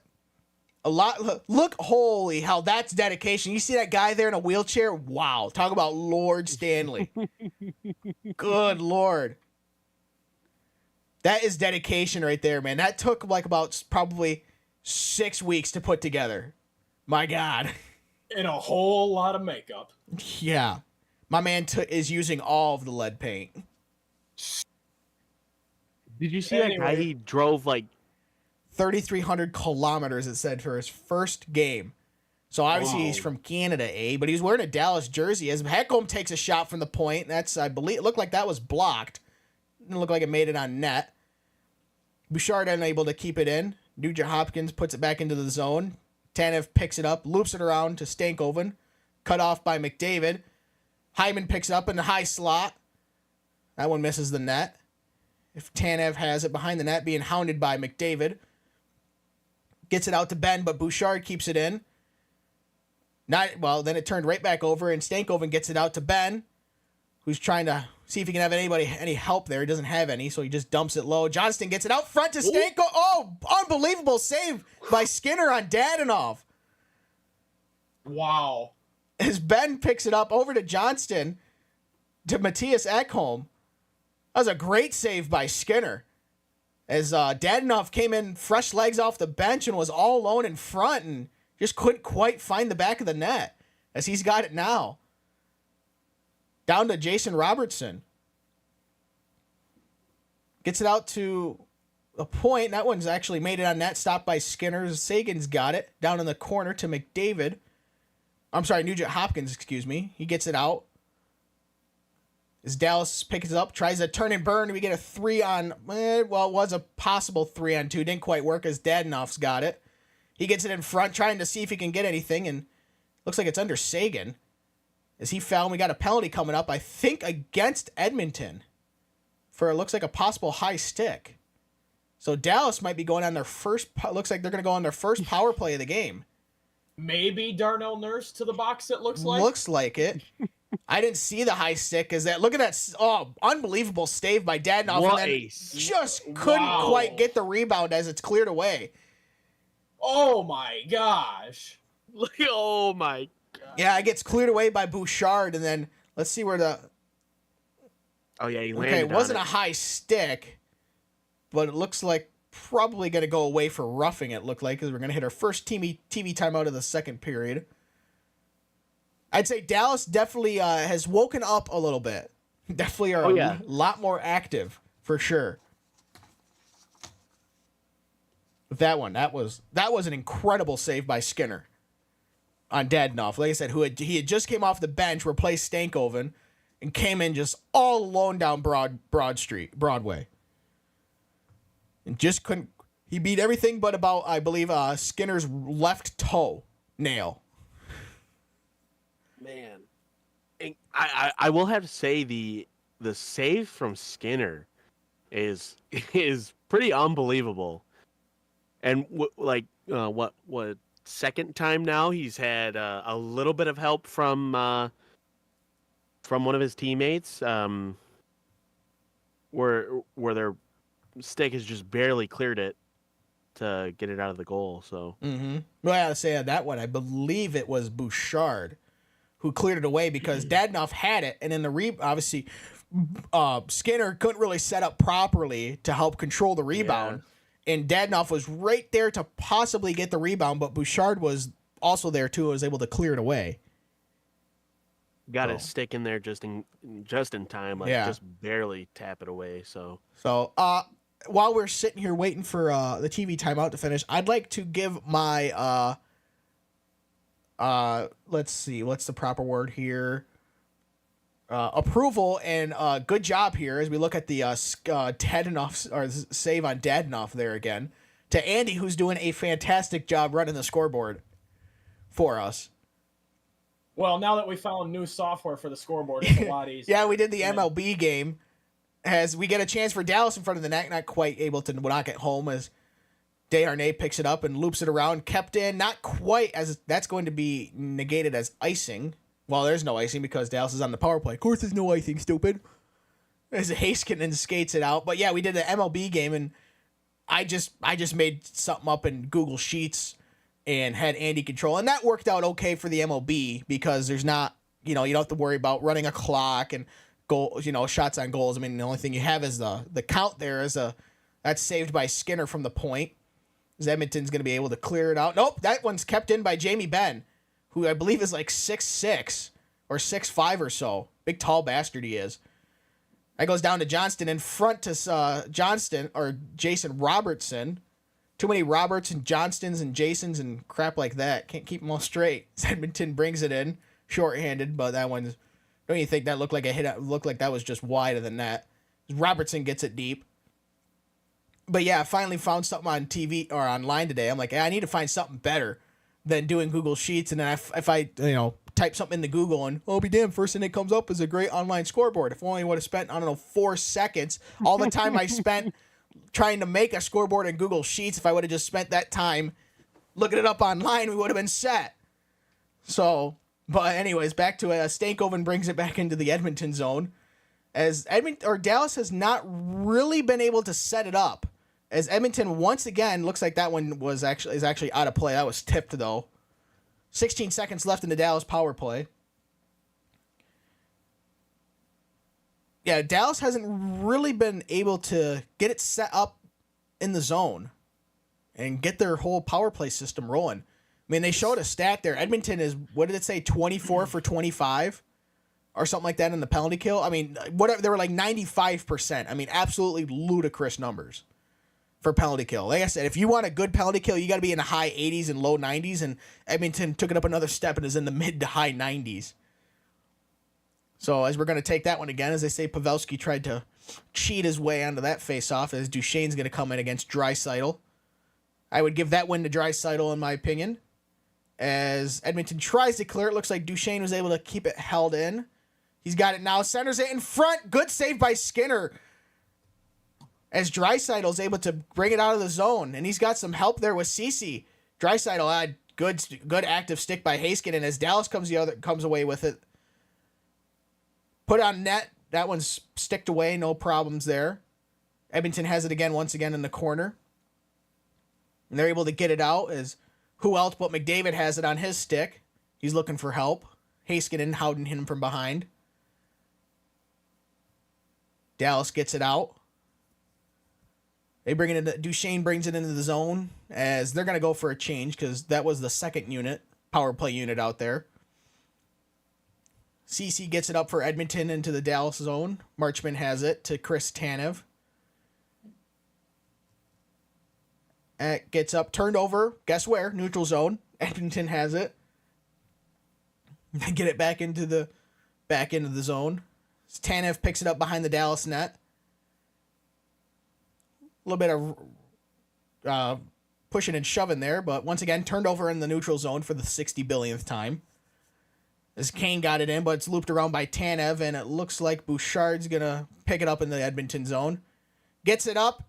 a lot. Look, holy hell, that's dedication. You see that guy there in a wheelchair? Wow. Talk about Lord Stanley. Good Lord. That is dedication right there, man. That took like about probably 6 weeks to put together. My God. And a whole lot of makeup. Yeah. My man is using all of the lead paint. Did you see that guy? He drove like 3,300 kilometers, it said, for his first game. So obviously he's from Canada, but he's wearing a Dallas jersey. As Heckholm takes a shot from the point, that's, I believe, it looked like that was blocked. Didn't look like it made it on net. Bouchard unable to keep it in. Nugent Hopkins puts it back into the zone. Tanev picks it up, loops it around to Stankoven. Cut off by McDavid. Hyman picks it up in the high slot. That one misses the net. If Tanev has it behind the net, being hounded by McDavid. Gets it out to Ben, but Bouchard keeps it in. Then it turned right back over, and Stankoven gets it out to Ben, who's trying to see if he can have any help there. He doesn't have any, so he just dumps it low. Johnston gets it out front to Stanko. Oh, unbelievable save by Skinner on Dadonov. Wow. As Ben picks it up over to Johnston, to Matthias Ekholm. That was a great save by Skinner. As Dadonov came in fresh legs off the bench and was all alone in front and just couldn't quite find the back of the net. As he's got it now. Down to Jason Robertson. Gets it out to a point. That one's actually made it on net. Stopped by Skinner. Sagan's got it. Down in the corner to McDavid. I'm sorry, Nugent Hopkins, excuse me. He gets it out. As Dallas picks it up, tries to turn and burn. We get a 3-on, it was a possible 3-on-2. Didn't quite work as Dadonov's got it. He gets it in front, trying to see if he can get anything, and looks like it's under Sagan. As he fouled, we got a penalty coming up, I think, against Edmonton. For it looks like a possible high stick. So Dallas might be going on their first, looks like they're going to go on their first power play of the game. Maybe Darnell Nurse to the box, it looks like. Looks like it. I didn't see the high stick. Look at that, unbelievable stave by Dadonov. What and then a just couldn't quite get the rebound as it's cleared away. Oh my gosh. Oh my god. Yeah, it gets cleared away by Bouchard, and then let's see where the... Oh yeah, he landed Okay, it wasn't on a high stick, but it looks like probably going to go away for roughing it, looked like, because we're going to hit our first TV timeout of the second period. I'd say Dallas definitely has woken up a little bit Definitely are Oh, yeah. a lot more active for sure. But that was an incredible save by Skinner on Dadnoff. Like I said, he had just came off the bench, replaced Stankoven, and came in just all alone down Broadway, and just couldn't. He beat everything but about, I believe, Skinner's left toe nail. Man, and I will have to say the save from Skinner is pretty unbelievable. And what second time now he's had a little bit of help from one of his teammates, where their stick has just barely cleared it to get it out of the goal. So Well, I gotta say on that one, I believe it was Bouchard who cleared it away because Dadnoff had it, and in the obviously Skinner couldn't really set up properly to help control the rebound. And Dadnoff was right there to possibly get the rebound, but Bouchard was also there too and was able to clear it away. got his stick in there just in time, just barely tap it away. So while we're sitting here waiting for the TV timeout to finish, I'd like to give my let's see, what's the proper word here? Approval and good job here as we look at the Dadnoff or save on Dadnoff there again to Andy, who's doing a fantastic job running the scoreboard for us. Well, now that we found new software for the scoreboard, it's a lot easier. Yeah, we did the MLB game as we get a chance for Dallas in front of the net, not quite able to knock it home as Desharnais picks it up and loops it around, kept in, not quite as that's going to be negated as icing. Well, there's no icing because Dallas is on the power play. Of course, there's no icing, stupid. As Heiskanen skates it out. But yeah, we did the MLB game, and I just made something up in Google Sheets and had Andy control, and that worked out okay for the MLB because there's not, you don't have to worry about running a clock and goal, shots on goals. I mean, the only thing you have is the count there is that's saved by Skinner from the point. As Edmonton's going to be able to clear it out. Nope, that one's kept in by Jamie Benn, who I believe is like 6'6" or 6'5" or so. Big, tall bastard he is. That goes down to Johnston in front to Johnston or Jason Robertson. Too many Roberts and Johnstons and Jasons and crap like that. Can't keep them all straight. Edmonton brings it in, shorthanded, but that one's... Don't you think that looked like a hit? It looked like that was just wide of the net. Robertson gets it deep. But yeah, I finally found something on TV or online today. I'm like, I need to find something better than doing Google Sheets. And then if I type something into Google and, I'll be damned, first thing that comes up is a great online scoreboard. If only I would have spent, 4 seconds, all the time I spent trying to make a scoreboard in Google Sheets, if I would have just spent that time looking it up online, we would have been set. So, but anyways, back to it. Stankoven brings it back into the Edmonton zone. As Dallas has not really been able to set it up. As Edmonton once again looks like that one is actually out of play. That was tipped though. 16 seconds left in the Dallas power play. Yeah, Dallas hasn't really been able to get it set up in the zone and get their whole power play system rolling. I mean, they showed a stat there. Edmonton is, what did it say, 24 for 25 or something like that in the penalty kill? I mean, whatever, they were like 95%. I mean, absolutely ludicrous numbers for penalty kill. Like I said, if you want a good penalty kill, you got to be in the high 80s and low 90s, and Edmonton took it up another step and is in the mid to high 90s. So as we're going to take that one again, as they say, Pavelski tried to cheat his way onto that face-off as Duchesne's going to come in against Draisaitl. I would give that win to Draisaitl in my opinion. As Edmonton tries to clear it, looks like Duchesne was able to keep it held in. He's got it now, centers it in front. Good save by Skinner. As Draisaitl is able to bring it out of the zone, and he's got some help there with Ceci. Draisaitl had good active stick by Heiskanen, and as Dallas comes away with it, put on net. That one's sticked away, no problems there. Edmonton has it again, once again in the corner, and they're able to get it out. As who else but McDavid has it on his stick? He's looking for help. Heiskanen hounding him from behind. Dallas gets it out. They bring it in. Duchesne brings it into the zone as they're going to go for a change because that was the second power play unit out there. CC gets it up for Edmonton into the Dallas zone. Marchman has it to Chris Tanev. It gets up, turned over. Guess where? Neutral zone. Edmonton has it. They get it back into the zone. Tanev picks it up behind the Dallas net. A little bit of pushing and shoving there, but once again, turned over in the neutral zone for the 60 billionth time. As Kane got it in, but it's looped around by Tanev, and it looks like Bouchard's going to pick it up in the Edmonton zone. Gets it up,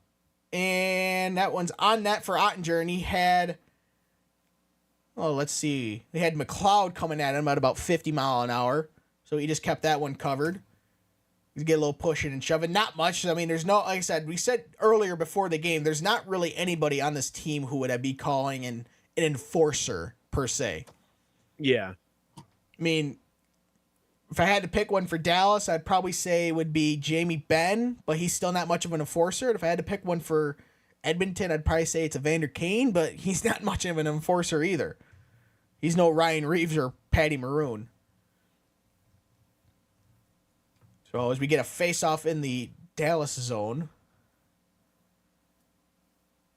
and that one's on net for Ottinger, and he had... Oh, let's see. They had McLeod coming at him at about 50 mile an hour, so he just kept that one covered. You get a little pushing and shoving. Not much. I mean, there's no... Like I said, we said earlier before the game, there's not really anybody on this team who would be calling an enforcer, per se. Yeah. I mean, if I had to pick one for Dallas, I'd probably say it would be Jamie Benn, but he's still not much of an enforcer. And if I had to pick one for Edmonton, I'd probably say it's Evander Kane, but he's not much of an enforcer either. He's no Ryan Reeves or Patty Maroon. So as we get a face-off in the Dallas zone,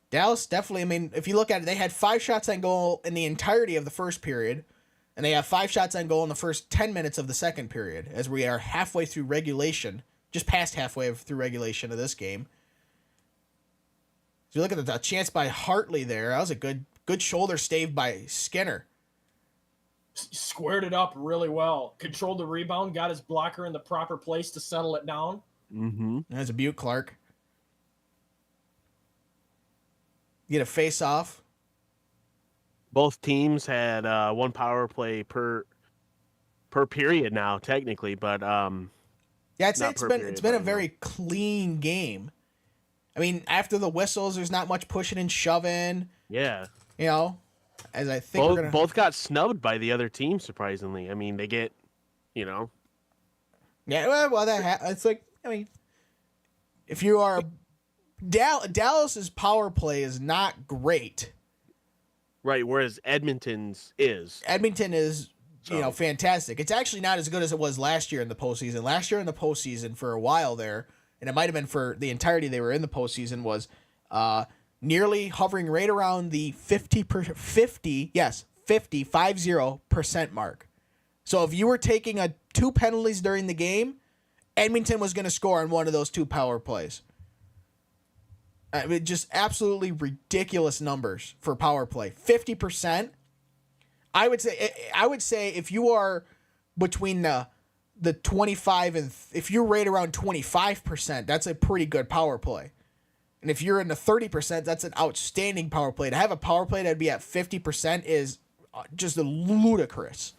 Dallas definitely, I mean, if you look at it, they had 5 shots on goal in the entirety of the first period. And they have 5 shots on goal in the first 10 minutes of the second period, as we are halfway through regulation, just past halfway through regulation of this game. So you look at the chance by Hartley there. That was a good shoulder stave by Skinner. Squared it up really well. Controlled the rebound, got his blocker in the proper place to settle it down. Mm-hmm. That's a Butte Clark. Get a face-off. Both teams had 1 power play per period now, technically, but yeah, I'd say it's been a very clean game. I mean, after the whistles, there's not much pushing and shoving. Yeah, you know, as I think both got snubbed by the other team. Surprisingly, I mean, they get, you know. Yeah, well, it's like, I mean, if you are Dallas's power play is not great. Right, whereas Edmonton is, you know, fantastic. It's actually not as good as it was last year in the postseason. Last year in the postseason, for a while there, and it might have been for the entirety they were in the postseason, was nearly hovering right around the 50% mark. So if you were taking 2 penalties during the game, Edmonton was going to score on one of those 2 power plays. I mean, just absolutely ridiculous numbers for power play. 50%. I would say if you are between the 25 and if you're right around 25%, that's a pretty good power play. And if you're in the 30%, that's an outstanding power play. To have a power play that'd be at 50% is just ludicrous.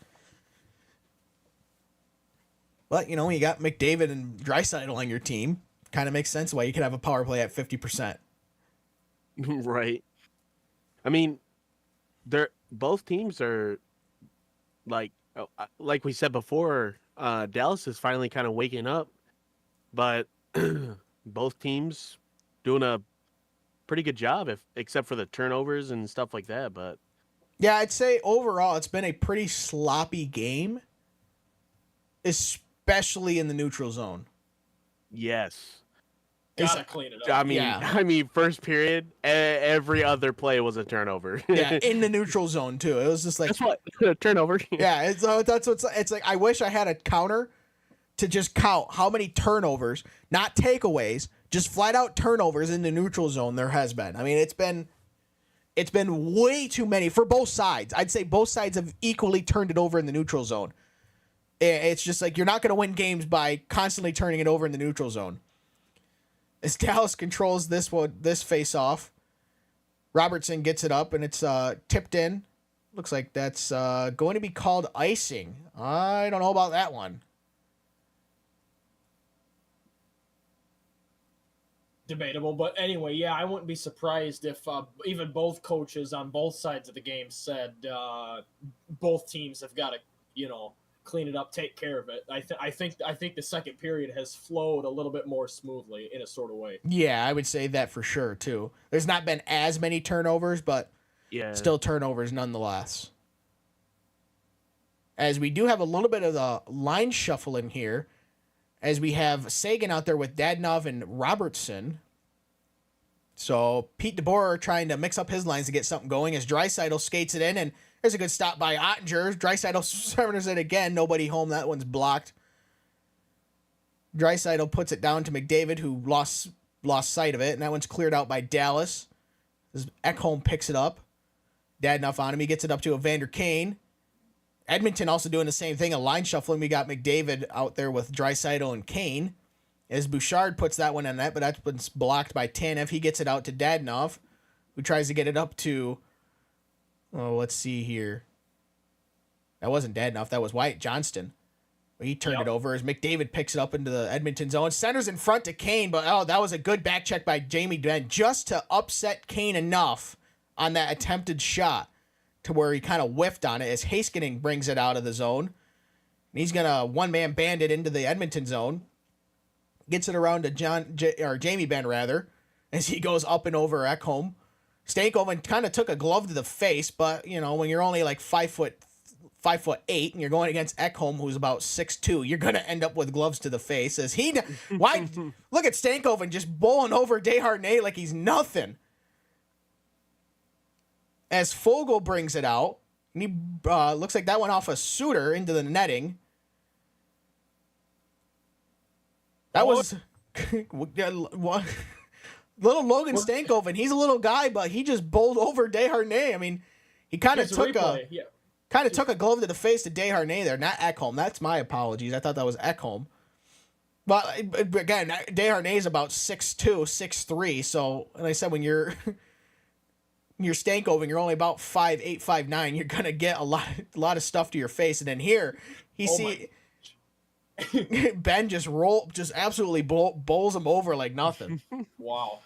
But, you know, when you got McDavid and Draisaitl on your team, kind of makes sense why you could have a power play at 50%. Right. I mean, both teams are like we said before, Dallas is finally kind of waking up, but both teams doing a pretty good job, except for the turnovers and stuff like that. But yeah, I'd say overall it's been a pretty sloppy game, especially in the neutral zone. Yes. Gotta clean it up. I mean, first period, every other play was a turnover. Yeah, in the neutral zone too. It was just like that's what turnover. Yeah, that's what's it's like. I wish I had a counter to just count how many turnovers, not takeaways, just flat out turnovers in the neutral zone there has been. I mean, it's been way too many for both sides. I'd say both sides have equally turned it over in the neutral zone. It's just like you're not going to win games by constantly turning it over in the neutral zone. As Dallas controls this face-off, Robertson gets it up, and it's tipped in. Looks like that's going to be called icing. I don't know about that one. Debatable, but anyway, yeah, I wouldn't be surprised if even both coaches on both sides of the game said both teams have got to, you know, clean it up, take care of it. I think the second period has flowed a little bit more smoothly in a sort of way. Yeah, I would say that for sure too. There's not been as many turnovers, but still turnovers nonetheless. as we do have a little bit of the line shuffle in here, as we have Sagan out there with Dadonov and Robertson. So Pete DeBoer trying to mix up his lines to get something going as Draisaitl skates it in, and there's a good stop by Ottinger. Draisaitl centers it again. Nobody home. That one's blocked. Draisaitl puts it down to McDavid, who lost sight of it, and that one's cleared out by Dallas. As Ekholm picks it up. Dadonov on him. He gets it up to Evander Kane. Edmonton also doing the same thing, a line shuffling. We got McDavid out there with Draisaitl and Kane. As Bouchard puts that one in net, but that's been blocked by Tanev. He gets it out to Dadonov, who tries to get it up to, let's see here. That wasn't Dadonov. That was Wyatt Johnston. He turned it over as McDavid picks it up into the Edmonton zone. Centers in front to Kane, but that was a good back check by Jamie Benn just to upset Kane enough on that attempted shot to where he kind of whiffed on it as Heiskanen brings it out of the zone. And he's going to one-man band it into the Edmonton zone. Gets it around to Jamie Benn, rather, as he goes up and over Ekholm. Stankoven kind of took a glove to the face, but, when you're only like 5'8", and you're going against Ekholm, who's about 6'2", you're going to end up with gloves to the face. As look at Stankoven just bowling over Desharnais like he's nothing. As Fogle brings it out, and he looks like that went off a Suter into the netting. That was little Logan Stankoven. He's a little guy, but he just bowled over Desharnais. I mean, he kind of took a glove to the face to Desharnais there, not Ekholm. That's my apologies. I thought that was Ekholm. But again, Desharnais is about 6'2", 6'3". So, like I said, when you're Stankoven, you're only about 5'8", 5'9". You're gonna get a lot of stuff to your face, and then here Ben just absolutely bowls him over like nothing. Wow.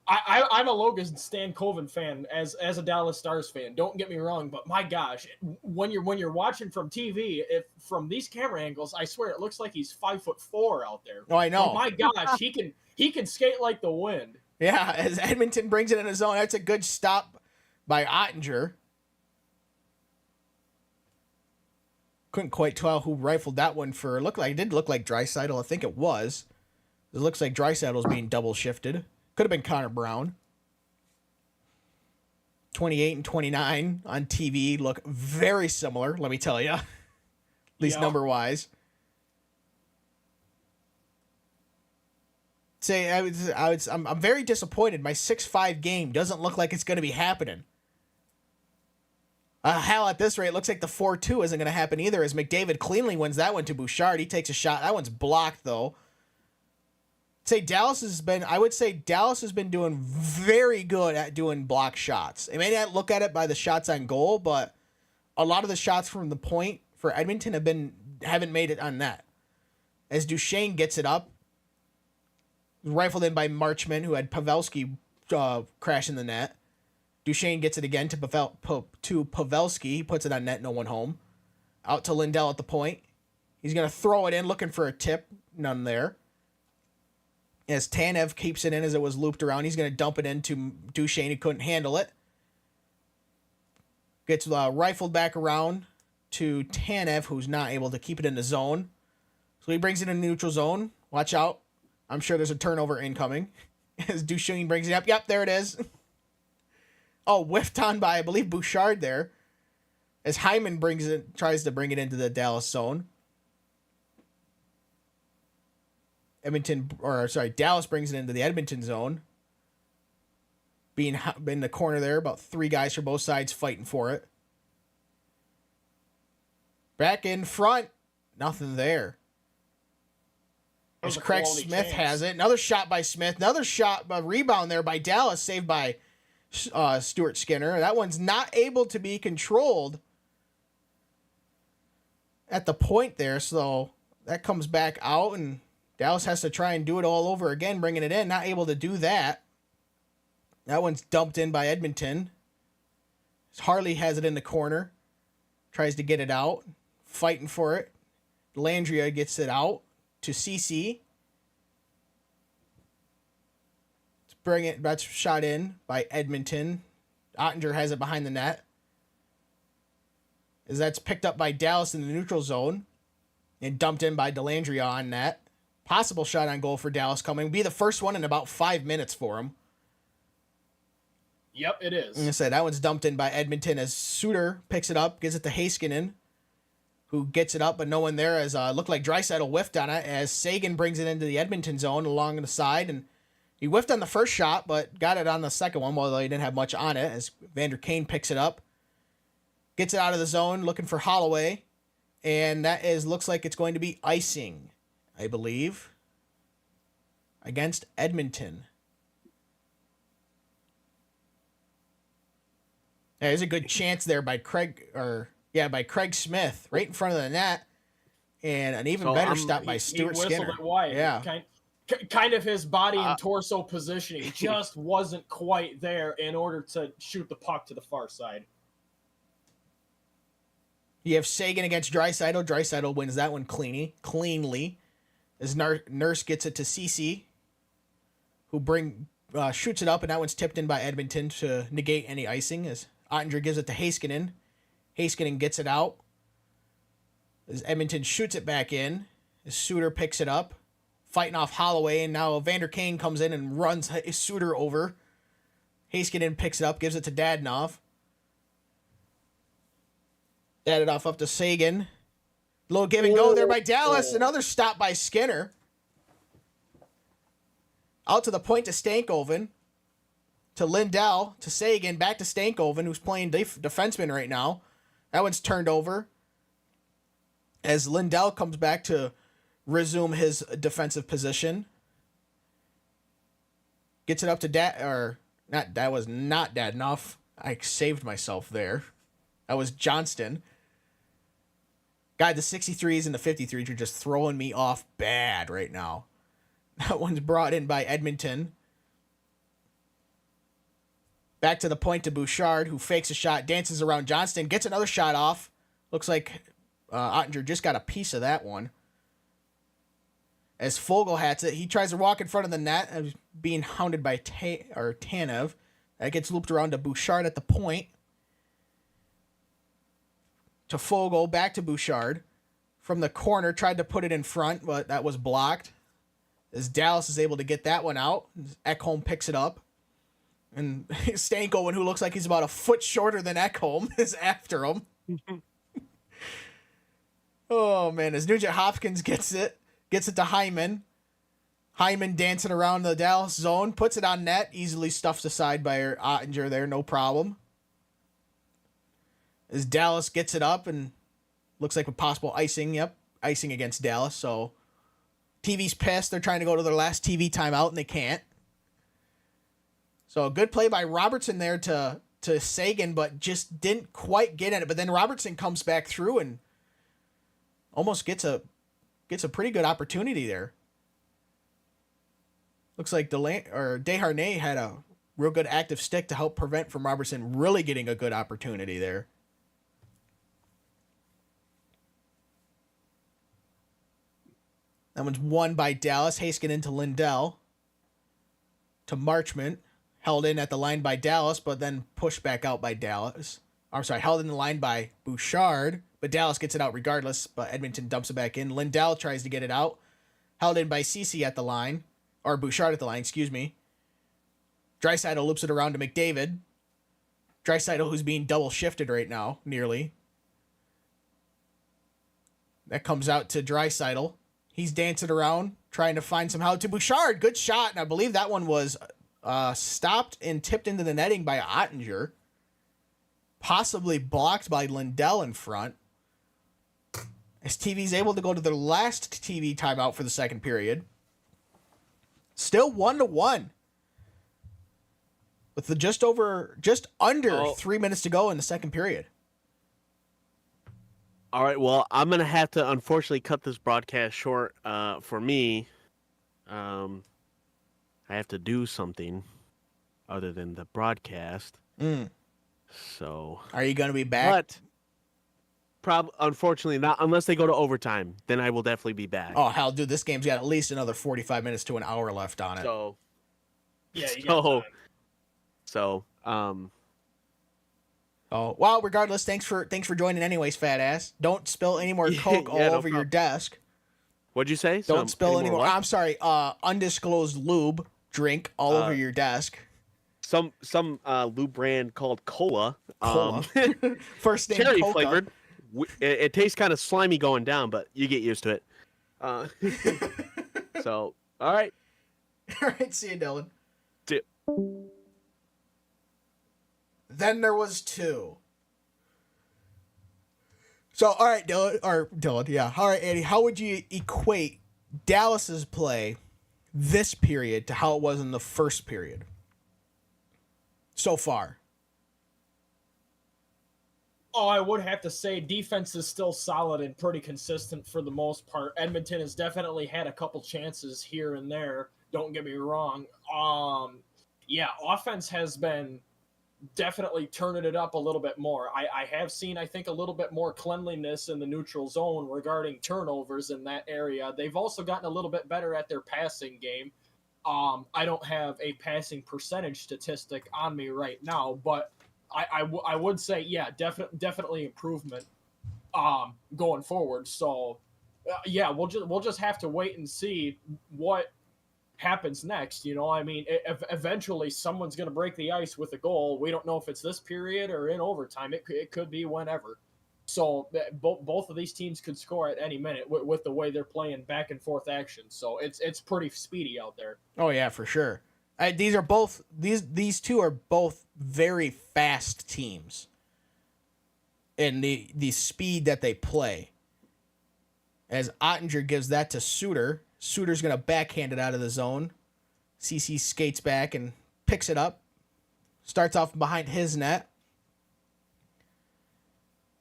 I'm a Logan Stankoven fan as a Dallas Stars fan. Don't get me wrong, but my gosh, when you're watching from TV, from these camera angles, I swear it looks like he's 5'4" out there. Oh, I know. But my gosh, he can skate like the wind. Yeah, as Edmonton brings it in his zone, that's a good stop by Ottinger. Couldn't quite tell who rifled that one for. It did look like Draisaitl. I think it was. It looks like Draisaitl's being double shifted. Could have been Connor Brown. 28 and 29 on TV look very similar, let me tell you. At least number-wise. I'm very disappointed. My 6-5 game doesn't look like it's going to be happening. Hell, at this rate, it looks like the 4-2 isn't going to happen either, as McDavid cleanly wins that one to Bouchard. He takes a shot. That one's blocked, though. Dallas has been doing very good at doing block shots. I may not look at it by the shots on goal, but a lot of the shots from the point for Edmonton haven't made it on net. As Duchesne gets it up, rifled in by Marchman, who had Pavelski crash in the net. Duchesne gets it again to Pavelski. He puts it on net, no one home. Out to Lindell at the point. He's going to throw it in, looking for a tip. None there. As Tanev keeps it in as it was looped around, he's going to dump it into Duchesne, who couldn't handle it. Gets rifled back around to Tanev, who's not able to keep it in the zone. So he brings it in the neutral zone. Watch out. I'm sure there's a turnover incoming. As Duchesne brings it up. Yep, there it is. Whiffed on by, I believe, Bouchard there. As Hyman tries to bring it into the Dallas zone. Dallas brings it into the Edmonton zone. Being in the corner there, about 3 guys for both sides fighting for it. Back in front, nothing there. As Craig Smith has it. Another shot by Smith. Another rebound there by Dallas, saved by Stuart Skinner. That one's not able to be controlled at the point there, so that comes back out, and Dallas has to try and do it all over again, bringing it in. Not able to do that. That one's dumped in by Edmonton. Harley has it in the corner. Tries to get it out. Fighting for it. Landria gets it out to CC. That's shot in by Edmonton. Ottinger has it behind the net. as that's picked up by Dallas in the neutral zone and dumped in by Delandria on net. Possible shot on goal for Dallas coming. Be the first one in about 5 minutes for him. Yep, it is. Like I said, that one's dumped in by Edmonton as Suter picks it up, gives it to Heiskanen, who gets it up, but no one there as looked like Draisaitl whiffed on it as Sagan brings it into the Edmonton zone along the side, and he whiffed on the first shot, but got it on the second one, although he didn't have much on it as Vander Kane picks it up, gets it out of the zone, looking for Holloway, and that looks like it's going to be icing, I believe, against Edmonton. There's a good chance there by Craig Smith, right in front of the net, and an even better stop by Stuart Skinner. It wide. Yeah, kind of his body and torso positioning just wasn't quite there in order to shoot the puck to the far side. You have Sagan against Draisaitl. Draisaitl wins that one cleanly. As Nurse gets it to Cece, who shoots it up, and that one's tipped in by Edmonton to negate any icing. As Ottinger gives it to Heiskanen. Heiskanen gets it out. As Edmonton shoots it back in. As Suter picks it up. Fighting off Holloway, and now Vander Kane comes in and runs Suter over. Heiskanen picks it up, gives it to Dadonov. Dadonov up to Sagan. Little give and go there by Dallas. Another stop by Skinner. Out to the point to Stankoven. To Lindell. To Sagan. Back to Stankoven, who's playing defenseman right now. That one's turned over. As Lindell comes back to resume his defensive position. Gets it up to that was not Dadonov. I saved myself there. That was Johnston. God, the 63s and the 53s are just throwing me off bad right now. That one's brought in by Edmonton. Back to the point to Bouchard, who fakes a shot, dances around Johnston, gets another shot off. Looks like Ottinger just got a piece of that one. As Fogle hats it, he tries to walk in front of the net, being hounded by Tanev. That gets looped around to Bouchard at the point. To Fogle, back to Bouchard. From the corner, tried to put it in front, but that was blocked. As Dallas is able to get that one out. Ekholm picks it up. And Stankoven, who looks like he's about a foot shorter than Ekholm, is after him. Oh, man. As Nugent Hopkins gets it to Hyman. Hyman dancing around the Dallas zone, puts it on net, easily stuffed aside by Ottinger there, no problem. As Dallas gets it up and looks like a possible icing. Yep, icing against Dallas. So TV's pissed. They're trying to go to their last TV timeout and they can't. So a good play by Robertson there to Sagan, but just didn't quite get in it. But then Robertson comes back through and almost gets a pretty good opportunity there. Looks like Desharnais had a real good active stick to help prevent from Robertson really getting a good opportunity there. That one's won by Dallas. Heiskanen to Lindell. To Marchment. Held in at the line by Dallas, but then pushed back out by Dallas. I'm sorry, held in the line by Bouchard, but Dallas gets it out regardless, but Edmonton dumps it back in. Lindell tries to get it out. Held in by Cece at the line. Or Bouchard at the line, excuse me. Draisaitl loops it around to McDavid. Draisaitl, who's being double shifted right now, nearly. That comes out to Draisaitl. He's dancing around, trying to find some help to Bouchard. Good shot, and I believe that one was stopped and tipped into the netting by Ottinger. Possibly blocked by Lindell in front. As TV's able to go to their last TV timeout for the second period. Still 1-1. With just under 3 minutes to go in the second period. All right, well, I'm going to have to unfortunately cut this broadcast short for me. I have to do something other than the broadcast. So, are you going to be back? But unfortunately not, unless they go to overtime. Then I will definitely be back. Oh, hell, dude, this game's got at least another 45 minutes to an hour left on it. So, yeah, you got time. So, Oh well, regardless, thanks for joining anyways, fat ass. Don't spill any more Coke all no over your problem. desk. What'd you say? Don't spill any more. What? I'm sorry. Undisclosed lube drink all over your desk. Some lube brand called Cola. Cola. First name Cherry Coca. flavored. It tastes kind of slimy going down, but you get used to it. So, all right. All right, see you, Dylan. Di- Then there was 2. So, all right, Dylan, yeah. All right, Andy, how would you equate Dallas's play this period to how it was in the first period so far? Oh, I would have to say defense is still solid and pretty consistent for the most part. Edmonton has definitely had a couple chances here and there. Don't get me wrong. Yeah, offense has been definitely turning it up a little bit more. I have seen, I think, a little bit more cleanliness in the neutral zone regarding turnovers in that area. They've also gotten a little bit better at their passing game. I don't have a passing percentage statistic on me right now, but I would say, yeah, definitely improvement going forward. So, yeah, we'll just have to wait and see what happens next. You know, I mean, eventually someone's going to break the ice with a goal. We don't know if it's this period or in overtime. It could be whenever. So both of these teams could score at any minute with the way they're playing back and forth action. So it's pretty speedy out there. Oh yeah, for sure. These two are both very fast teams in the speed that they play. As Ottinger gives that to Suter. Suter's going to backhand it out of the zone. CC skates back and picks it up. Starts off behind his net.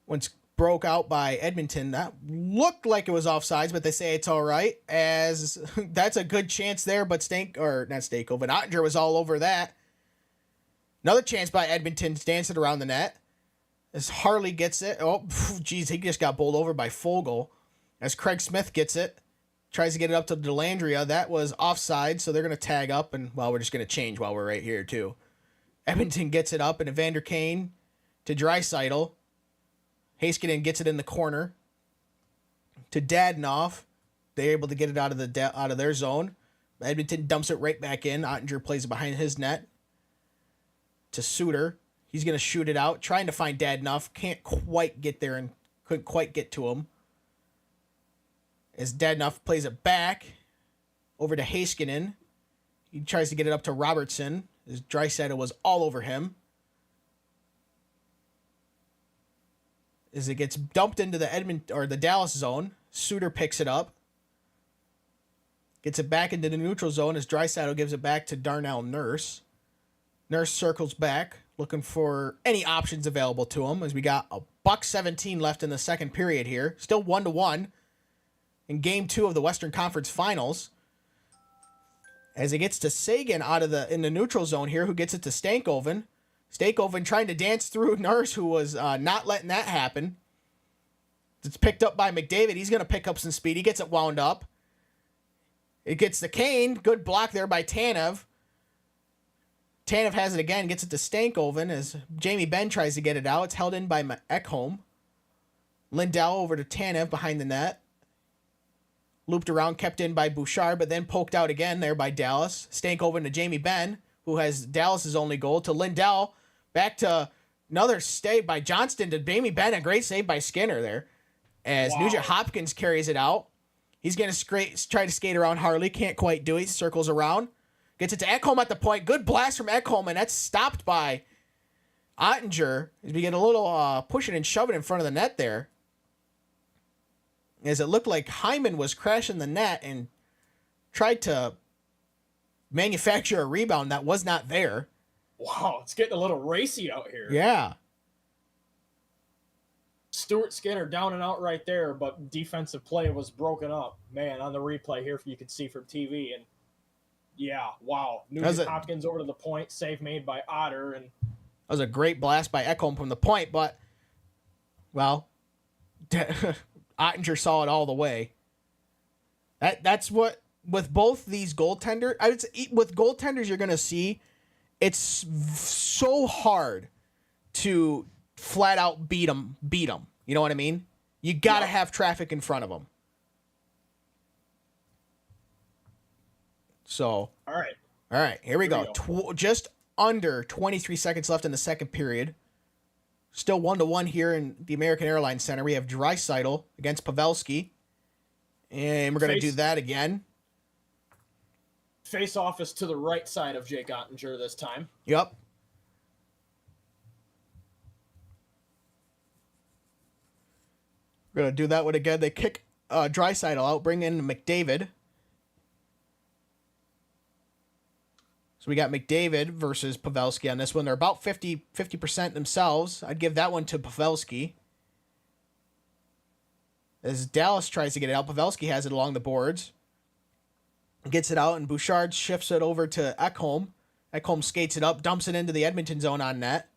Once broke out by Edmonton, that looked like it was offsides, but they say it's all right, as that's a good chance there, but Ottinger was all over that. Another chance by Edmonton, dancing around the net. As Harley gets it. Oh, geez, he just got bowled over by Fogle. As Craig Smith gets it. Tries to get it up to Delandria. That was offside, so they're going to tag up, and, well, we're just going to change while we're right here, too. Edmonton gets it up, and Evander Kane to Draisaitl. Heiskanen gets it in the corner to Dadonov. They're able to get it out of their zone. Edmonton dumps it right back in. Ottinger plays it behind his net to Suter. He's going to shoot it out, trying to find Dadonov. Can't quite get there and couldn't quite get to him. As Dadonov plays it back over to Heiskanen. He tries to get it up to Robertson. As Draisaitl was all over him. As it gets dumped into the Dallas zone, Suter picks it up. Gets it back into the neutral zone as Draisaitl gives it back to Darnell Nurse. Nurse circles back, looking for any options available to him, as we got $1:17 left in the second period here. Still 1-1 in Game 2 of the Western Conference Finals. As it gets to Sagan in the neutral zone here, who gets it to Stankoven. Stankoven trying to dance through Nurse, who was not letting that happen. It's picked up by McDavid. He's going to pick up some speed. He gets it wound up. It gets to Kane. Good block there by Tanev. Tanev has it again, gets it to Stankoven as Jamie Benn tries to get it out. It's held in by Ekholm. Lindell over to Tanev behind the net. Looped around, kept in by Bouchard, but then poked out again there by Dallas. Stankoven to Jamie Benn, who has Dallas's only goal, to Lindell. Back to another save by Johnston to Jamie Benn. A great save by Skinner there. As Nugent Hopkins carries it out. He's going to try to skate around Harley. Can't quite do it. He circles around. Gets it to Ekholm at the point. Good blast from Ekholm, and that's stopped by Ottinger. As we get a little pushing and shoving in front of the net there. As it looked like Hyman was crashing the net and tried to manufacture a rebound that was not there. Wow, it's getting a little racy out here. Yeah. Stuart Skinner down and out right there, but defensive play was broken up. Man, on the replay here, you can see from TV. And yeah, wow. Nugent Hopkins over to the point, save made by Otter. And that was a great blast by Ekholm from the point, but, well, Ottinger saw it all the way. That's what, with both these goaltenders, I would say with goaltenders, you're going to see it's so hard to flat out beat them. You know what I mean? You got to Yeah. have traffic in front of them. So, All right. all right, here we Here go. Just under 23 seconds left in the second period. Still 1-1 here in the American Airlines Center. We have Draisaitl against Pavelski. And we're going to do that again. Face off is to the right side of Jake Ottinger this time. Yep. We're going to do that one again. They kick Draisaitl out, bring in McDavid. So we got McDavid versus Pavelski on this one. They're about 50% themselves. I'd give that one to Pavelski. As Dallas tries to get it out, Pavelski has it along the boards. Gets it out, and Bouchard shifts it over to Ekholm. Ekholm skates it up, dumps it into the Edmonton zone on net.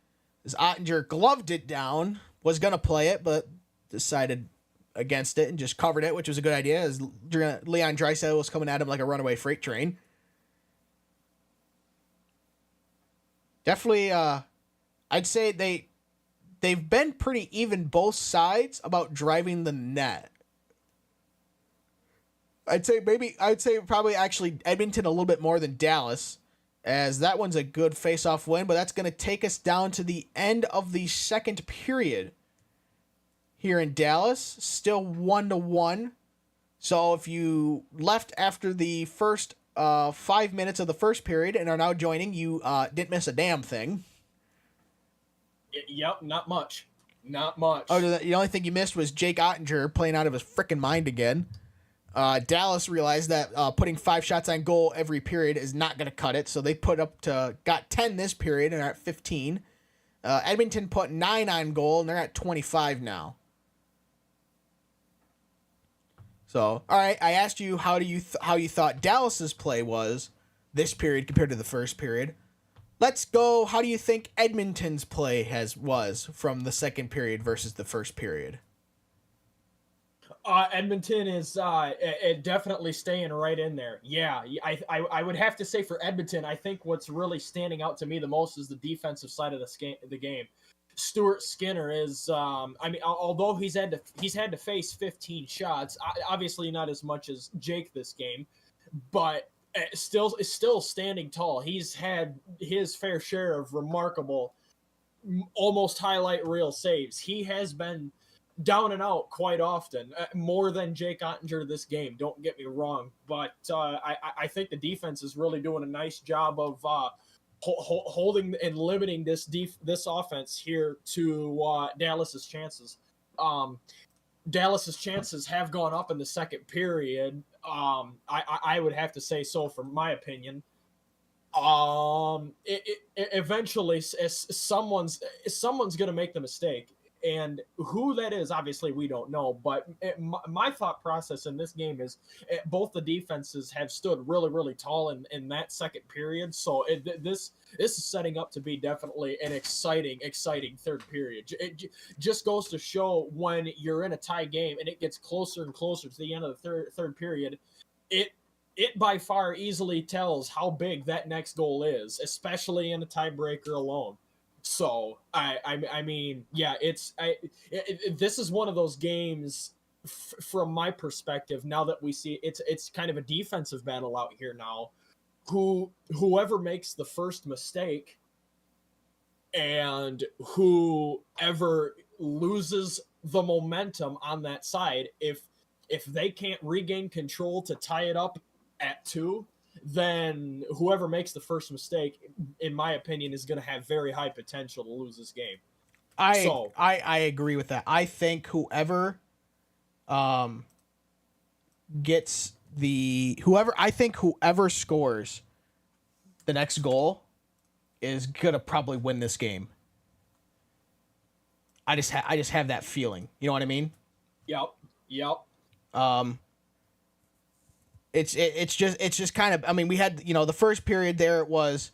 As Ottinger gloved it down, was going to play it, but decided against it and just covered it, which was a good idea, as Leon Draisaitl was coming at him like a runaway freight train. Definitely, I'd say they've been pretty even both sides about driving the net. I'd say probably actually Edmonton a little bit more than Dallas, as that one's a good face-off win, but that's going to take us down to the end of the second period here in Dallas. Still 1-1. So if you left after the first 5 minutes of the first period and are now joining, you didn't miss a damn thing. Yep, not much. Not much. Oh, the only thing you missed was Jake Ottinger playing out of his frickin' mind again. Dallas realized that putting 5 shots on goal every period is not going to cut it, so they got 10 this period and are at 15. Edmonton put 9 on goal, and they're at 25 now. So, all right, I asked you how you thought Dallas's play was this period compared to the first period. Let's go. How do you think Edmonton's play was from the second period versus the first period? Edmonton is definitely staying right in there. Yeah, I would have to say for Edmonton, I think what's really standing out to me the most is the defensive side of the game. Stuart Skinner is, although he's had to face 15 shots, obviously not as much as Jake this game, but still standing tall. He's had his fair share of remarkable, almost highlight reel saves. He has been down and out quite often, more than Jake Ottinger this game. Don't get me wrong, but I think the defense is really doing a nice job of holding and limiting this offense here to Dallas's chances. Dallas's chances have gone up in the second period. I would have to say so, from my opinion. Eventually, someone's going to make the mistake. And who that is, obviously, we don't know. But my thought process in this game is both the defenses have stood really, really tall in that second period. So this is setting up to be definitely an exciting third period. It just goes to show when you're in a tie game and it gets closer and closer to the end of the third period, it by far easily tells how big that next goal is, especially in a tiebreaker alone. So I mean, yeah, this is one of those games from my perspective. Now that we see it's kind of a defensive battle out here now. Whoever makes the first mistake and whoever loses the momentum on that side, if they can't regain control to tie it up at 2. Then whoever makes the first mistake, in my opinion, is going to have very high potential to lose this game. I agree with that. I think whoever scores the next goal is going to probably win this game. I just have that feeling. You know what I mean? Yep. It's just kind of, I mean, we had, the first period there, it was,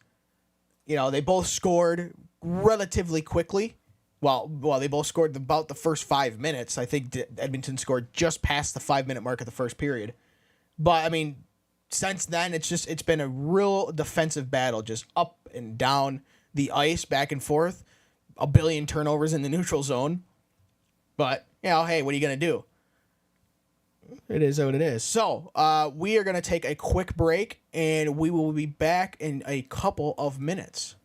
they both scored relatively quickly. Well, they both scored about the first 5 minutes. I think Edmonton scored just past the 5-minute mark of the first period. But I mean, since then, it's been a real defensive battle, just up and down the ice, back and forth. a billion turnovers in the neutral zone. But, hey, what are you going to do? It is what it is. So, we are going to take a quick break, and we will be back in a couple of minutes.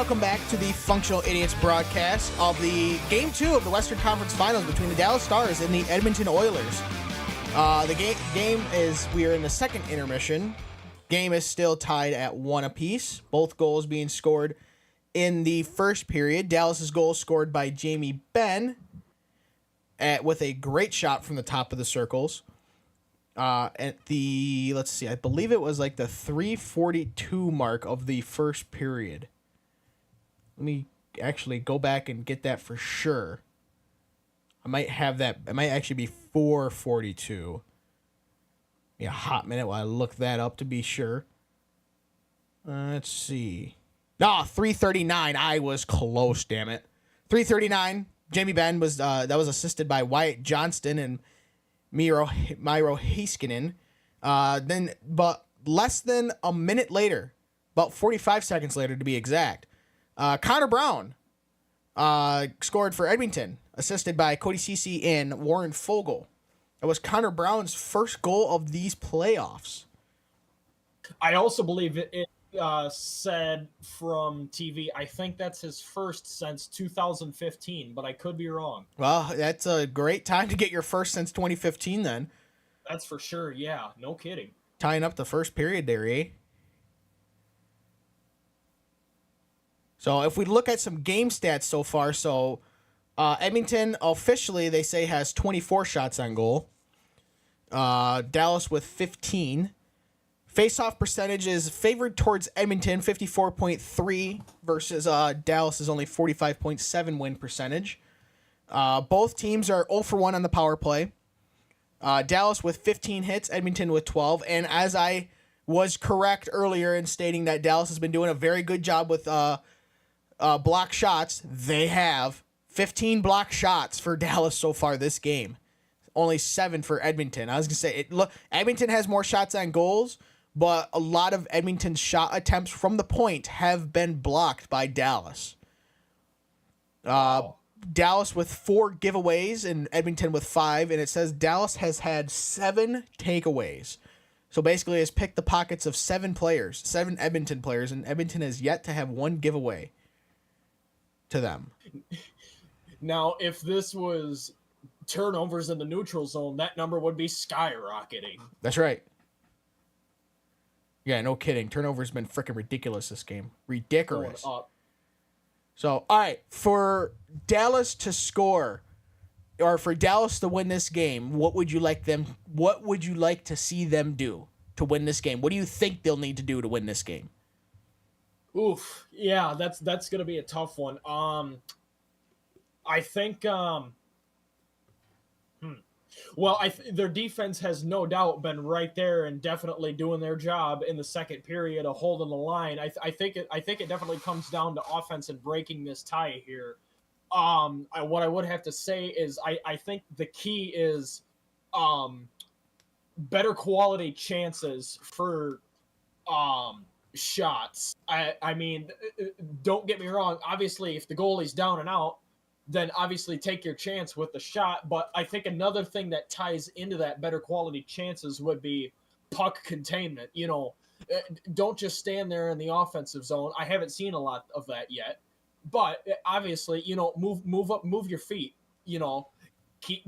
welcome back to the Functional Idiots broadcast of the Game 2 of the Western Conference Finals between the Dallas Stars and the Edmonton Oilers. The game is, we are in the second intermission. Game is still tied at 1 apiece. Both goals being scored in the first period. Dallas's goal scored by Jamie Benn with a great shot from the top of the circles. At the, let's see, I believe it was like the 3:42 mark of the first period. Let me actually go back and get that for sure. I might have that. It might actually be 4:42. Yeah, a hot minute while I look that up to be sure. Let's see. No, 3:39. I was close, damn it. 3:39. Jamie Benn was that was assisted by Wyatt Johnston and Miro Heiskanen. But less than a minute later, about 45 seconds later to be exact, Connor Brown scored for Edmonton, assisted by Cody Ceci and Warren Foegele. It was Connor Brown's first goal of these playoffs. I also believe it said from TV, I think that's his first since 2015, but I could be wrong. Well, that's a great time to get your first since 2015 then. That's for sure, yeah. No kidding. Tying up the first period there, eh? So if we look at some game stats so far, Edmonton officially, they say, has 24 shots on goal. Dallas with 15. Face-off percentage is favored towards Edmonton, 54.3 versus Dallas's only 45.7 win percentage. Both teams are 0 for 1 on the power play. Dallas with 15 hits, Edmonton with 12. And as I was correct earlier in stating that Dallas has been doing a very good job with block shots, they have 15 block shots for Dallas so far this game. Only 7 for Edmonton. I was going to say, Edmonton has more shots on goals, but a lot of Edmonton's shot attempts from the point have been blocked by Dallas. Dallas with 4 giveaways and Edmonton with 5, and it says Dallas has had 7 takeaways. So basically has picked the pockets of 7 players, 7 Edmonton players, and Edmonton has yet to have 1 giveaway to them. Now, if this was turnovers in the neutral zone, that number would be skyrocketing. That's right. Yeah, no kidding. Turnover's been freaking ridiculous this game. Ridiculous. Going up. So, all right, for Dallas to score, or for Dallas to win this game, what would you like to see them do to win this game? What do you think they'll need to do to win this game? Oof, yeah, that's gonna be a tough one. I think their defense has no doubt been right there and definitely doing their job in the second period of holding the line. I think it definitely comes down to offense and breaking this tie here. What I would have to say is I think the key is better quality chances for shots. I mean, don't get me wrong. Obviously, if the goalie's down and out, then obviously take your chance with the shot. But I think another thing that ties into that better quality chances would be puck containment. You know, don't just stand there in the offensive zone. I haven't seen a lot of that yet. But obviously, you know, move up, move your feet. You know,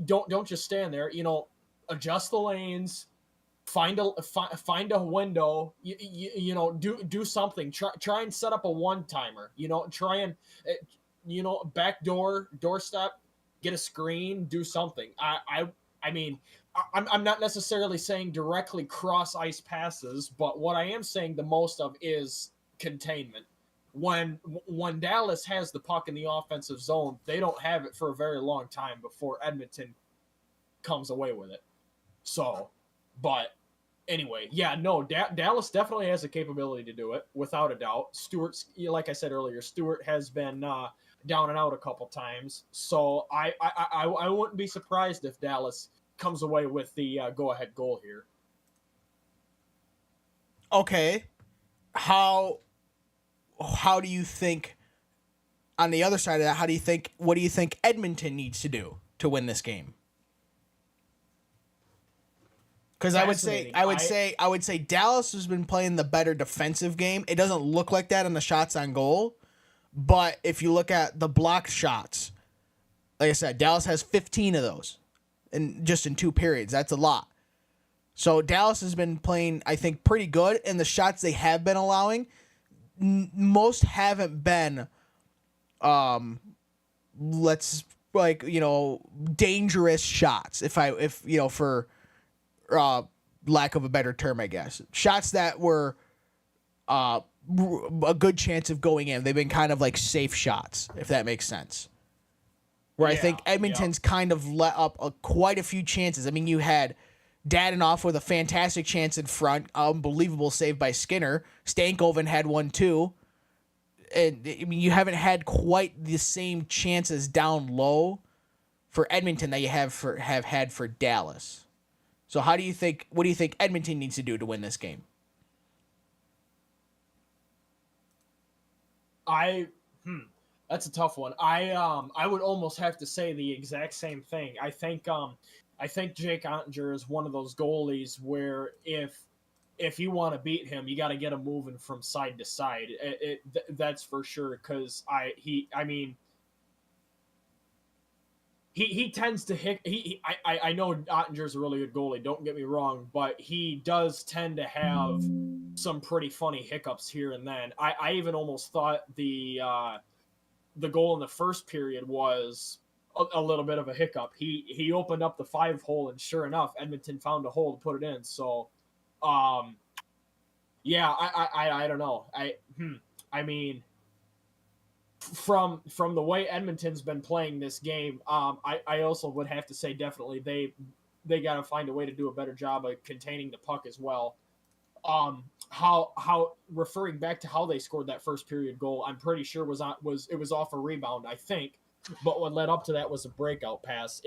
don't just stand there. You know, adjust the lanes. Find a window. You know, do something. Try and set up a one-timer. You know, try and back doorstep, get a screen, do something. I mean, I'm not necessarily saying directly cross ice passes, but what I am saying the most of is containment. When Dallas has the puck in the offensive zone, they don't have it for a very long time before Edmonton comes away with it. So, but anyway, yeah, no, Dallas definitely has the capability to do it, without a doubt. Stewart's, like I said earlier, Stewart has been down and out a couple times. So I wouldn't be surprised if Dallas comes away with the go-ahead goal here. Okay. How do you think, on the other side of that, what do you think Edmonton needs to do to win this game? Because I would say Dallas has been playing the better defensive game. It doesn't look like that on the shots on goal. But if you look at the blocked shots, like I said, Dallas has 15 of those, and just in 2 periods. That's a lot. So Dallas has been playing, I think, pretty good, and the shots they have been allowing, most haven't been, dangerous shots. If for lack of a better term, I guess, shots that were a good chance of going in. They've been kind of like safe shots, if that makes sense. Where I think Edmonton's kind of let up quite a few chances. I mean, you had Dadonov with a fantastic chance in front, unbelievable save by Skinner. Stankoven had one too. And I mean, you haven't had quite the same chances down low for Edmonton that you have had for Dallas. So what do you think Edmonton needs to do to win this game? That's a tough one. I would almost have to say the exact same thing. I think Jake Ottinger is one of those goalies where if you want to beat him, you got to get him moving from side to side. That's for sure. Because he tends to hit. I know Ottinger's a really good goalie. Don't get me wrong, but he does tend to have some pretty funny hiccups here and then. I even almost thought the goal in the first period was a little bit of a hiccup. He opened up the 5-hole, and sure enough, Edmonton found a hole to put it in. So, yeah, I don't know. I mean, from the way Edmonton's been playing this game, I also would have to say definitely they got to find a way to do a better job of containing the puck as well. How referring back to how they scored that first period goal, I'm pretty sure was off a rebound, I think, but what led up to that was a breakout pass.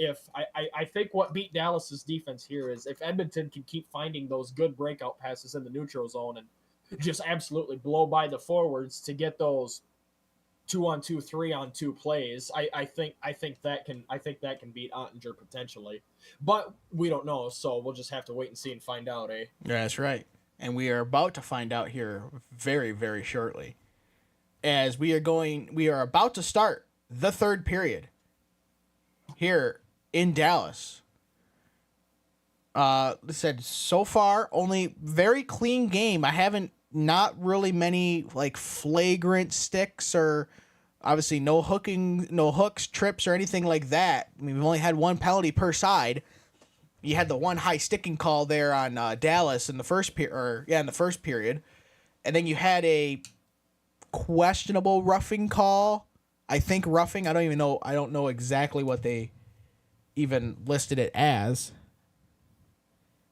I think what beat Dallas's defense here is if Edmonton can keep finding those good breakout passes in the neutral zone and just absolutely blow by the forwards to get those 2-on-2, 3-on-2 plays, I think that can beat Ottinger potentially, but we don't know, so we'll just have to wait and see and find out, eh? Yeah, that's right. And we are about to find out here very, very shortly, as we are about to start the third period here in Dallas. Said so far only very clean game. I haven't not really many like flagrant sticks or obviously no hooks, trips or anything like that. I mean, we've only had one penalty per side. You had the one high sticking call there on Dallas in the first period, and then you had a questionable roughing call. I think roughing. I don't know exactly what they even listed it as.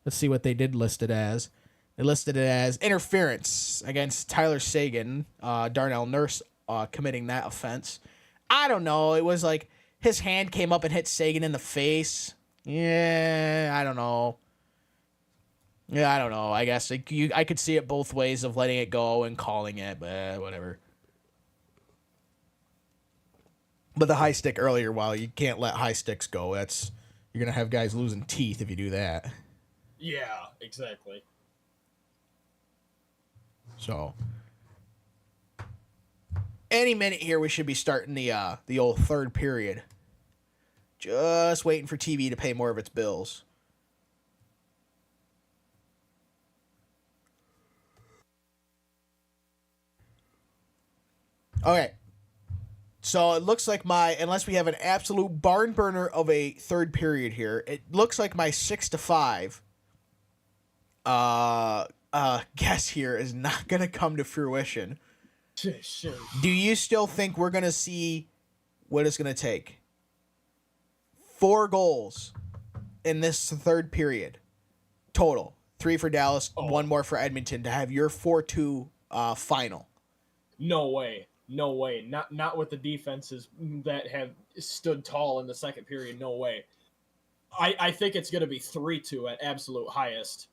Let's see what they did list it as. They listed it as interference against Tyler Seguin. Darnell Nurse committing that offense. I don't know. It was like his hand came up and hit Seguin in the face. Yeah, I don't know. I guess I could see it both ways of letting it go and calling it, but whatever. But the high stick earlier, well, you can't let high sticks go. You're gonna have guys losing teeth if you do that. Yeah, exactly. So, any minute here, we should be starting the old third period. Just waiting for TV to pay more of its bills. Okay. So it looks like unless we have an absolute barn burner of a third period here, it looks like my 6-5 guess here is not going to come to fruition. Sure. Do you still think we're going to see what it's going to take? 4 goals in this third period total. 3 for Dallas, 1 more for Edmonton to have your 4-2 final. No way. Not with the defenses that have stood tall in the second period. No way. I think it's going to be 3-2 at absolute highest.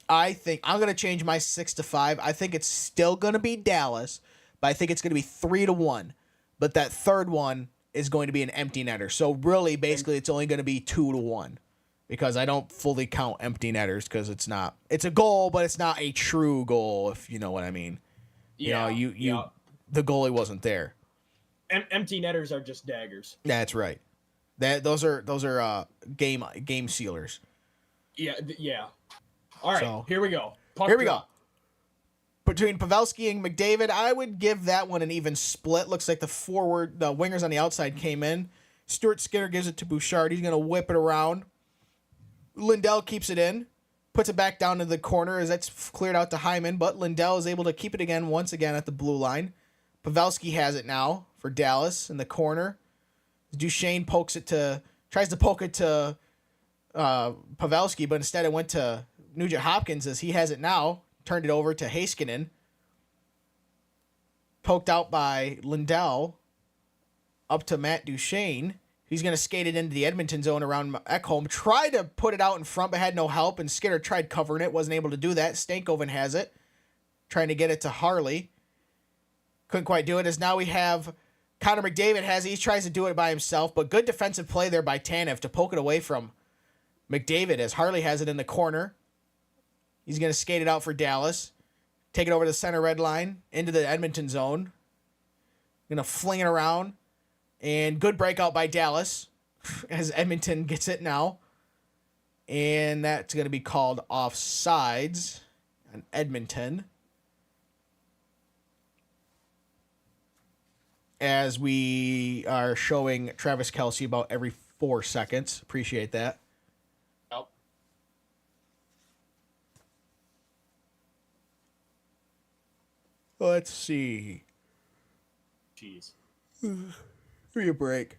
I think I'm going to change my 6-5. I think it's still going to be Dallas, but I think it's going to be 3-1. But that third one is going to be an empty netter. So really, basically, it's only going to be 2-1 because I don't fully count empty netters because it's a goal, but it's not a true goal, if you know what I mean. Yeah. The goalie wasn't there. Empty netters are just daggers. That's right. Those are game sealers. Yeah, yeah. All right, So, here we go. Puck here we go. drop. Between Pavelski and McDavid, I would give that one an even split. Looks like the wingers on the outside came in. Stuart Skinner gives it to Bouchard. He's going to whip it around. Lindell keeps it in. Puts it back down to the corner as that's cleared out to Hyman, but Lindell is able to keep it once again at the blue line. Pavelski has it now for Dallas in the corner. Duchesne tries to poke it to Pavelski, but instead it went to Nugent Hopkins as he has it now. Turned it over to Heiskanen. Poked out by Lindell. Up to Matt Duchesne. He's going to skate it into the Edmonton zone around Ekholm. Tried to put it out in front, but had no help, and Skinner tried covering it. Wasn't able to do that. Stankoven has it. Trying to get it to Harley. Couldn't quite do it, as now we have Connor McDavid has it. He tries to do it by himself, but good defensive play there by Tanev to poke it away from McDavid as Harley has it in the corner. He's going to skate it out for Dallas. Take it over to the center red line, into the Edmonton zone. Going to fling it around. And good breakout by Dallas as Edmonton gets it now. And that's going to be called offsides on Edmonton. As we are showing Travis Kelce about every 4 seconds. Appreciate that. Yep. Let's see. Jeez. Give me a break.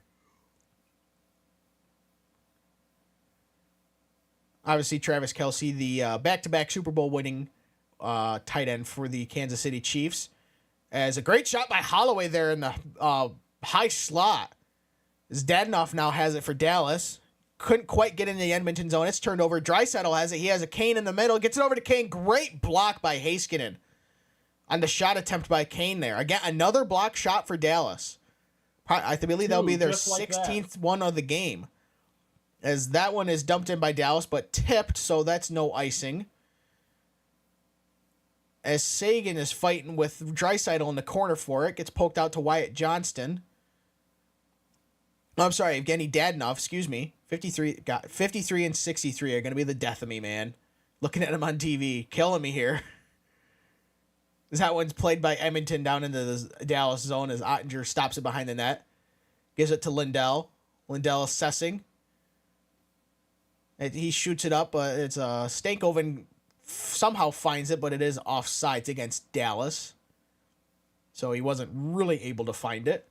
Obviously, Travis Kelce, the back-to-back Super Bowl winning tight end for the Kansas City Chiefs. As a great shot by Holloway there in the high slot. As Dadenoff now has it for Dallas. Couldn't quite get in the Edmonton zone. It's turned over. Draisaitl has it. He has a Kane in the middle. Gets it over to Kane. Great block by Heiskanen on the shot attempt by Kane there. Again, another block shot for Dallas. I believe that'll be their 16th one of the game. As that one is dumped in by Dallas, but tipped, so that's no icing. As Sagan is fighting with Draisaitl in the corner for it. Gets poked out to Wyatt Johnston. Oh, I'm sorry, Evgeny Dadonov, excuse me. 53 and 63 are going to be the death of me, man. Looking at him on TV. Killing me here. That one's played by Edmonton down into the Dallas zone as Ottinger stops it behind the net. Gives it to Lindell. Lindell assessing. He shoots it up, but it's Stankoven somehow finds it, but it is offsides against Dallas. So he wasn't really able to find it.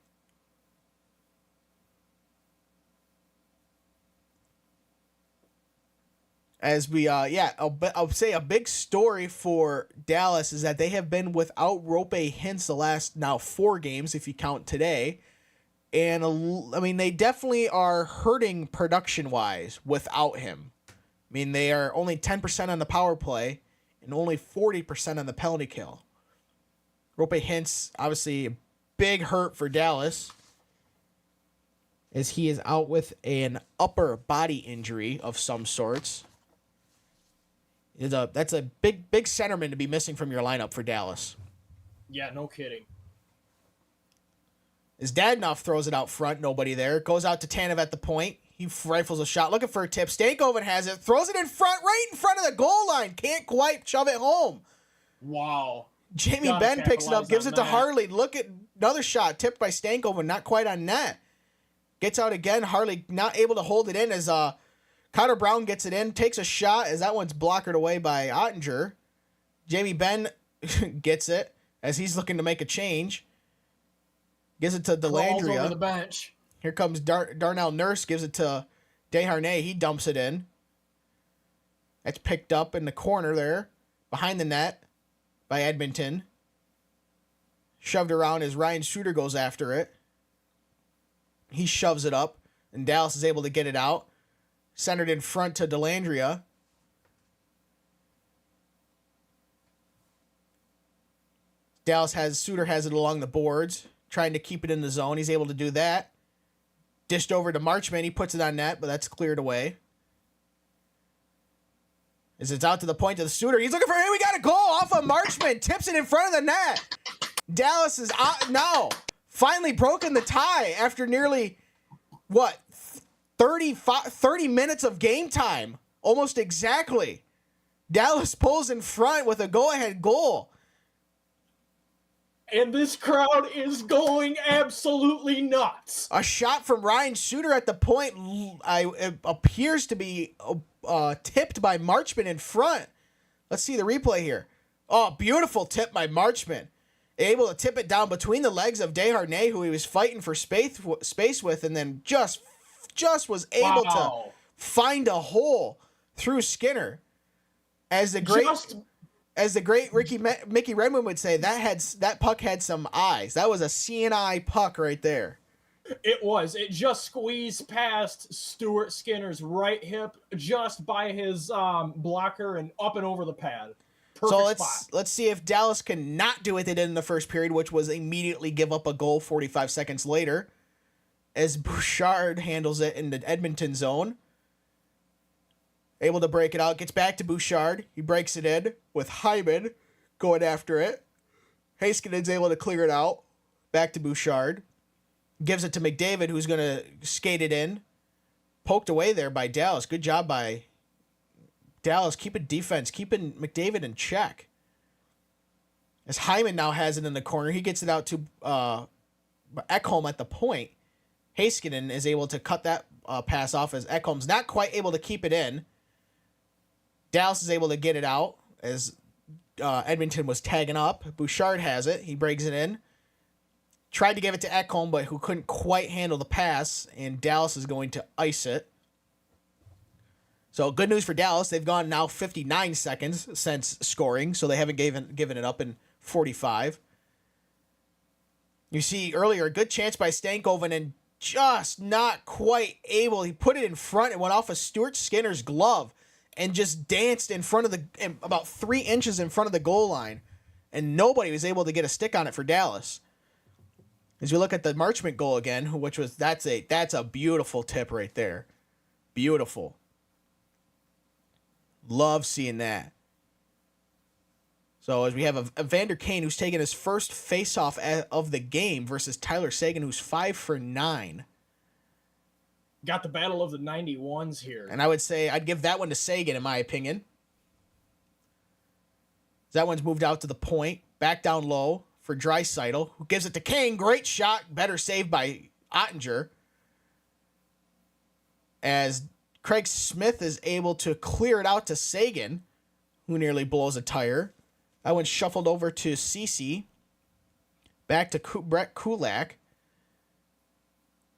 As we, I'll say a big story for Dallas is that they have been without Rope Hintz the last now 4 games, if you count today. And, I mean, they definitely are hurting production-wise without him. I mean, they are only 10% on the power play and only 40% on the penalty kill. Rope Hintz, obviously, a big hurt for Dallas, as he is out with an upper body injury of some sorts. That's a big centerman to be missing from your lineup for Dallas. Yeah, no kidding. As Dadonov throws it out front, nobody there. Goes out to Tanev at the point. He rifles a shot, looking for a tip. Stankoven has it, throws it in front, right in front of the goal line. Can't quite shove it home. Wow. Jamie Benn picks it up, gives it to Harley. Look at another shot, tipped by Stankoven, not quite on net. Gets out again. Harley not able to hold it in as Connor Brown gets it in, takes a shot as that one's blockered away by Ottinger. Jamie Benn gets it as he's looking to make a change. Gives it to Dellandrea. Over the bench. Here comes Darnell Nurse, gives it to Desharnais. He dumps it in. That's picked up in the corner there, behind the net by Edmonton. Shoved around as Ryan Suter goes after it. He shoves it up, and Dallas is able to get it out. Centered in front to Dellandrea. Suter has it along the boards, trying to keep it in the zone. He's able to do that. Dished over to Marchman. He puts it on net, but that's cleared away. As it's out to the point of the Suter. He's looking for him. We got a goal off of Marchman. Tips it in front of the net. Dallas is out now finally broken the tie after nearly, 30 minutes of game time. Almost exactly. Dallas pulls in front with a go-ahead goal. And this crowd is going absolutely nuts. A shot from Ryan Suter at the point it appears to be tipped by Marchman in front. Let's see the replay here. Oh, beautiful tip by Marchman. Able to tip it down between the legs of Desharnais, who he was fighting for space with, and then just was able to find a hole through Skinner. As the great Mickey Redmond would say, that puck had some eyes. That was a CNI puck right there. It was. It just squeezed past Stuart Skinner's right hip, just by his blocker and up and over the pad. Perfect spot. Let's see if Dallas can not do what they did in the first period, which was immediately give up a goal 45 seconds later, as Bouchard handles it in the Edmonton zone. Able to break it out, gets back to Bouchard. He breaks it in with Hyman going after it. Haskinen's able to clear it out. Back to Bouchard. Gives it to McDavid, who's going to skate it in. Poked away there by Dallas. Good job by Dallas keeping defense, keeping McDavid in check. As Hyman now has it in the corner, he gets it out to Ekholm at the point. Heiskanen is able to cut that pass off as Ekholm's not quite able to keep it in. Dallas is able to get it out as Edmonton was tagging up. Bouchard has it. He breaks it in. Tried to give it to Ekholm, but who couldn't quite handle the pass, and Dallas is going to ice it. So good news for Dallas. They've gone now 59 seconds since scoring, so they haven't given it up in 45. You see earlier, a good chance by Stankoven and just not quite able. He put it in front. It went off of Stuart Skinner's glove and just danced in front of about 3 inches in front of the goal line, and nobody was able to get a stick on it for Dallas. As you look at the Marchment goal again, that's a beautiful tip right there. Beautiful. Love seeing that. So as we have a Evander Kane who's taking his first face-off of the game versus Tyler Seguin, who's 5 for 9. Got the battle of the 91s here. And I would say I'd give that one to Seguin, in my opinion. That one's moved out to the point. Back down low for Draisaitl, who gives it to Kane. Great shot. Better save by Ottinger. As Craig Smith is able to clear it out to Seguin, who nearly blows a tire. That one shuffled over to Ceci. Back to Brett Kulak.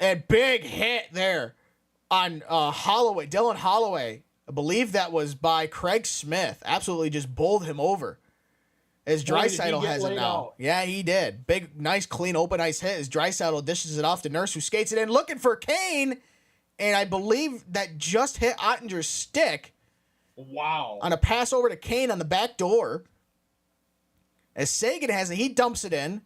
And big hit there on Holloway, Dylan Holloway. I believe that was by Craig Smith. Absolutely just bowled him over. As Draisaitl has it now. Out. Yeah, he did. Big, nice, clean, open ice hit as Draisaitl dishes it off to Nurse, who skates it in looking for Kane. And I believe that just hit Ottinger's stick. Wow. On a pass over to Kane on the back door. As Seguin has it, he dumps it in.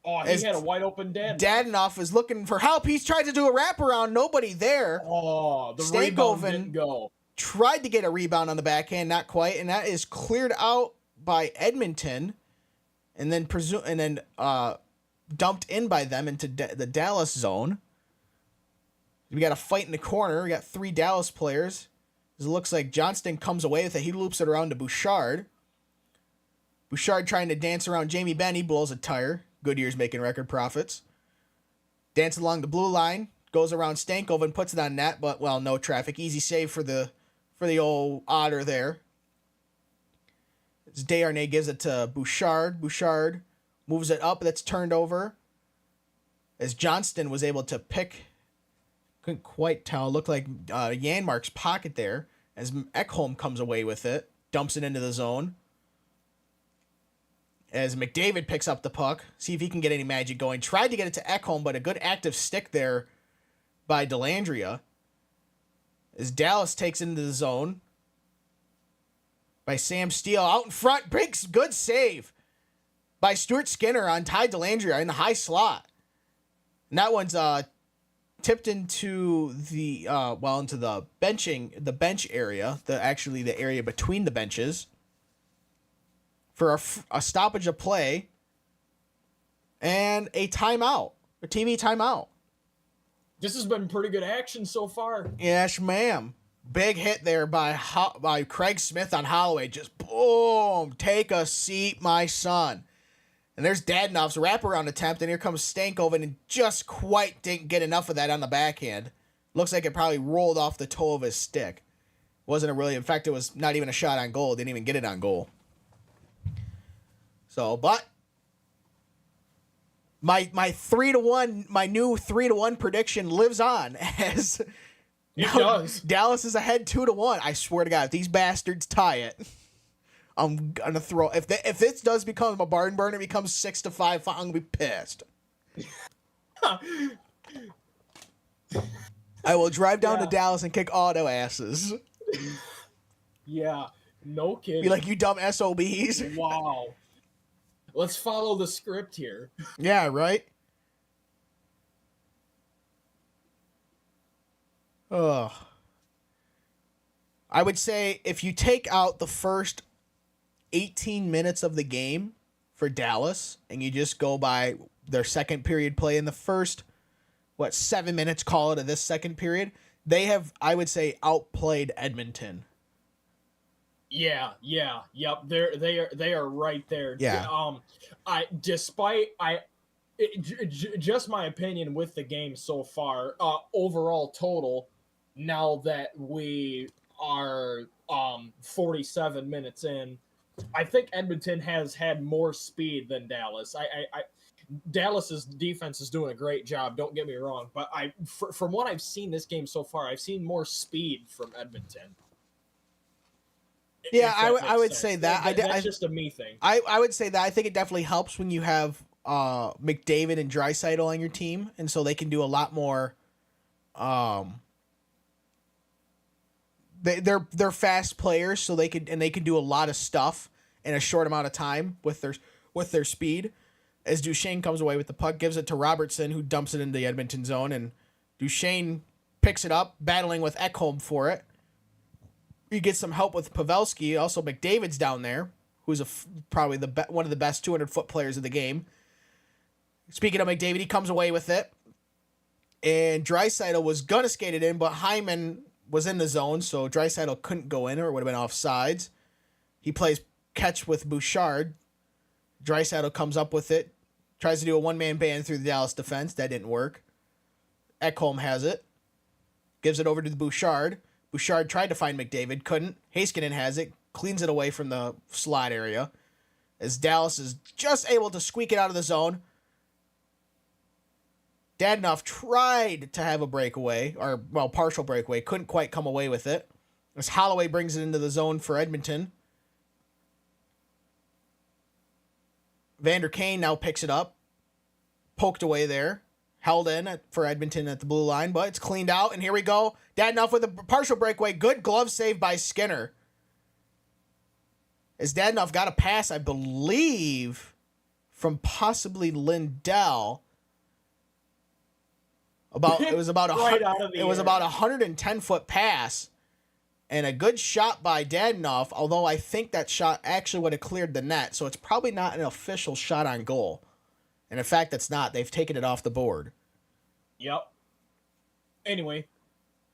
Oh, he had a wide open Dadonov. Dadonov is looking for help. He's tried to do a wraparound. Nobody there. Oh, the rebound didn't go. Tried to get a rebound on the backhand, not quite, and that is cleared out by Edmonton, and then dumped in by them into the Dallas zone. We got a fight in the corner. We got 3 Dallas players. It looks like Johnston comes away with it. He loops it around to Bouchard. Bouchard trying to dance around Jamie Benn. He blows a tire. Goodyear's making record profits. Dances along the blue line. Goes around Stankoven, puts it on net, but, well, no traffic. Easy save for the old Otter there. As Desharnais gives it to Bouchard. Bouchard moves it up. That's turned over. As Johnston was able to pick... Couldn't quite tell. Looked like Janmark's pocket there. As Ekholm comes away with it. Dumps it into the zone. As McDavid picks up the puck. See if he can get any magic going. Tried to get it to Ekholm, but a good active stick there by Dellandrea. As Dallas takes into the zone. By Sam Steele. Out in front. Big, good save. By Stuart Skinner on Ty Dellandrea in the high slot. And that one's tipped into the into the bench area, the area between the benches, for a stoppage of play. and a timeout, a TV timeout. This has been pretty good action so far. Yes, ma'am. Big hit there by Craig Smith on Holloway. Just boom. Take a seat, my son. And there's Dadonoff's wraparound attempt, and here comes Stankoven, and just quite didn't get enough of that on the backhand. Looks like it probably rolled off the toe of his stick. Wasn't a really, in fact, it was not even a shot on goal. Didn't even get it on goal. So, but my 3-1, my new 3-1 prediction lives on as It does. Dallas is ahead 2-1. I swear to God, if these bastards tie it, I'm gonna throw. If this does become a barn burner, it becomes 6-5. I'm gonna be pissed. I will drive down to Dallas and kick all their asses. Yeah, no kidding. Be like, you dumb SOBs. Wow. Let's follow the script here. Yeah, right? Ugh. I would say if you take out the first 18 minutes of the game for Dallas and you just go by their second period play in the first, 7 minutes, call it, of this second period, they have, I would say, outplayed Edmonton. Yeah, yep. They are right there. Yeah. Just my opinion with the game so far. Overall total. Now that we are 47 minutes in, I think Edmonton has had more speed than Dallas. Dallas's defense is doing a great job. Don't get me wrong, but from what I've seen this game so far, I've seen more speed from Edmonton. Yeah, I would say that. That's just a me thing. I would say that. I think it definitely helps when you have McDavid and Draisaitl on your team, and so they can do a lot more. They're fast players, so they can do a lot of stuff in a short amount of time with their speed. As Duchesne comes away with the puck, gives it to Robertson, who dumps it into the Edmonton zone, and Duchesne picks it up, battling with Ekholm for it. You get some help with Pavelski. Also, McDavid's down there, who's probably one of the best 200-foot players of the game. Speaking of McDavid, he comes away with it. And Draisaitl was going to skate it in, but Hyman was in the zone, so Draisaitl couldn't go in, or it would have been offsides. He plays catch with Bouchard. Draisaitl comes up with it, tries to do a one-man band through the Dallas defense. That didn't work. Ekholm has it. Gives it over to the Bouchard. Bouchard tried to find McDavid, couldn't. Heiskanen has it, cleans it away from the slot area, as Dallas is just able to squeak it out of the zone. Dadonoff tried to have a breakaway, partial breakaway, couldn't quite come away with it, as Holloway brings it into the zone for Edmonton. Vander Kane now picks it up, poked away there, held in for Edmonton at the blue line, but it's cleaned out, and here we go. Dadonoff with a partial breakaway. Good glove save by Skinner. As Dadonoff got a pass, I believe, from possibly Lindell. It was about a 110-foot pass, and a good shot by Dadonoff, although I think that shot actually would have cleared the net, so it's probably not an official shot on goal. And in fact, it's not. They've taken it off the board. Yep. Anyway.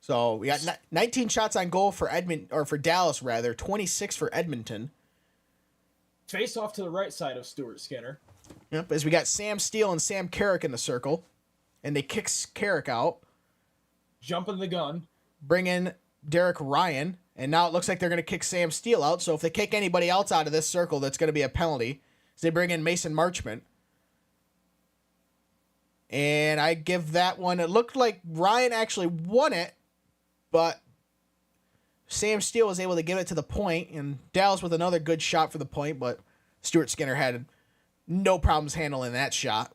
So we got 19 shots on goal for Dallas, 26 for Edmonton. Face off to the right side of Stuart Skinner. Yep, as we got Sam Steele and Sam Carrick in the circle. And they kick Carrick out. Jumping the gun. Bring in Derek Ryan. And now it looks like they're going to kick Sam Steele out. So if they kick anybody else out of this circle, that's going to be a penalty. So they bring in Mason Marchment. And I give that one. It looked like Ryan actually won it. But Sam Steele was able to give it to the point. And Dallas with another good shot for the point. But Stuart Skinner had no problems handling that shot.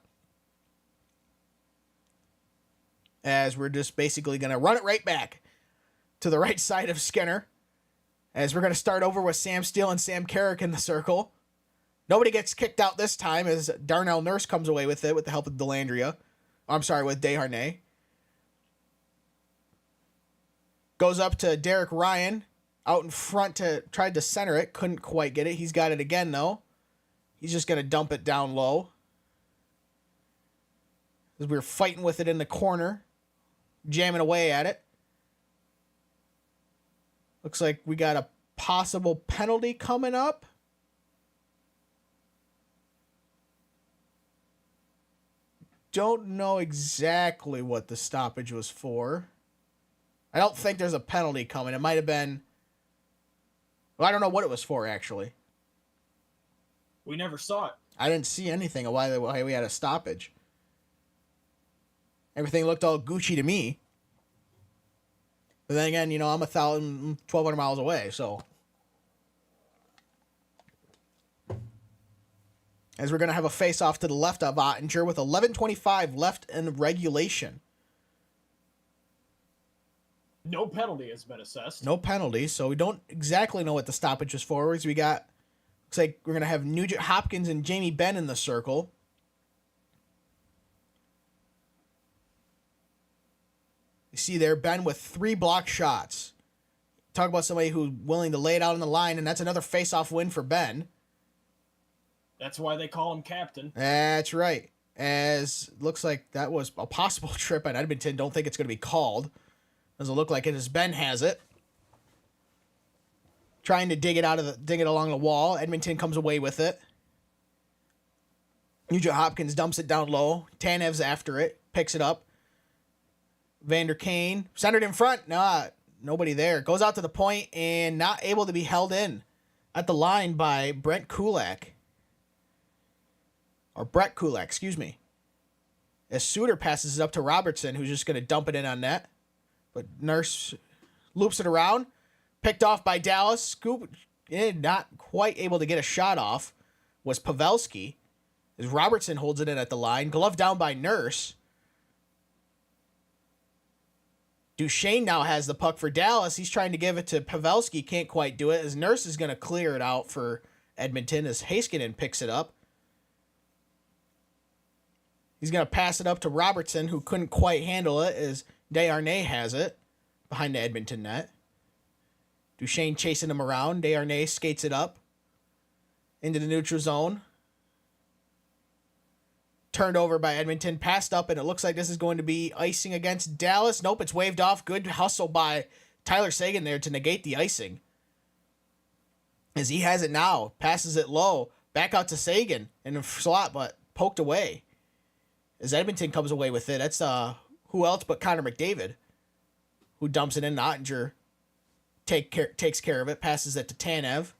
As we're just basically going to run it right back to the right side of Skinner. As we're going to start over with Sam Steele and Sam Carrick in the circle. Nobody gets kicked out this time as Darnell Nurse comes away with it with the help of Delandria. With Desharnais. Goes up to Derek Ryan. Out in front tried to center it. Couldn't quite get it. He's got it again, though. He's just going to dump it down low. as we were fighting with it in the corner, jamming away at it. Looks like we got a possible penalty coming up. Don't know exactly what the stoppage was for. I don't think there's a penalty coming. It might have been... Well, I don't know what it was for, actually. We never saw it. I didn't see anything of why we had a stoppage. Everything looked all Gucci to me. But then again, you know, I'm 1,200 miles away, so... As we're going to have a face-off to the left of Ottinger with 11:25 left in regulation. No penalty has been assessed. No penalty, so we don't exactly know what the stoppage was for. We got, looks like we're going to have Nugent Hopkins and Jamie Benn in the circle. You see there, Benn with 3 block shots. Talk about somebody who's willing to lay it out on the line, and that's another face-off win for Benn. That's why they call him captain. That's right. As looks like that was a possible trip at Edmonton. Don't think it's going to be called. Doesn't look like it as Ben has it. Trying to dig it along the wall. Edmonton comes away with it. Nugent Hopkins dumps it down low. Tanev's after it. Picks it up. Vander Kane centered in front. Nobody there. Goes out to the point and not able to be held in at the line by Brett Kulak. Excuse me. As Suter passes it up to Robertson, who's just going to dump it in on net. But Nurse loops it around. Picked off by Dallas. Scoop, not quite able to get a shot off, was Pavelski. As Robertson holds it in at the line. Glove down by Nurse. Duchesne now has the puck for Dallas. He's trying to give it to Pavelski. Can't quite do it. As Nurse is going to clear it out for Edmonton as Heiskanen picks it up. He's going to pass it up to Robertson, who couldn't quite handle it, as Desharnais has it behind the Edmonton net. Duchesne chasing him around. Desharnais skates it up into the neutral zone. Turned over by Edmonton, passed up, and it looks like this is going to be icing against Dallas. Nope, it's waved off. Good hustle by Tyler Seguin there to negate the icing. As he has it now, passes it low, back out to Seguin in the slot, but poked away. As Edmonton comes away with it, that's who else but Connor McDavid, who dumps it in. Ottinger takes care of it, passes it to Tanev,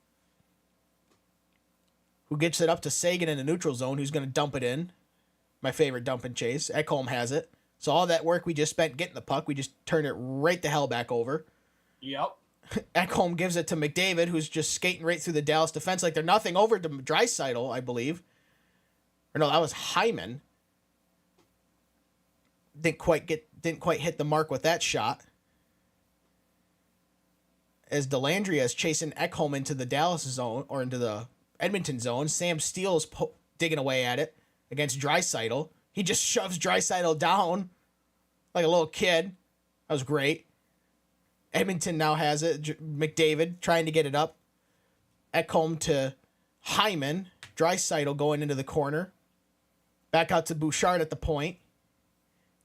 who gets it up to Seguin in the neutral zone, who's going to dump it in. My favorite dump and chase. Ekholm has it. So all that work we just spent getting the puck, we just turned it right the hell back over. Yep. Ekholm gives it to McDavid, who's just skating right through the Dallas defense like they're nothing, over to Draisaitl, I believe. Or no, that was Hyman. Didn't quite hit the mark with that shot. As Dellandrea is chasing Ekholm into the Dallas zone, or into the Edmonton zone, Sam Steele's digging away at it against Draisaitl. He just shoves Draisaitl down like a little kid. That was great. Edmonton now has it. McDavid trying to get it up. Ekholm to Hyman. Draisaitl going into the corner. Back out to Bouchard at the point.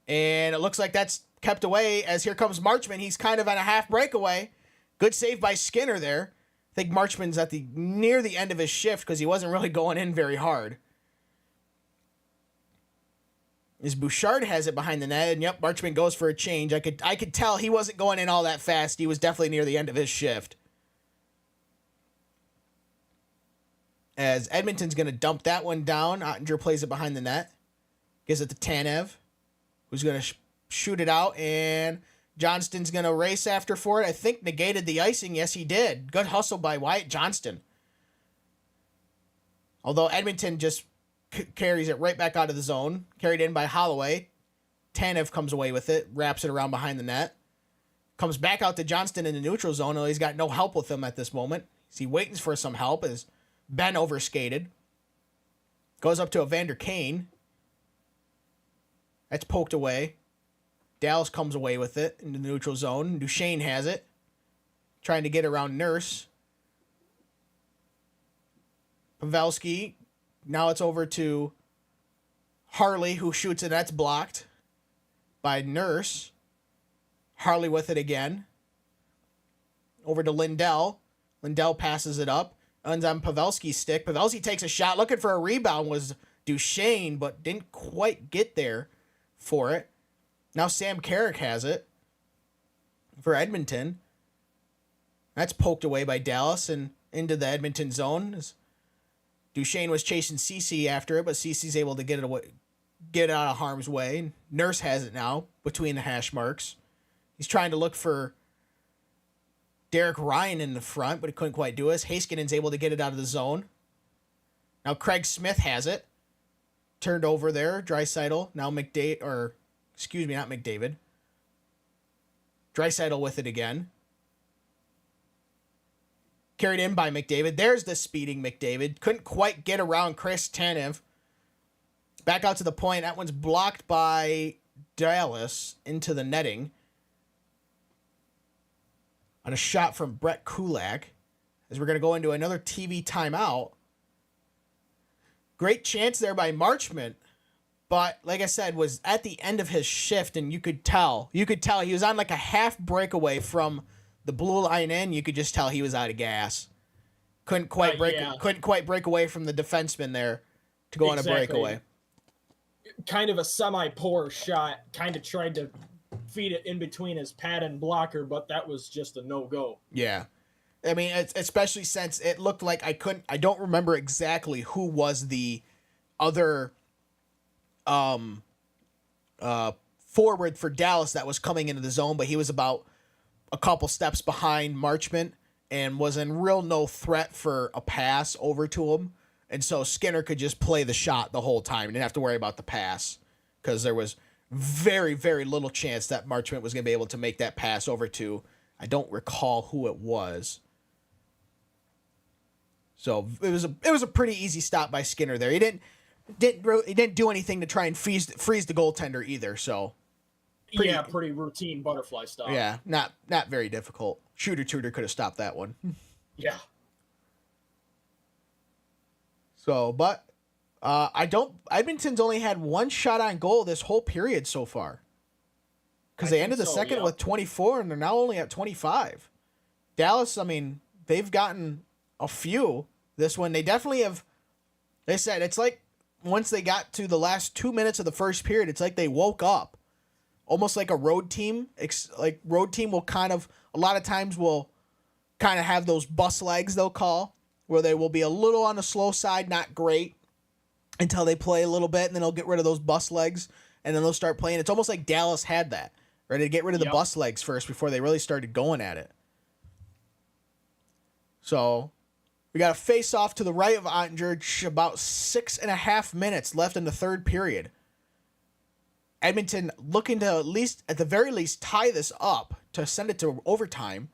And it looks like that's kept away, as here comes Marchman. He's kind of on a half breakaway. Good save by Skinner there. I think Marchman's at near the end of his shift because he wasn't really going in very hard. As Bouchard has it behind the net, and yep, Marchman goes for a change. I could tell he wasn't going in all that fast. He was definitely near the end of his shift. As Edmonton's going to dump that one down. Ottinger plays it behind the net. Gives it to Tanev, who's going to shoot it out, and Johnston's going to race after for it. I think negated the icing. Yes, he did. Good hustle by Wyatt Johnston. Although Edmonton just carries it right back out of the zone. Carried in by Holloway. Tanev comes away with it. Wraps it around behind the net. Comes back out to Johnston in the neutral zone. He's got no help with him at this moment. Is he waiting for some help as Ben overskated. Goes up to Evander Kane. That's poked away. Dallas comes away with it in the neutral zone. Duchesne has it. Trying to get around Nurse. Pavelski. Now it's over to Harley, who shoots it, that's blocked by Nurse. Harley with it again. Over to Lindell. Lindell passes it up. Ends on Pavelski's stick. Pavelski takes a shot. Looking for a rebound was Duchesne, but didn't quite get there for it. Now Sam Carrick has it for Edmonton. That's poked away by Dallas and into the Edmonton zone. Duchesne was chasing Cece after it, but Cece's able to get it away, get out of harm's way. Nurse has it now between the hash marks. He's trying to look for Derek Ryan in the front, but he couldn't quite do it. Haskinen's able to get it out of the zone. Now Craig Smith has it. Turned over there. Draisaitl. Now not McDavid. Draisaitl with it again. Carried in by McDavid. There's the speeding McDavid. Couldn't quite get around Chris Tanev. Back out to the point. That one's blocked by Dallas into the netting. On a shot from Brett Kulak. As we're going to go into another TV timeout. Great chance there by Marchment. But, like I said, was at the end of his shift, and you could tell. He was on like a half breakaway from the blue line in. You could just tell he was out of gas. Couldn't quite break away from the defenseman there to go on a breakaway. Kind of a semi-poor shot. Kind of tried to feed it in between his pad and blocker, but that was just a no-go. Yeah. I mean, especially since it looked like I don't remember exactly who was the other forward for Dallas that was coming into the zone, but he was about a couple steps behind Marchment and was in real no threat for a pass over to him. And so Skinner could just play the shot the whole time. Didn't have to worry about the pass because there was very, very little chance that Marchment was going to be able to make that pass over to, I don't recall who it was. So it was a pretty easy stop by Skinner there. He didn't do anything to try and freeze the goaltender either. So pretty routine butterfly stop. Yeah, not very difficult. Shooter could have stopped that one. Yeah. So, but Edmonton's only had one shot on goal this whole period so far. Because they ended the second with 24, and they're now only at 25. Dallas, I mean, they've gotten a few. This one, they definitely have. They said it's like once they got to the last 2 minutes of the first period, it's like they woke up. Almost like a road team. Like road team will kind of, a lot of times will kind of have those bus legs they'll call, where they will be a little on the slow side, not great, until they play a little bit, and then they'll get rid of those bus legs, and then they'll start playing. It's almost like Dallas had that, ready to get rid of the bus legs first before they really started going at it. So we got a face-off to the right of Ottinger, about 6.5 minutes left in the third period. Edmonton looking to at the very least, tie this up to send it to overtime.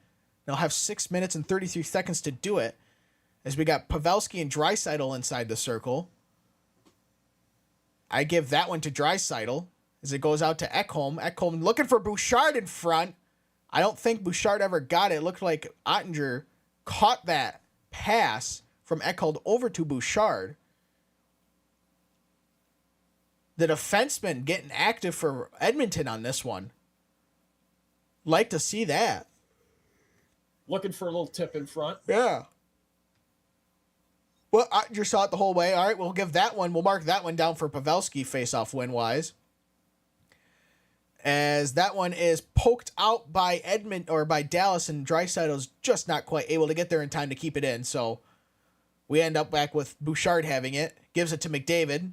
They'll have 6 minutes and 33 seconds to do it, as we got Pavelski and Draisaitl inside the circle. I give that one to Draisaitl as it goes out to Ekholm. Ekholm looking for Bouchard in front. I don't think Bouchard ever got it. It looked like Ottinger caught that pass from Ekholm over to Bouchard. The defenseman getting active for Edmonton on this one. Like to see that. Looking for a little tip in front. Yeah. Well, Ottinger saw it the whole way. All right, we'll mark that one down for Pavelski face-off win-wise. As that one is poked out by by Dallas, and Draisaitl's just not quite able to get there in time to keep it in. So we end up back with Bouchard having it. Gives it to McDavid.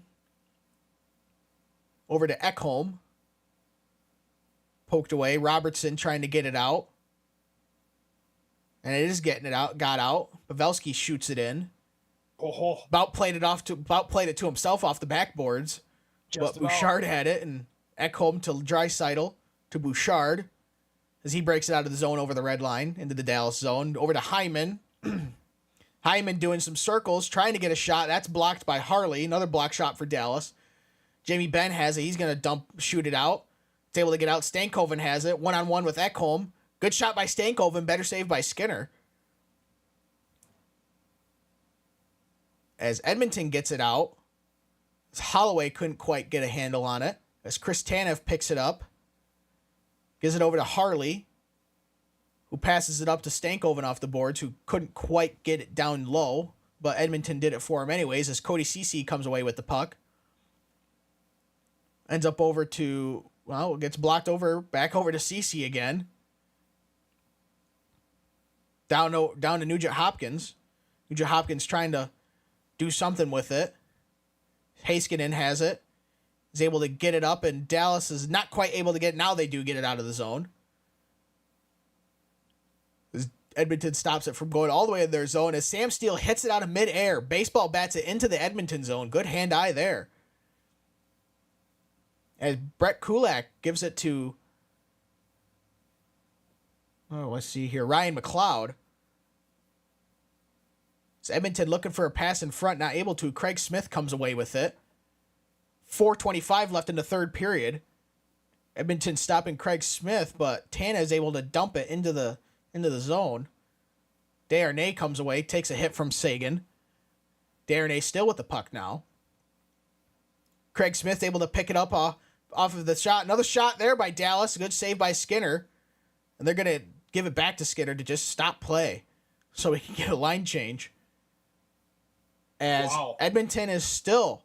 Over to Ekholm. Poked away. Robertson trying to get it out. And it is getting it out. Got out. Pavelski shoots it in. Oh. About played it to himself off the backboards. But Bouchard had it, and Ekholm to Draisaitl to Bouchard as he breaks it out of the zone over the red line into the Dallas zone. Over to Hyman. Hyman doing some circles, trying to get a shot. That's blocked by Harley. Another block shot for Dallas. Jamie Benn has it. He's going to shoot it out. It's able to get out. Stankoven has it. One-on-one with Ekholm. Good shot by Stankoven. Better save by Skinner. As Edmonton gets it out. Holloway couldn't quite get a handle on it as Chris Tanev picks it up, gives it over to Harley, who passes it up to Stankoven off the boards, who couldn't quite get it down low, but Edmonton did it for him anyways as Cody Ceci comes away with the puck. Ends up over to, well, it gets blocked over, back over to Ceci again. Down to Nugent Hopkins. Nugent Hopkins trying to do something with it. Heiskanen has it. Is able to get it up, and Dallas is not quite able to get it. Now they do get it out of the zone. As Edmonton stops it from going all the way in their zone as Sam Steele hits it out of midair. Baseball bats it into the Edmonton zone. Good hand-eye there. As Brett Kulak gives it to, let's see here, Ryan McLeod. It's Edmonton looking for a pass in front, not able to. Craig Smith comes away with it. 4:25 left in the third period. Edmonton stopping Craig Smith, but Tana is able to dump it into the zone. Desharnais comes away, takes a hit from Sagan. Desharnais still with the puck now. Craig Smith able to pick it up off of the shot. Another shot there by Dallas. A good save by Skinner. And they're going to give it back to Skinner to just stop play so we can get a line change. As Edmonton is still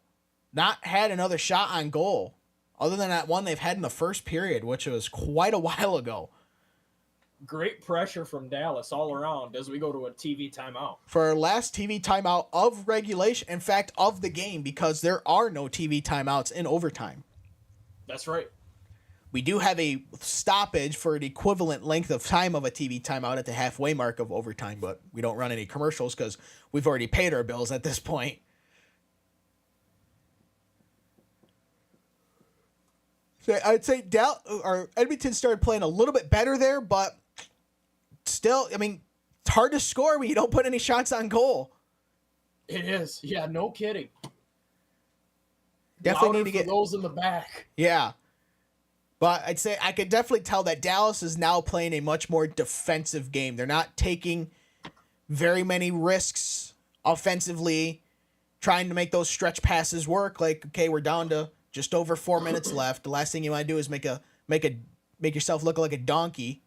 not had another shot on goal other than that one they've had in the first period, which was quite a while ago. Great pressure from Dallas all around as we go to a TV timeout. For our last TV timeout of regulation, in fact, of the game, because there are no TV timeouts in overtime. That's right. We do have a stoppage for the equivalent length of time of a TV timeout at the halfway mark of overtime, but we don't run any commercials because we've already paid our bills at this point. So I'd say Edmonton started playing a little bit better there, but still, I mean, it's hard to score when you don't put any shots on goal. It is. Yeah, no kidding. Definitely Louder need to get those in the back. Yeah. But I'd say I could definitely tell that Dallas is now playing a much more defensive game. They're not taking very many risks offensively, trying to make those stretch passes work. Like, okay, we're down to just over 4 minutes left. The last thing you want to do is make yourself look like a donkey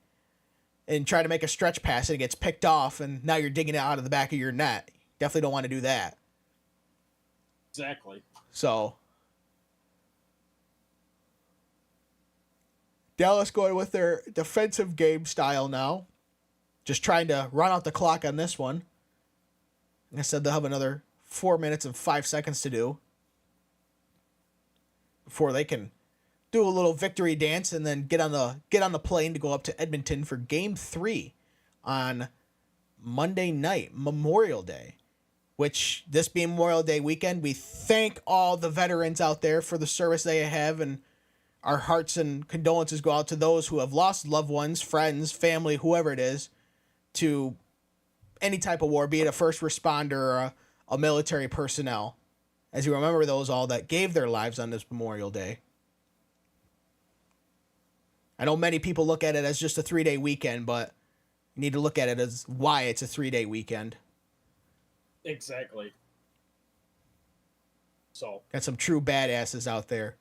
and try to make a stretch pass and it gets picked off and now you're digging it out of the back of your net. Definitely don't want to do that. Exactly. So Dallas going with their defensive game style now. Just trying to run out the clock on this one. Like I said, they'll have another 4 minutes and 5 seconds to do before they can do a little victory dance and then get on the plane to go up to Edmonton for Game 3 on Monday night, Memorial Day. Which, this being Memorial Day weekend, we thank all the veterans out there for the service they have, and our hearts and condolences go out to those who have lost loved ones, friends, family, whoever it is, to any type of war, be it a first responder or a military personnel, as you remember those all that gave their lives on this Memorial Day. I know many people look at it as just a 3-day weekend, but you need to look at it as why it's a 3-day weekend. Exactly. So got some true badasses out there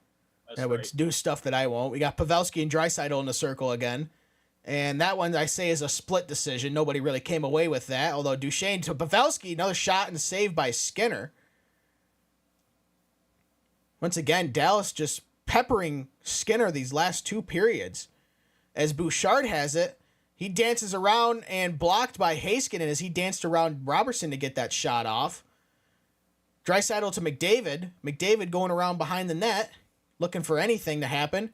that would right. do stuff that I won't. We got Pavelski and Draisaitl in the circle again. And that one, I say, is a split decision. Nobody really came away with that. Although Duchesne to Pavelski, another shot and save by Skinner. Once again, Dallas just peppering Skinner these last two periods. As Bouchard has it, he dances around and blocked by Heiskanen as he danced around Robertson to get that shot off. Draisaitl to McDavid. McDavid going around behind the net, looking for anything to happen.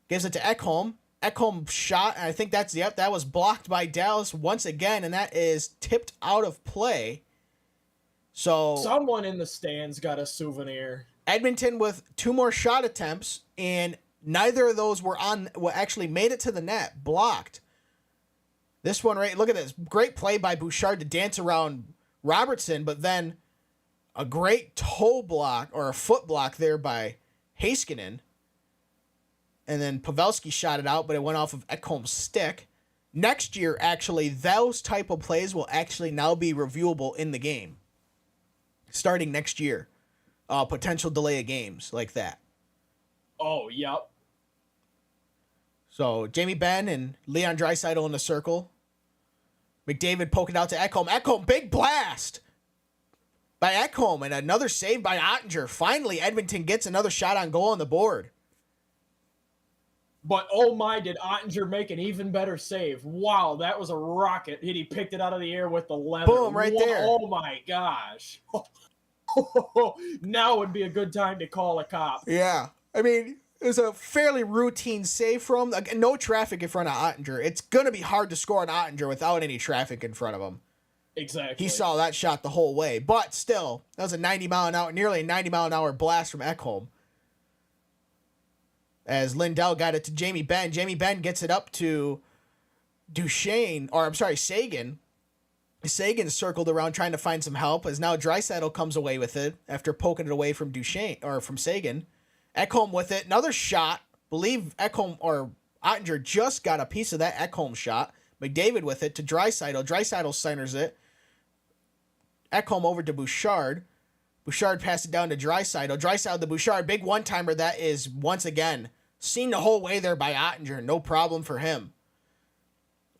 Gives it to Ekholm. Ekholm shot, and I think that was blocked by Dallas once again, and that is tipped out of play. So someone in the stands got a souvenir. Edmonton with 2 more shot attempts, and neither of those actually made it to the net. Blocked. This one, right? Look at this. Great play by Bouchard to dance around Robertson, but then a great toe block or a foot block there by Heiskanen. And then Pavelski shot it out, but it went off of Ekholm's stick. Next year, actually, those type of plays will actually now be reviewable in the game. Starting next year. potential delay of games like that. Oh, yep. So Jamie Benn and Leon Draisaitl in the circle. McDavid poking out to Ekholm. Ekholm, big blast by Ekholm, and another save by Ottinger. Finally, Edmonton gets another shot on goal on the board. But oh my, did Ottinger make an even better save. Wow, that was a rocket hit. He picked it out of the air with the leather. Boom, right there. Oh my gosh. Now would be a good time to call a cop. Yeah. I mean, it was a fairly routine save from him. No traffic in front of Ottinger. It's going to be hard to score on Ottinger without any traffic in front of him. Exactly. He saw that shot the whole way. But still, that was a nearly 90 mile an hour blast from Ekholm. As Lindell got it to Jamie Benn. Jamie Benn gets it up to Sagan. Sagan circled around trying to find some help, as now Draisaitl comes away with it after poking it away from from Sagan. Ekholm with it. Another shot. Believe Ekholm or Ottinger just got a piece of that Ekholm shot. McDavid with it to Draisaitl. Draisaitl centers it. Ekholm over to Bouchard. Bouchard passed it down to Draisaitl. Draisaitl to Bouchard. Big one-timer that is, once again, seen the whole way there by Ottinger. No problem for him.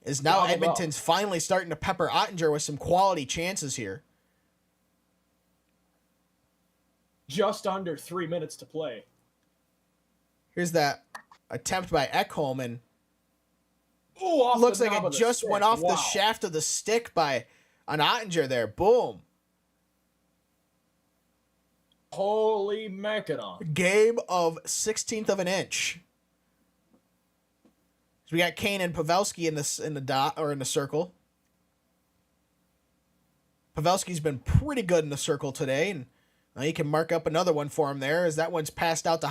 Is now Edmonton's finally starting to pepper Ottinger with some quality chances here. Just under 3 minutes to play. Here's that attempt by Ekholm, and Ooh, looks like it just went off the shaft of the stick on Ottinger there. Boom. Holy mackinaw. Game of 16th of an inch. So we got Kane and Pavelski in the circle. Pavelski's been pretty good in the circle today, and you can mark up another one for him there, as that one's passed out to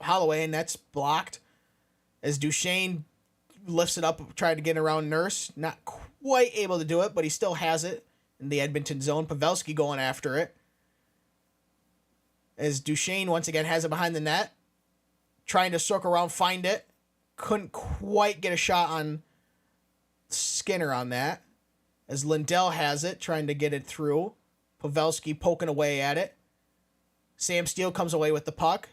Holloway, and that's blocked. As Duchesne lifts it up, trying to get around Nurse. Not quite able to do it, but he still has it in the Edmonton zone. Pavelski going after it. As Duchesne once again has it behind the net. Trying to circle around, find it. Couldn't quite get a shot on Skinner on that. As Lindell has it, trying to get it through. Pavelski poking away at it. Sam Steele comes away with the puck.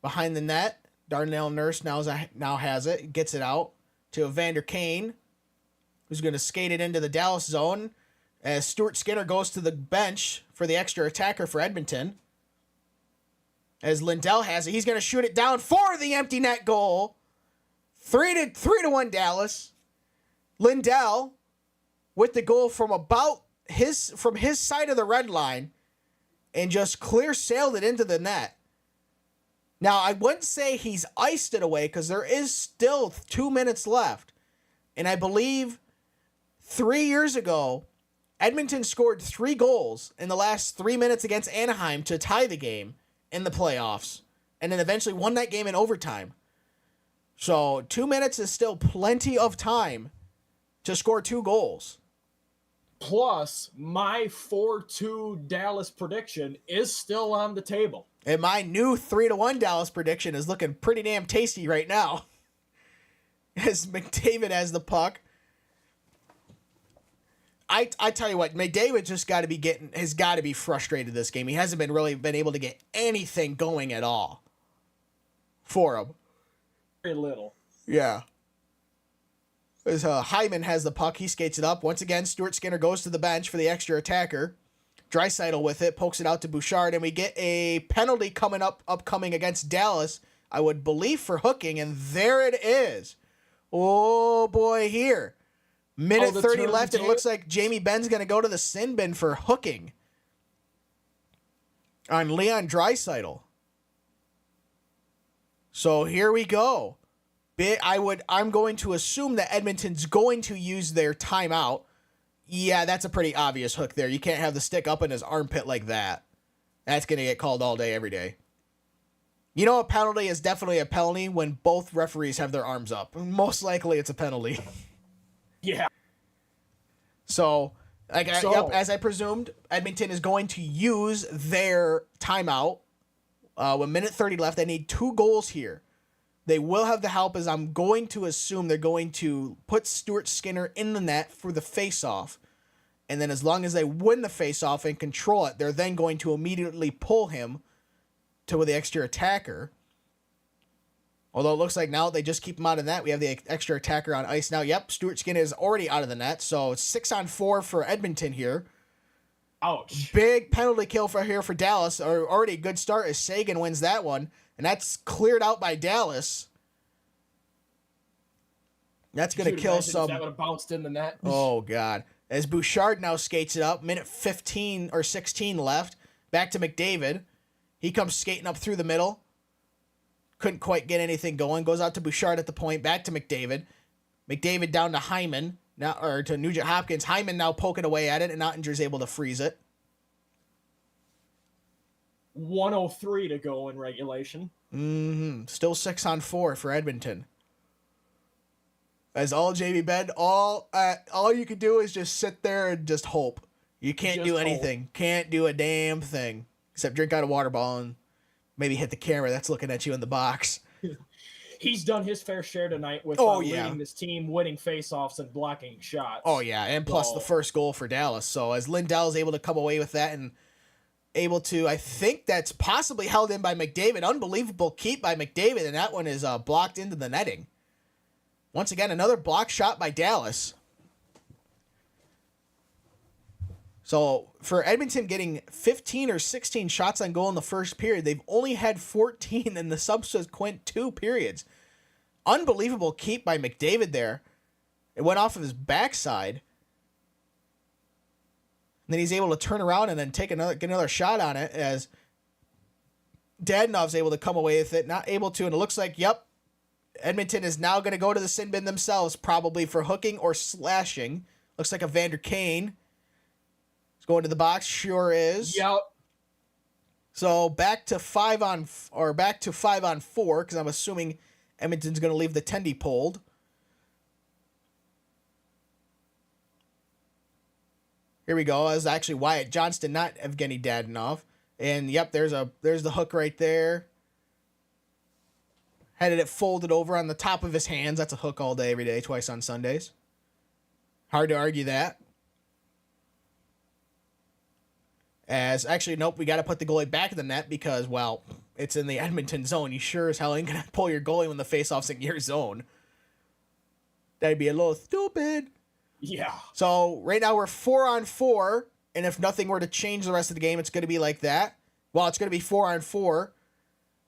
Behind the net. Darnell Nurse now has it. Gets it out to Evander Kane, who's going to skate it into the Dallas zone. As Stuart Skinner goes to the bench for the extra attacker for Edmonton. As Lindell has it. He's going to shoot it down for the empty net goal. 3-1 Dallas. Lindell with the goal from his side of the red line, and just clear sailed it into the net. Now, I wouldn't say he's iced it away, because there is still 2 minutes left. And I believe 3 years ago, Edmonton scored 3 goals in the last 3 minutes against Anaheim to tie the game in the playoffs, and then eventually won that game in overtime. So 2 minutes is still plenty of time to score 2 goals. Plus, my 4-2 Dallas prediction is still on the table. And my new 3-1 Dallas prediction is looking pretty damn tasty right now. As McDavid has the puck. I tell you what, McDavid has got to be frustrated this game. He hasn't been able to get anything going at all for him. Very little. Yeah. As Hyman has the puck, he skates it up. Once again, Stuart Skinner goes to the bench for the extra attacker. Draisaitl with it, pokes it out to Bouchard, and we get a penalty upcoming against Dallas, I would believe for hooking, and there it is. Oh boy, here. Minute 30 left, and it looks like Jamie Benn's going to go to the sin bin for hooking on Leon Draisaitl. So here we go. I'm going to assume that Edmonton's going to use their timeout. Yeah, that's a pretty obvious hook there. You can't have the stick up in his armpit like that. That's going to get called all day, every day. You know, a penalty is definitely a penalty when both referees have their arms up. Most likely it's a penalty. Yeah. So, yep, as I presumed, Edmonton is going to use their timeout. With minute 30 left, they need 2 goals here. They will have the help, as I'm going to assume they're going to put Stuart Skinner in the net for the face-off. and then as long as they win the face-off and control it, they're then going to immediately pull him to the extra attacker. Although it looks like now they just keep him out of the net. We have the extra attacker on ice now. Yep, Stuart Skinner is already out of the net, so it's 6-on-4 for Edmonton here. Ouch. Big penalty kill for Dallas. Or already a good start as Sagan wins that one, and that's cleared out by Dallas. That's going to kill some. That would have bounced in the net. Oh, God. As Bouchard now skates it up, minute 15 or 16 left. Back to McDavid. He comes skating up through the middle. Couldn't quite get anything going. Goes out to Bouchard at the point. Back to McDavid. McDavid down to Hyman. Now, or to Nugent Hopkins. Hyman now poking away at it, and Ottinger's able to freeze it. 1:03 to go in regulation. Still 6-on-4 for Edmonton. As all JV Ben, all you can do is just sit there and just hope. You can't Just do hope. anything. Can't do a damn thing. Except drink out a water bottle and maybe hit the camera that's looking at you in the box. He's done his fair share tonight with leading this team, winning faceoffs and blocking shots. Oh, yeah, and plus the first goal for Dallas. So as Lindell's able to come away with that and able to, I think that's possibly held in by McDavid. Unbelievable keep by McDavid, and that one is blocked into the netting. Once again, another block shot by Dallas. So for Edmonton getting 15 or 16 shots on goal in the first period, they've only had 14 in the subsequent 2 periods. Unbelievable keep by McDavid there. It went off of his backside. And then he's able to turn around and then get another shot on it as Dadonov's able to come away with it. Not able to, and it looks like, yep, Edmonton is now going to go to the sin bin themselves, probably for hooking or slashing. Looks like a Vander Kane. He's going to the box. Sure is. Yep. So back to 5-on-4, because I'm assuming Edmonton's going to leave the tendy pulled. Here we go. That was actually Wyatt Johnston, not Evgeny Dadonov. And yep, there's the hook right there. Had it folded over on the top of his hands. That's a hook all day, every day, twice on Sundays. Hard to argue that. Nope, we got to put the goalie back in the net because, well, it's in the Edmonton zone. You sure as hell ain't going to pull your goalie when the faceoff's in your zone. That'd be a little stupid. Yeah. So right now we're 4-on-4, and if nothing were to change the rest of the game, it's going to be like that. Well, it's going to be 4-on-4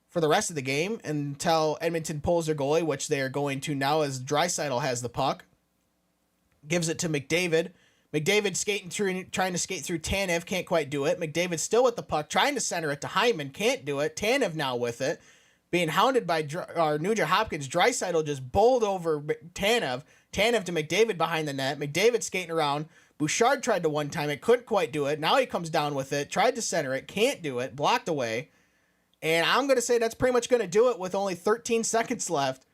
for the rest of the game until Edmonton pulls their goalie, which they are going to now as Draisaitl has the puck. Gives it to McDavid. McDavid skating through, trying to skate through Tanev, can't quite do it. McDavid still with the puck, trying to center it to Hyman, can't do it. Tanev now with it, being hounded by Nugent Hopkins. Draisaitl just bowled over Tanev. Tanev to McDavid behind the net. McDavid skating around. Bouchard tried to one time it, couldn't quite do it. Now he comes down with it, tried to center it, can't do it, blocked away. And I'm going to say that's pretty much going to do it with only 13 seconds left.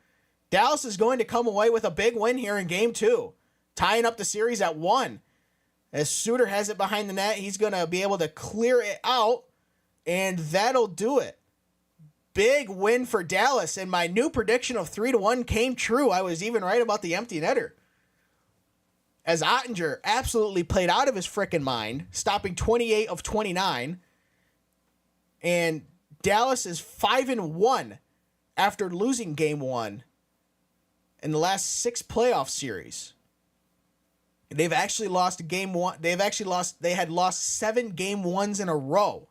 Dallas is going to come away with a big win here in Game 2, tying up the series at 1. As Suter has it behind the net, he's going to be able to clear it out, and that'll do it. Big win for Dallas, and my new prediction of 3-1 came true. I was even right about the empty netter. As Ottinger absolutely played out of his frickin' mind, stopping 28 of 29, and Dallas is 5-1 after losing Game 1 in the last 6 playoff series. They've actually lost Game 1. They had lost 7 Game 1s in a row.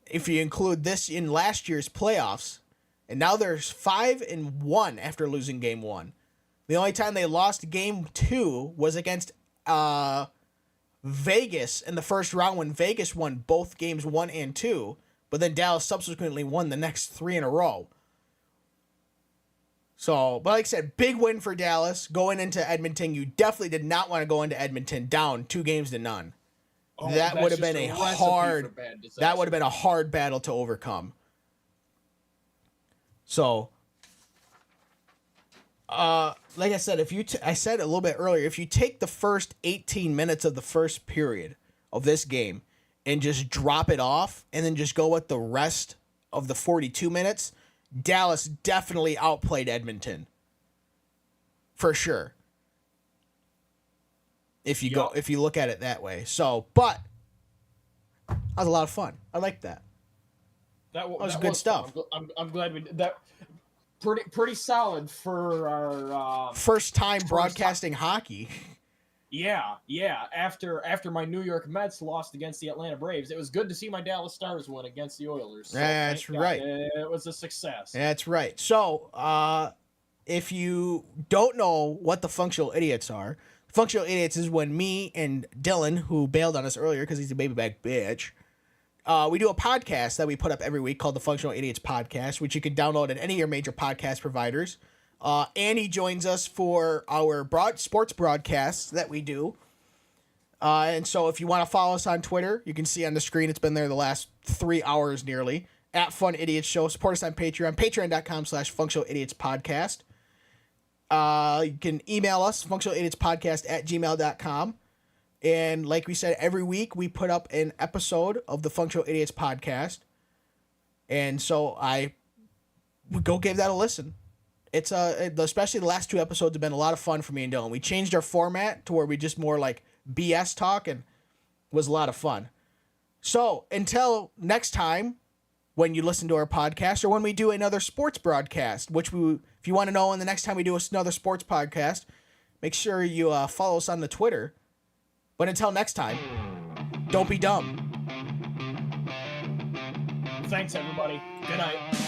If you include this in last year's playoffs. And now they're 5-1 after losing Game 1. The only time they lost Game 2 was against Vegas in the first round when Vegas won both games 1 and 2. But then Dallas subsequently won the next 3 in a row. So, but like I said, big win for Dallas going into Edmonton. You definitely did not want to go into Edmonton down 2-0. Oh, that would have been a hard battle to overcome. So, like I said, I said a little bit earlier, if you take the first 18 minutes of the first period of this game and just drop it off and then just go with the rest of the 42 minutes, Dallas definitely outplayed Edmonton. For sure. if you look at it that way. So, but that was a lot of fun. I liked that. That was good stuff. I'm glad we did that. Pretty solid for our first time broadcasting hockey. Yeah. After my New York Mets lost against the Atlanta Braves, it was good to see my Dallas Stars win against the Oilers. So that's right. It was a success. That's right. So, if you don't know what the Functional Idiots are, Functional Idiots is when me and Dylan, who bailed on us earlier because he's a baby back bitch, we do a podcast that we put up every week called the Functional Idiots Podcast, which you can download at any of your major podcast providers. Annie joins us for our sports broadcasts that we do. And so if you want to follow us on Twitter, you can see on the screen, it's been there the last 3 hours nearly, at Fun Idiots Show. Support us on Patreon, patreon.com/functionalidiotspodcast. You can email us, functionalidiotspodcast@gmail.com. And like we said, every week we put up an episode of the Functional Idiots Podcast. And so I would go give that a listen. It's especially the last 2 episodes have been a lot of fun for me and Dylan. We changed our format to where we just more like BS talk, and was a lot of fun. So until next time, when you listen to our podcast or when we do another sports broadcast, which if you want to know when the next time we do another sports podcast, make sure you follow us on the Twitter. But until next time, don't be dumb. Thanks, everybody. Good night.